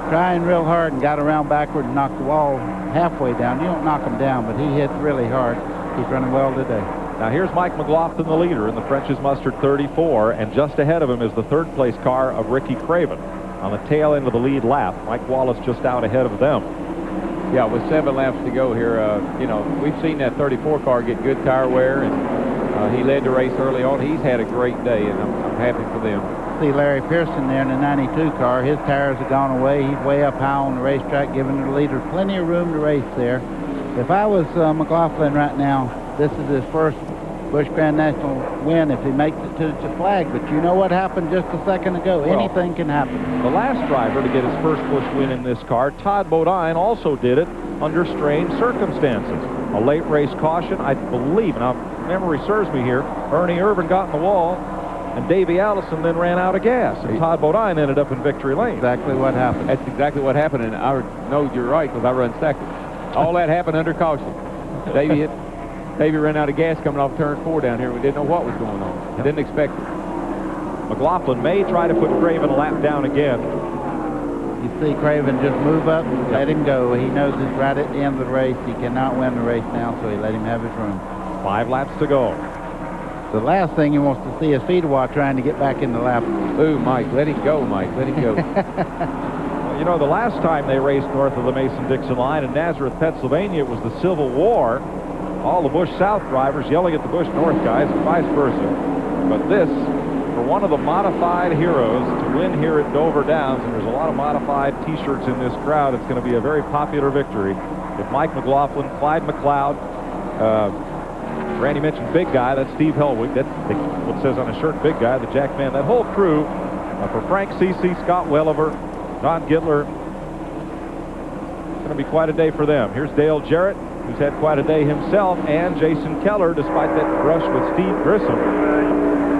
trying real hard and got around backward and knocked the wall halfway down. You don't knock him down, but he hits really hard. He's running well today. Now here's Mike McLaughlin, the leader in the French's Mustard 34, and just ahead of him is the 3rd place car of Ricky Craven. On the tail end of the lead lap, Mike Wallace just out ahead of them. Yeah, with 7 laps to go here, you know, we've seen that 34 car get good tire wear, and he led the race early on. He's had a great day, and I'm happy for them. See Larry Pearson there in the 92 car. His tires have gone away. He's way up high on the racetrack, giving the leader plenty of room to race there. If I was McLaughlin right now, this is his first Busch Grand National win if he makes it to the flag. But you know what happened just a second ago. Anything can happen. The last driver to get his first Busch win in this car, Todd Bodine, also did it under strange circumstances. A late race caution, I believe, now memory serves me here, Ernie Irvin got in the wall, and Davey Allison then ran out of gas, and Todd Bodine ended up in victory lane. Exactly what happened. That's exactly what happened, and I know you're right because I run second. All that happened under caution. Davey ran out of gas coming off turn 4 down here. We didn't know what was going on. Didn't expect it. McLaughlin may try to put Craven a lap down again. You see Craven just move up, let him go. He knows it's right at the end of the race. He cannot win the race now, so he let him have his room. 5 laps to go. The last thing he wants to see is Fedewa trying to get back in the lap. Ooh, Mike, let him go, Mike. Let him go. Well, you know, the last time they raced north of the Mason-Dixon line in Nazareth, Pennsylvania, it was the Civil War. All the Busch South drivers yelling at the Busch North guys and vice versa. But this, for one of the modified heroes to win here at Dover Downs, and there's a lot of modified T-shirts in this crowd, it's going to be a very popular victory. If Mike McLaughlin, Clyde McLeod, Randy mentioned big guy, that's Steve Hellwig, that's what it says on his shirt, big guy, the Jack Man, that whole crew, for Frank Cece, Scott Welliver, Don Gittler, it's going to be quite a day for them. Here's Dale Jarrett, who's had quite a day himself, and Jason Keller, despite that brush with Steve Grissom,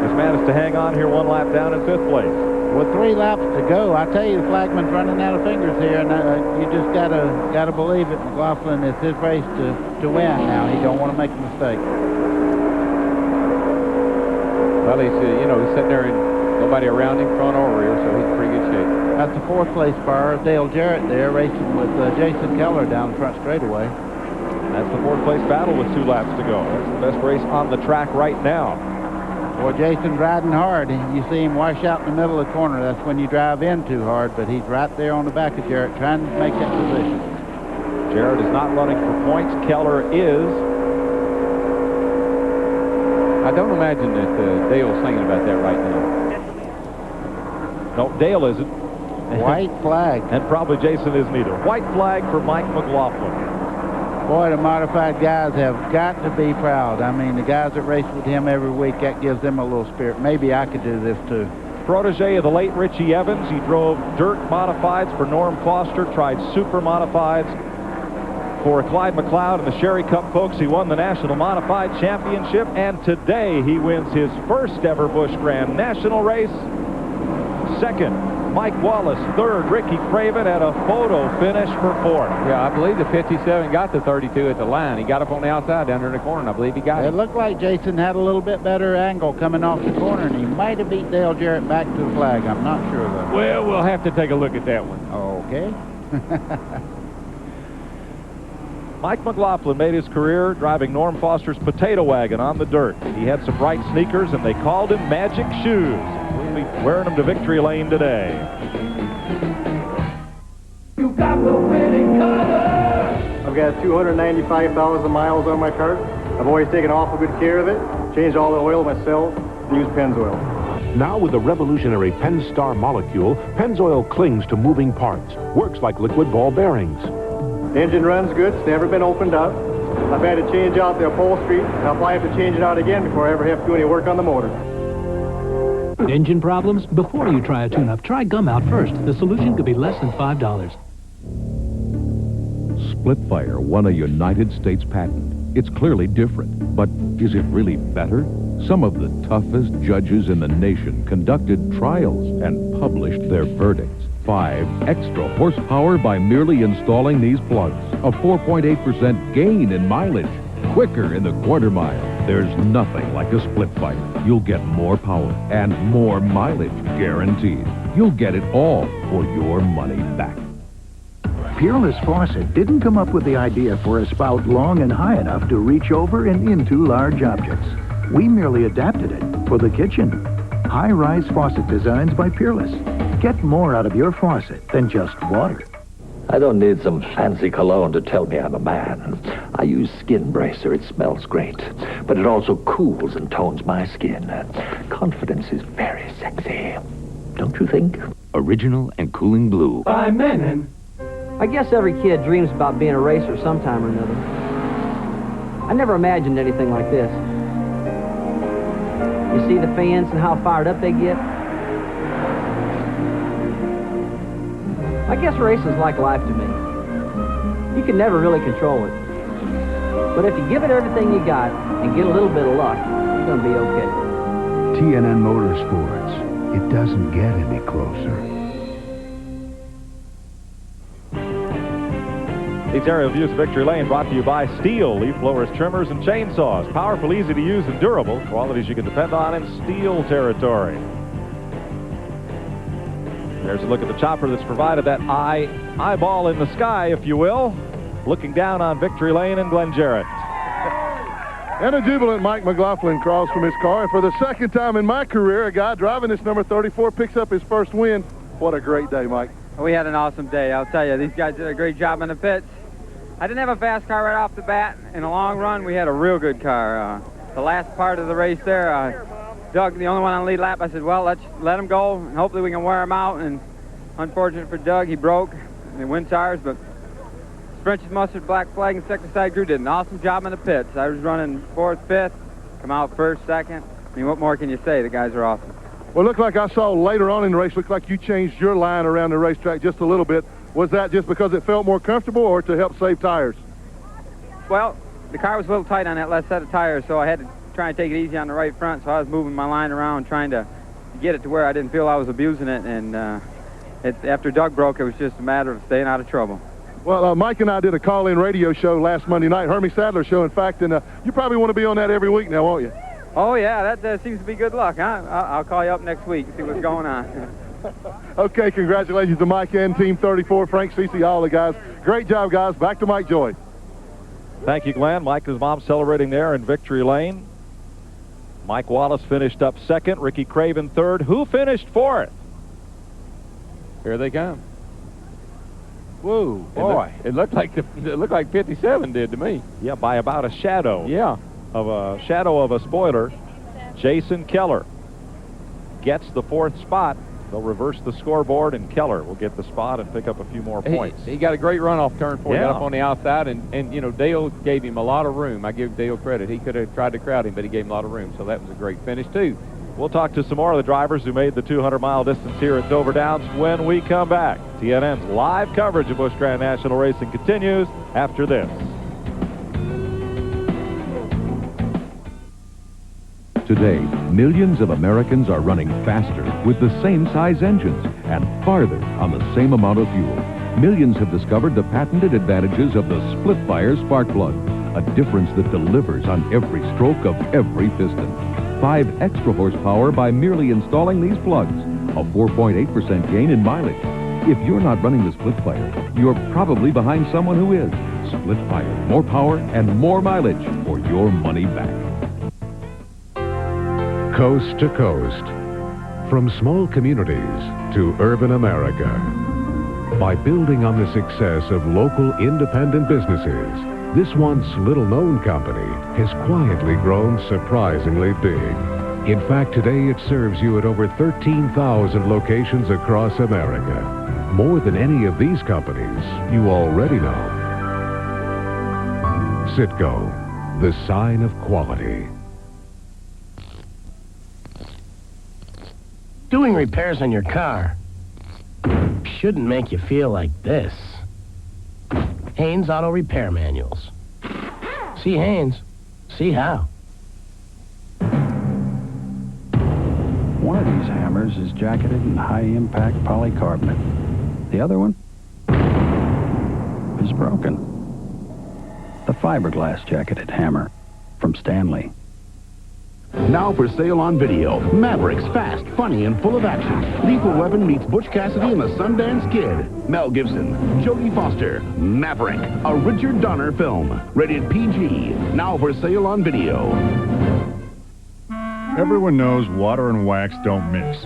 has managed to hang on here 1 lap down in 5th place. With 3 laps to go, I tell you, the flagman's running out of fingers here, and you just gotta believe it. McLaughlin, it's his race to win now. He don't want to make a mistake. Well, he's sitting there and nobody around him, front or rear, so he's in pretty good shape. That's the 4th place car. Dale Jarrett there racing with Jason Keller down the front straightaway. That's the 4th place battle with 2 laps to go. That's the best race on the track right now. Boy, Jason's riding hard. You see him wash out in the middle of the corner. That's when you drive in too hard, but he's right there on the back of Jarrett trying to make that position. Jarrett is not running for points. Keller is. I don't imagine that Dale's thinking about that right now. No, Dale isn't. White flag. And probably Jason isn't either. White flag for Mike McLaughlin. Boy, the modified guys have got to be proud. I mean, the guys that race with him every week, that gives them a little spirit. Maybe I could do this too. Protege of the late Richie Evans. He drove dirt modifieds for Norm Foster, tried super modifieds for Clyde McLeod and the Sherry Cup folks. He won the National Modified Championship, and today he wins his first ever Busch Grand National race. 2nd, Mike Wallace. 3rd, Ricky Craven at a photo finish for 4th. Yeah, I believe the 57 got the 32 at the line. He got up on the outside down there in the corner, and I believe he got it. It looked like Jason had a little bit better angle coming off the corner, and he might have beat Dale Jarrett back to the flag. I'm not sure, though. Well, we'll have to take a look at that one. Okay. Mike McLaughlin made his career driving Norm Foster's potato wagon on the dirt. He had some bright sneakers, and they called him Magic Shoes. We'll be wearing them to victory lane today. You got the winning color. I've got 295,000 miles on my car. I've always taken awful good care of it. Changed all the oil myself. Use Pennzoil. Now with the revolutionary Penn-Star molecule, Pennzoil clings to moving parts. Works like liquid ball bearings. The engine runs good. It's never been opened up. I've had to change out the upholstery, and I'll probably have to change it out again before I ever have to do any work on the motor. Engine problems? Before you try a tune-up, try gum out first. The solution could be less than $5. Splitfire won a United States patent. It's clearly different, but is it really better? Some of the toughest judges in the nation conducted trials and published their verdicts. 5 extra horsepower by merely installing these plugs. A 4.8% gain in mileage. Quicker in the quarter mile. There's nothing like a Splitfire. You'll get more power and more mileage guaranteed. You'll get it all for your money back. Peerless Faucet didn't come up with the idea for a spout long and high enough to reach over and into large objects. We merely adapted it for the kitchen. High-rise faucet designs by Peerless. Get more out of your faucet than just water. I don't need some fancy cologne to tell me I'm a man. I use Skin Bracer. It smells great, but it also cools and tones my skin. Confidence is very sexy, don't you think? Original and cooling blue. By Menon. I guess every kid dreams about being a racer sometime or another. I never imagined anything like this. You see the fans and how fired up they get. I guess racing's like life to me. You can never really control it. But if you give it everything you got and get a little bit of luck, you're going to be okay. TNN Motorsports. It doesn't get any closer. These aerial views of Victory Lane brought to you by Steel, leaf blowers, trimmers, and chainsaws. Powerful, easy to use, and durable. Qualities you can depend on in Steel territory. There's a look at the chopper that's provided that eyeball in the sky, if you will, looking down on Victory Lane and Glen Jarrett. And a jubilant Mike McLaughlin crawls from his car, and for the second time in my career, a guy driving this number 34 picks up his first win. What a great day, Mike. We had an awesome day, I'll tell you. These guys did a great job in the pits. I didn't have a fast car right off the bat. In the long run, we had a real good car. The last part of the race there, Doug, the only one on the lead lap, I said, well, let's let him go, and hopefully we can wear him out. And unfortunate for Doug, he broke the wind tires, but French's Mustard, Black Flag, and Insecticide crew did an awesome job in the pits. I was running 4th, 5th, come out 1st, 2nd. I mean, what more can you say? The guys are awesome. Well, it looked like I saw later on in the race, looked like you changed your line around the racetrack just a little bit. Was that just because it felt more comfortable or to help save tires? Well, the car was a little tight on that last set of tires, so I had to try and take it easy on the right front, so I was moving my line around trying to get it to where I didn't feel I was abusing it, and after Doug broke, it was just a matter of staying out of trouble. Well, Mike and I did a call-in radio show last Monday night, Hermie Sadler show, in fact, and you probably want to be on that every week now, won't you? Oh, yeah, that seems to be good luck, huh? I'll call you up next week and see what's going on. Okay, congratulations to Mike and Team 34, Frank Cece, all the guys. Great job, guys. Back to Mike Joy. Thank you, Glenn. Mike and his mom celebrating there in Victory Lane. Mike Wallace finished up 2nd, Ricky Craven 3rd. Who finished 4th? Here they come. Whoa, boy. It looked like 57 did to me. Yeah, by about a shadow. Yeah. Of a shadow of a spoiler. Jason Keller gets the 4th spot. They'll reverse the scoreboard, and Keller will get the spot and pick up a few more points. He got a great run off turn 4. He got up on the outside, and you know, Dale gave him a lot of room. I give Dale credit. He could have tried to crowd him, but he gave him a lot of room, so that was a great finish, too. We'll talk to some more of the drivers who made the 200-mile distance here at Dover Downs when we come back. TNN's live coverage of Busch Grand National Racing continues after this. Today, millions of Americans are running faster with the same size engines and farther on the same amount of fuel. Millions have discovered the patented advantages of the split-fire spark plug, a difference that delivers on every stroke of every piston. 5 extra horsepower by merely installing these plugs, a 4.8% gain in mileage. If you're not running the split fire, you're probably behind someone who is. Split fire, more power and more mileage for your money back. Coast to coast, from small communities to urban America. By building on the success of local independent businesses, this once little-known company has quietly grown surprisingly big. In fact, today it serves you at over 13,000 locations across America. More than any of these companies you already know. Citgo, the sign of quality. Doing repairs on your car shouldn't make you feel like this. Haynes Auto Repair Manuals. See Haynes, see how. One of these hammers is jacketed in high-impact polycarbonate. The other one is broken. The fiberglass jacketed hammer from Stanley. Now for sale on video. Mavericks, fast, funny, and full of action. Lethal Weapon meets Butch Cassidy and the Sundance Kid. Mel Gibson, Jodie Foster, Maverick, a Richard Donner film. Rated PG. Now for sale on video. Everyone knows water and wax don't mix.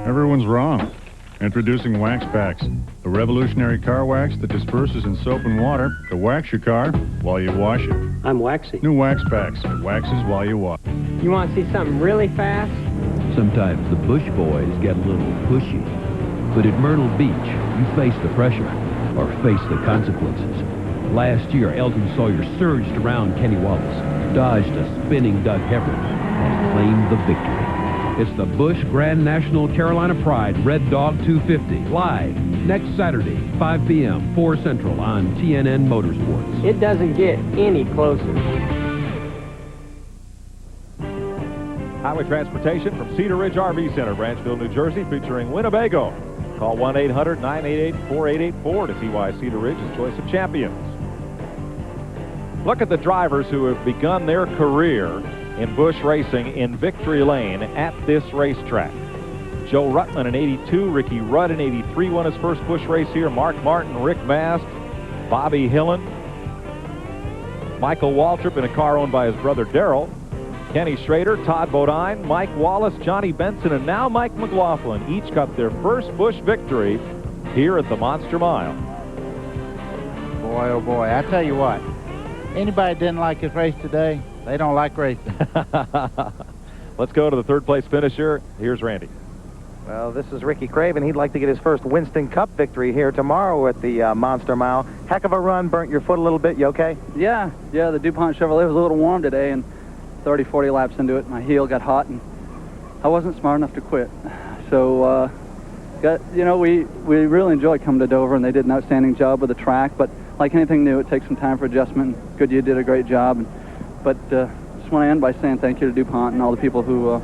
Everyone's wrong. Introducing Wax Packs, the revolutionary car wax that disperses in soap and water to wax your car while you wash it. I'm waxy. New Wax Packs, waxes while you wash. You want to see something really fast? Sometimes the Bush boys get a little pushy. But at Myrtle Beach, you face the pressure or face the consequences. Last year, Elton Sawyer surged around Kenny Wallace, dodged a spinning Doug Hebron, and claim the victory. It's the Busch Grand National Carolina Pride Red Dog 250, live next Saturday, 5 p.m., 4 Central on TNN Motorsports. It doesn't get any closer. Highway transportation from Cedar Ridge RV Center, Branchville, New Jersey, featuring Winnebago. Call 1-800-988-4884 to see why Cedar Ridge is choice of champions. Look at the drivers who have begun their career in Busch racing in Victory Lane at this racetrack. Joe Rutland in 82, Ricky Rudd in 83 won his first Busch race here. Mark Martin, Rick Mast, Bobby Hillen, Michael Waltrip in a car owned by his brother Darrell, Kenny Schrader, Todd Bodine, Mike Wallace, Johnny Benson, and now Mike McLaughlin each got their first Busch victory here at the Monster Mile. Boy, oh boy, I tell you what, anybody didn't like his race today, they don't like racing. Let's go to the third place finisher. Here's Randy. Well, this is Ricky Craven. He'd like to get his first Winston Cup victory here tomorrow at the Monster Mile. Heck of a run. Burnt your foot a little bit. You okay? Yeah, the DuPont Chevrolet was a little warm today, and 30, 40 laps into it, my heel got hot, and I wasn't smart enough to quit. So, we really enjoyed coming to Dover, and they did an outstanding job with the track. But like anything new, it takes some time for adjustment. Goodyear did a great job. But just want to end by saying thank you to DuPont and all the people who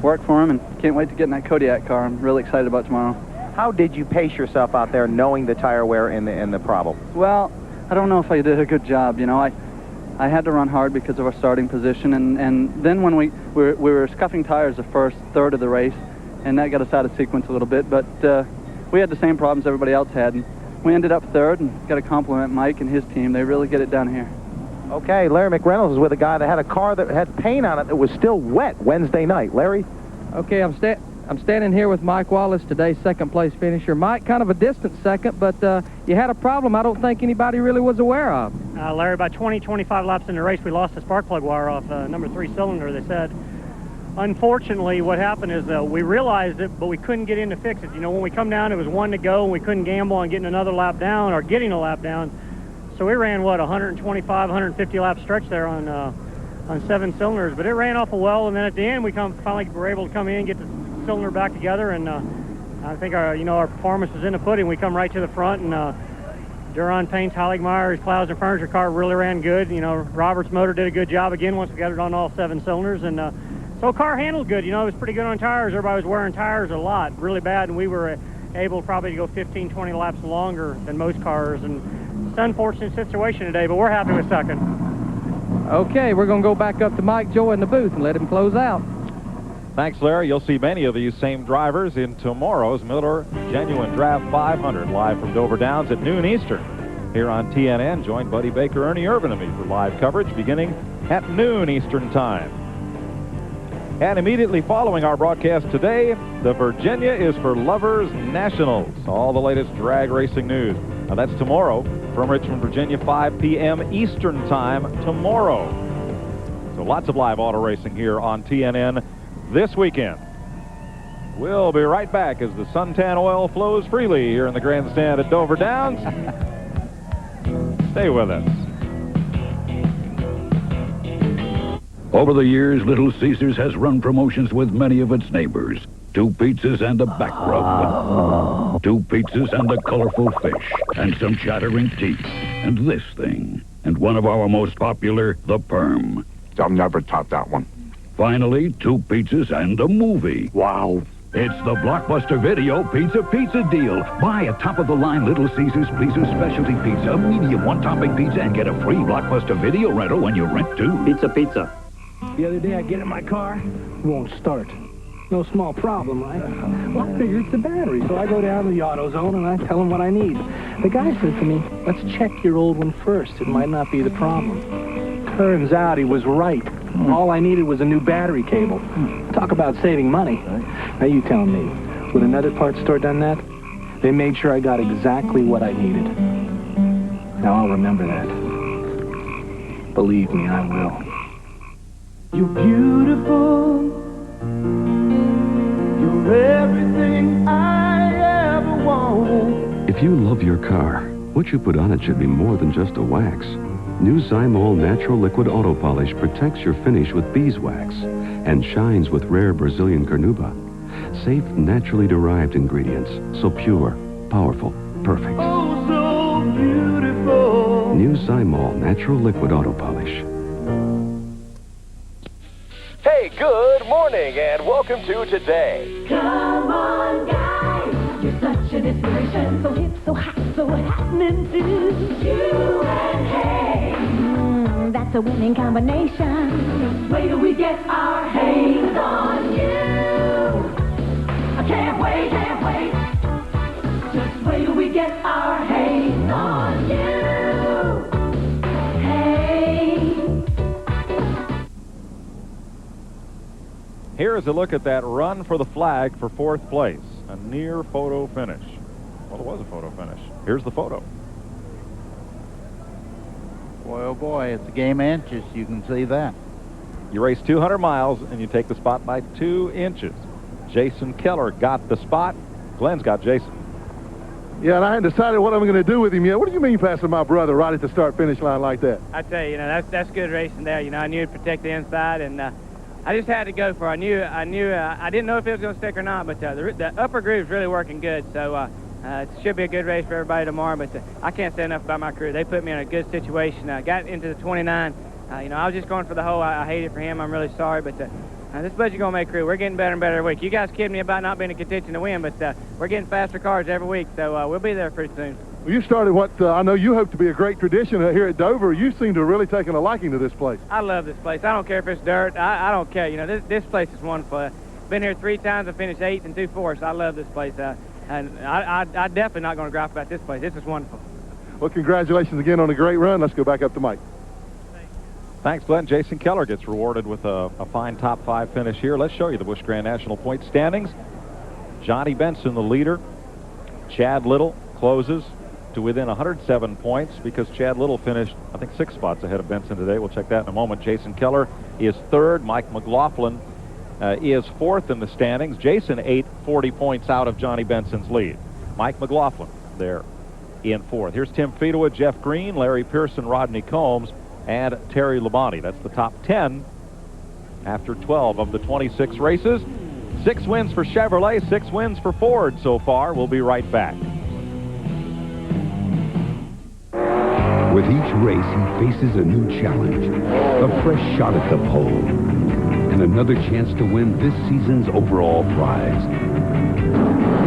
worked for him, and can't wait to get in that Kodiak car. I'm really excited about tomorrow. How did you pace yourself out there knowing the tire wear and the problem? Well, I don't know if I did a good job. I had to run hard because of our starting position, and then when we were scuffing tires the first third of the race, and that got us out of sequence a little bit, but we had the same problems everybody else had, and we ended up third, and got to compliment Mike and his team. They really get it done here. Okay, Larry McReynolds is with a guy that had a car that had paint on it that was still wet Wednesday night. Larry? Okay, I'm standing here with Mike Wallace, today's second place finisher. Mike, kind of a distant second, but you had a problem I don't think anybody really was aware of. Larry, about 20, 25 laps in the race, we lost the spark plug wire off number 3 cylinder, they said. Unfortunately, what happened is we realized it, but we couldn't get in to fix it. When we come down, it was 1 to go, and we couldn't gamble on getting another lap down or getting a lap down. So we ran, 125, 150 lap stretch there on 7 cylinders, but it ran awful well, and then at the end, we finally were able to come in, get the cylinder back together, and I think our performance was in the pudding. We come right to the front, and Duron Paints, Heiligmeyer's Clouds and Furniture car really ran good. Robert's motor did a good job again once we got it on all 7 cylinders, and so car handled good. It was pretty good on tires. Everybody was wearing tires a lot, really bad, and we were able probably to go 15, 20 laps longer than most cars, and it's an unfortunate situation today, but we're happy with second. Okay, we're going to go back up to Mike Joy in the booth and let him close out. Thanks, Larry. You'll see many of these same drivers in tomorrow's Miller Genuine Draft 500, live from Dover Downs at noon Eastern. Here on TNN, join Buddy Baker, Ernie Irvin, and me for live coverage beginning at noon Eastern Time. And immediately following our broadcast today, the Virginia is for Lovers Nationals. All the latest drag racing news. Now that's tomorrow from Richmond, Virginia, 5 p.m. Eastern Time tomorrow. So lots of live auto racing here on TNN this weekend. We'll be right back as the suntan oil flows freely here in the grandstand at Dover Downs. Stay with us. Over the years, Little Caesars has run promotions with many of its neighbors. 2 pizzas and a back rub. 2 pizzas and a colorful fish. And some chattering teeth. And this thing. And one of our most popular, the Perm. I'll never top that one. Finally, 2 pizzas and a movie. Wow. It's the Blockbuster Video Pizza deal. Buy a top-of-the-line Little Caesars Pizza specialty pizza, medium 1-topping pizza, and get a free Blockbuster Video rental when you rent 2. Pizza. The other day I get in my car, it won't start. No small problem, right? Well, I figure it's the battery, so I go down to the AutoZone and I tell them what I need. The guy says to me, let's check your old one first. It might not be the problem. Turns out he was right. All I needed was a new battery cable. Talk about saving money. Now you tell me, would another parts store done that? They made sure I got exactly what I needed. Now I'll remember that. Believe me, I will. You're beautiful. You're everything I ever wanted. If you love your car, what you put on it should be more than just a wax. New Zymol Natural Liquid Auto Polish protects your finish with beeswax and shines with rare Brazilian carnauba. Safe, naturally derived ingredients, so pure, powerful, perfect. Oh, so beautiful. New Zymol Natural Liquid Auto Polish. Hey, good morning, and welcome to Today. Come on, guys. You're such an inspiration. So hip, so hot, so happening to you and hey. That's a winning combination. Wait till we get our hands on you. I can't wait, can't wait. Just wait till we get our hands on you. Hey. Here is a look at that run for the flag for 4th place. A near photo finish. Well, it was a photo finish. Here's the photo. Boy, oh boy, it's a game of inches. You can see that. You race 200 miles, and you take the spot by 2 inches. Jason Keller got the spot. Glenn's got Jason. Yeah, and I hadn't decided what I'm going to do with him yet. What do you mean passing my brother right at the start-finish line like that? I tell you, that's good racing there. I knew it'd protect the inside, and I just had to go for it. I didn't know if it was going to stick or not, but the upper groove's really working good, so it should be a good race for everybody tomorrow. But I can't say enough about my crew. They put me in a good situation. I got into the 29. I was just going for the hole. I hate it for him. I'm really sorry, but this budget's going to make crew. We're getting better and better every week. You guys kidding me about not being in contention to win, but we're getting faster cars every week, so we'll be there pretty soon. Well, you started what I know you hope to be a great tradition here at Dover. You seem to have really taken a liking to this place. I love this place. I don't care if it's dirt. I don't care. This place is wonderful. Been here 3 times. I finished 8th and 2 4ths. I love this place. And I'm definitely not going to gripe about this place. This is wonderful. Well, congratulations again on a great run. Let's go back up to Mike. Thanks, Glenn. Jason Keller gets rewarded with a fine top 5 finish here. Let's show you the Busch Grand National point standings. Johnny Benson, the leader. Chad Little closes to within 107 points because Chad Little finished, I think, 6 spots ahead of Benson today. We'll check that in a moment. Jason Keller is 3rd. Mike McLaughlin is 4th in the standings. Jason 40 points out of Johnny Benson's lead. Mike McLaughlin there in 4th. Here's Tim Fedewa, Jeff Green, Larry Pearson, Rodney Combs, and Terry Labonte. That's the top 10 after 12 of the 26 races. 6 wins for Chevrolet, 6 wins for Ford so far. We'll be right back. With each race, he faces a new challenge, a fresh shot at the pole, and another chance to win this season's overall prize,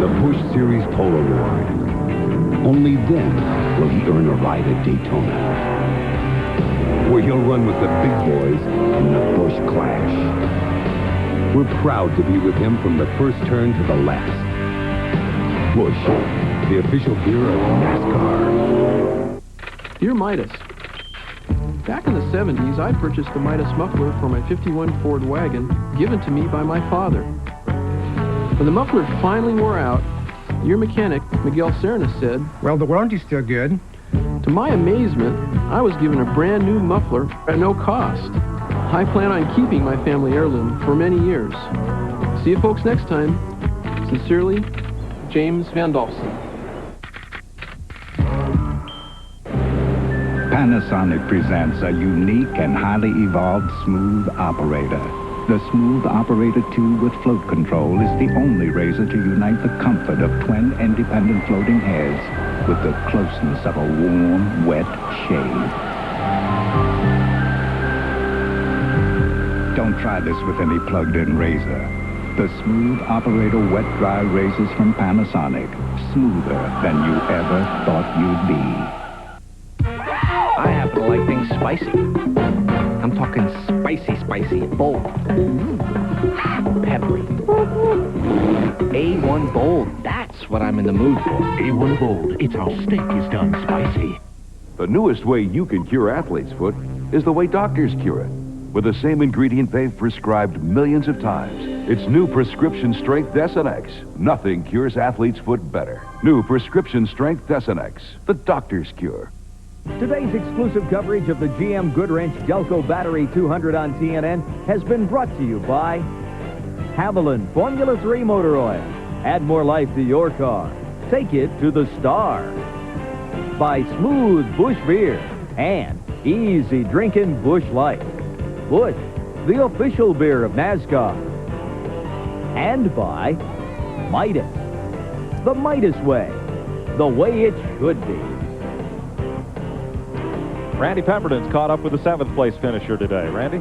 the Busch Series Pole Award. Only then will he earn a ride at Daytona, where he'll run with the big boys in the Busch Clash. We're proud to be with him from the first turn to the last. Busch, the official beer of NASCAR. Dear Midas, back in the 70s, I purchased the Midas muffler for my 51 Ford wagon, given to me by my father. When the muffler finally wore out, your mechanic, Miguel Serna, said, "Well, the warranty's still good." To my amazement, I was given a brand new muffler at no cost. I plan on keeping my family heirloom for many years. See you folks next time. Sincerely, James Van Dalsen. Panasonic presents a unique and highly evolved Smooth Operator. The Smooth Operator 2 with float control is the only razor to unite the comfort of twin independent floating heads with the closeness of a warm, wet shave. Don't try this with any plugged-in razor. The Smooth Operator wet-dry razors from Panasonic. Smoother than you ever thought you'd be. I happen to like things spicy. I'm talking spicy, bold, peppery. A1 Bold, that's what I'm in the mood for. A1 Bold, it's how steak is done spicy. The newest way you can cure athlete's foot is the way doctors cure it. With the same ingredient they've prescribed millions of times. It's new prescription strength Desonex. Nothing cures athlete's foot better. New prescription strength Desonex, the doctor's cure. Today's exclusive coverage of the GM Goodwrench Delco Battery 200 on TNN has been brought to you by Haviland Formula 3 Motor Oil. Add more life to your car. Take it to the star. By Smooth Busch Beer and Easy Drinking Busch Light. Busch, the official beer of NASCAR. And by Midas, the Midas way, the way it should be. Randy Pemberton's caught up with the 7th place finisher today. Randy?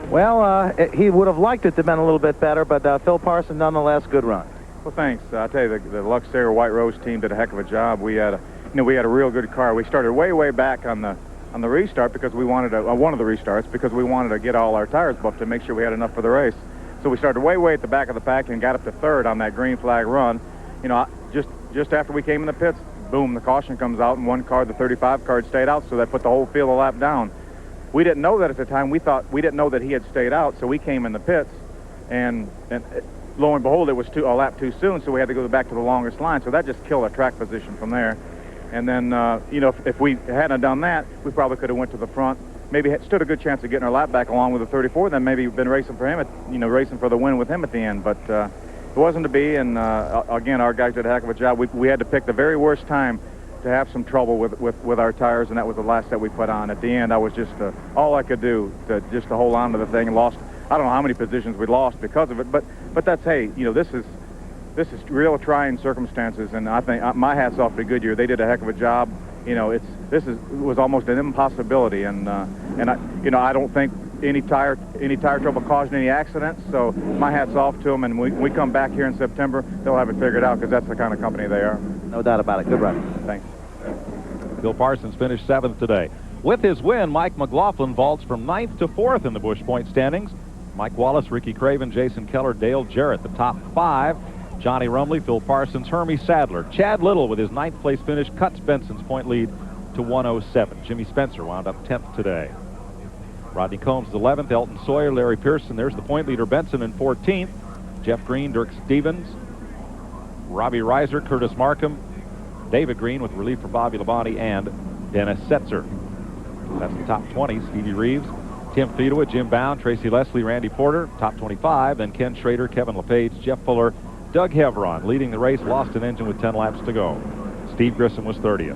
Well, he would have liked it to have been a little bit better, but Phil Parson, nonetheless, good run. Well, thanks. I tell you, the Luxair White Rose team did a heck of a job. We had a real good car. We started way back on the restart because we wanted one of the restarts because we wanted to get all our tires buffed to make sure we had enough for the race. So we started way at the back of the pack and got up to 3rd on that green flag run. Just after we came in the pits, boom, the caution comes out, and one car, the 35 car, stayed out, so that put the whole field a lap down. We didn't know that at the time. We didn't know that he had stayed out, so we came in the pits, and lo and behold, it was a lap too soon, so we had to go back to the longest line. So that just killed our track position from there. And then, if we hadn't done that, we probably could have went to the front. Maybe stood a good chance of getting our lap back along with the 34. Then maybe been racing for him, racing for the win with him at the end. But it wasn't to be. And again, our guys did a heck of a job. We had to pick the very worst time to have some trouble with our tires, and that was the last set we put on. At the end, I was just all I could do to hold on to the thing, and lost. I don't know how many positions we lost because of it, but that's, hey, this is real trying circumstances, and I think my hat's off to Goodyear. They did a heck of a job. It was almost an impossibility, and I don't think any tire trouble caused any accidents. So my hat's off to them, and when we come back here in September, they'll have it figured out because that's the kind of company they are. No doubt about it. Good run. Thanks. Bill Parsons finished 7th today. With his win, Mike McLaughlin vaults from 9th to 4th in the Busch Point standings. Mike Wallace, Ricky Craven, Jason Keller, Dale Jarrett, the top 5. Johnny Rumley, Phil Parsons, Hermie Sadler. Chad Little, with his 9th place finish, cuts Benson's point lead to 107. Jimmy Spencer wound up 10th today. Rodney Combs 11th, Elton Sawyer, Larry Pearson. There's the point leader, Benson, in 14th. Jeff Green, Dirk Stevens, Robbie Reiser, Curtis Markham, David Green with relief from Bobby Labonte, and Dennis Setzer. That's the top 20. Stevie Reeves, Tim Fedewa, Jim Bound, Tracy Leslie, Randy Porter, top 25. Then Ken Schrader, Kevin LePage, Jeff Fuller, Doug Hevron leading the race, lost an engine with 10 laps to go. Steve Grissom was 30th.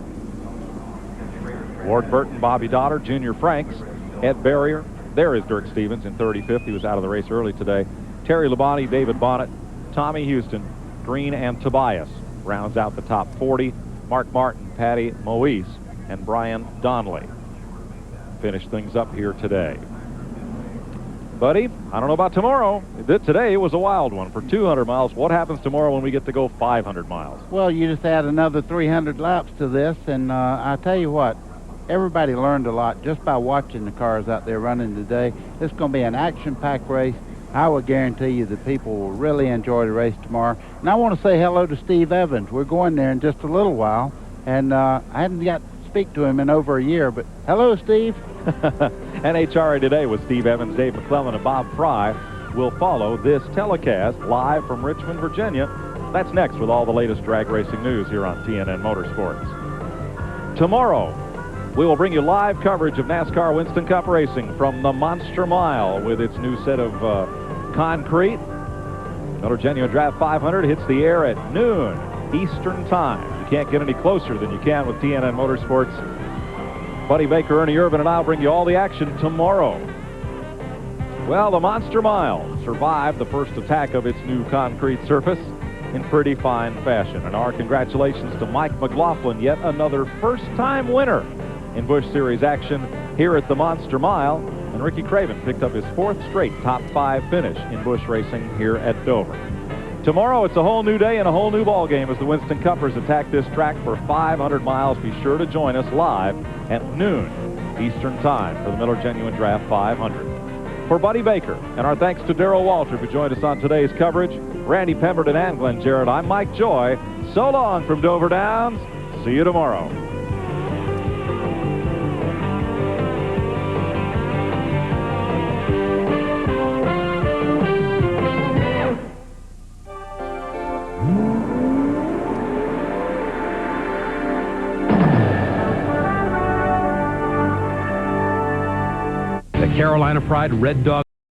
Ward Burton, Bobby Dotter, Junior Franks, Ed Barrier. There is Dirk Stevens in 35th. He was out of the race early today. Terry Labonte, David Bonnet, Tommy Houston, Green, and Tobias rounds out the top 40. Mark Martin, Patty Moise, and Brian Donnelly finish things up here today. Buddy, I don't know about tomorrow. Today was a wild one for 200 miles. What happens tomorrow when we get to go 500 miles? Well, you just add another 300 laps to this, and I tell you what, everybody learned a lot just by watching the cars out there running today. It's going to be an action-packed race. I would guarantee you that people will really enjoy the race tomorrow. And I want to say hello to Steve Evans. We're going there in just a little while, and I hadn't got to speak to him in over a year, but hello, Steve. NHRA Today with Steve Evans, Dave McClellan, and Bob Fry will follow this telecast live from Richmond, Virginia. That's next with all the latest drag racing news here on TNN Motorsports. Tomorrow, we will bring you live coverage of NASCAR Winston Cup racing from the Monster Mile with its new set of concrete. Miller Genuine Draft 500 hits the air at noon Eastern Time. You can't get any closer than you can with TNN Motorsports. Buddy Baker, Ernie Irvin, and I'll bring you all the action tomorrow. Well, the Monster Mile survived the first attack of its new concrete surface in pretty fine fashion. And our congratulations to Mike McLaughlin, yet another first-time winner in Busch Series action here at the Monster Mile. And Ricky Craven picked up his 4th straight top 5 finish in Busch racing here at Dover. Tomorrow, it's a whole new day and a whole new ball game as the Winston Cuppers attack this track for 500 miles. Be sure to join us live at noon Eastern Time for the Miller Genuine Draft 500. For Buddy Baker, and our thanks to Darrell Walter who joined us on today's coverage, Randy Pemberton and Glenn Jarrett, I'm Mike Joy. So long from Dover Downs. See you tomorrow. Carolina Pride Red Dog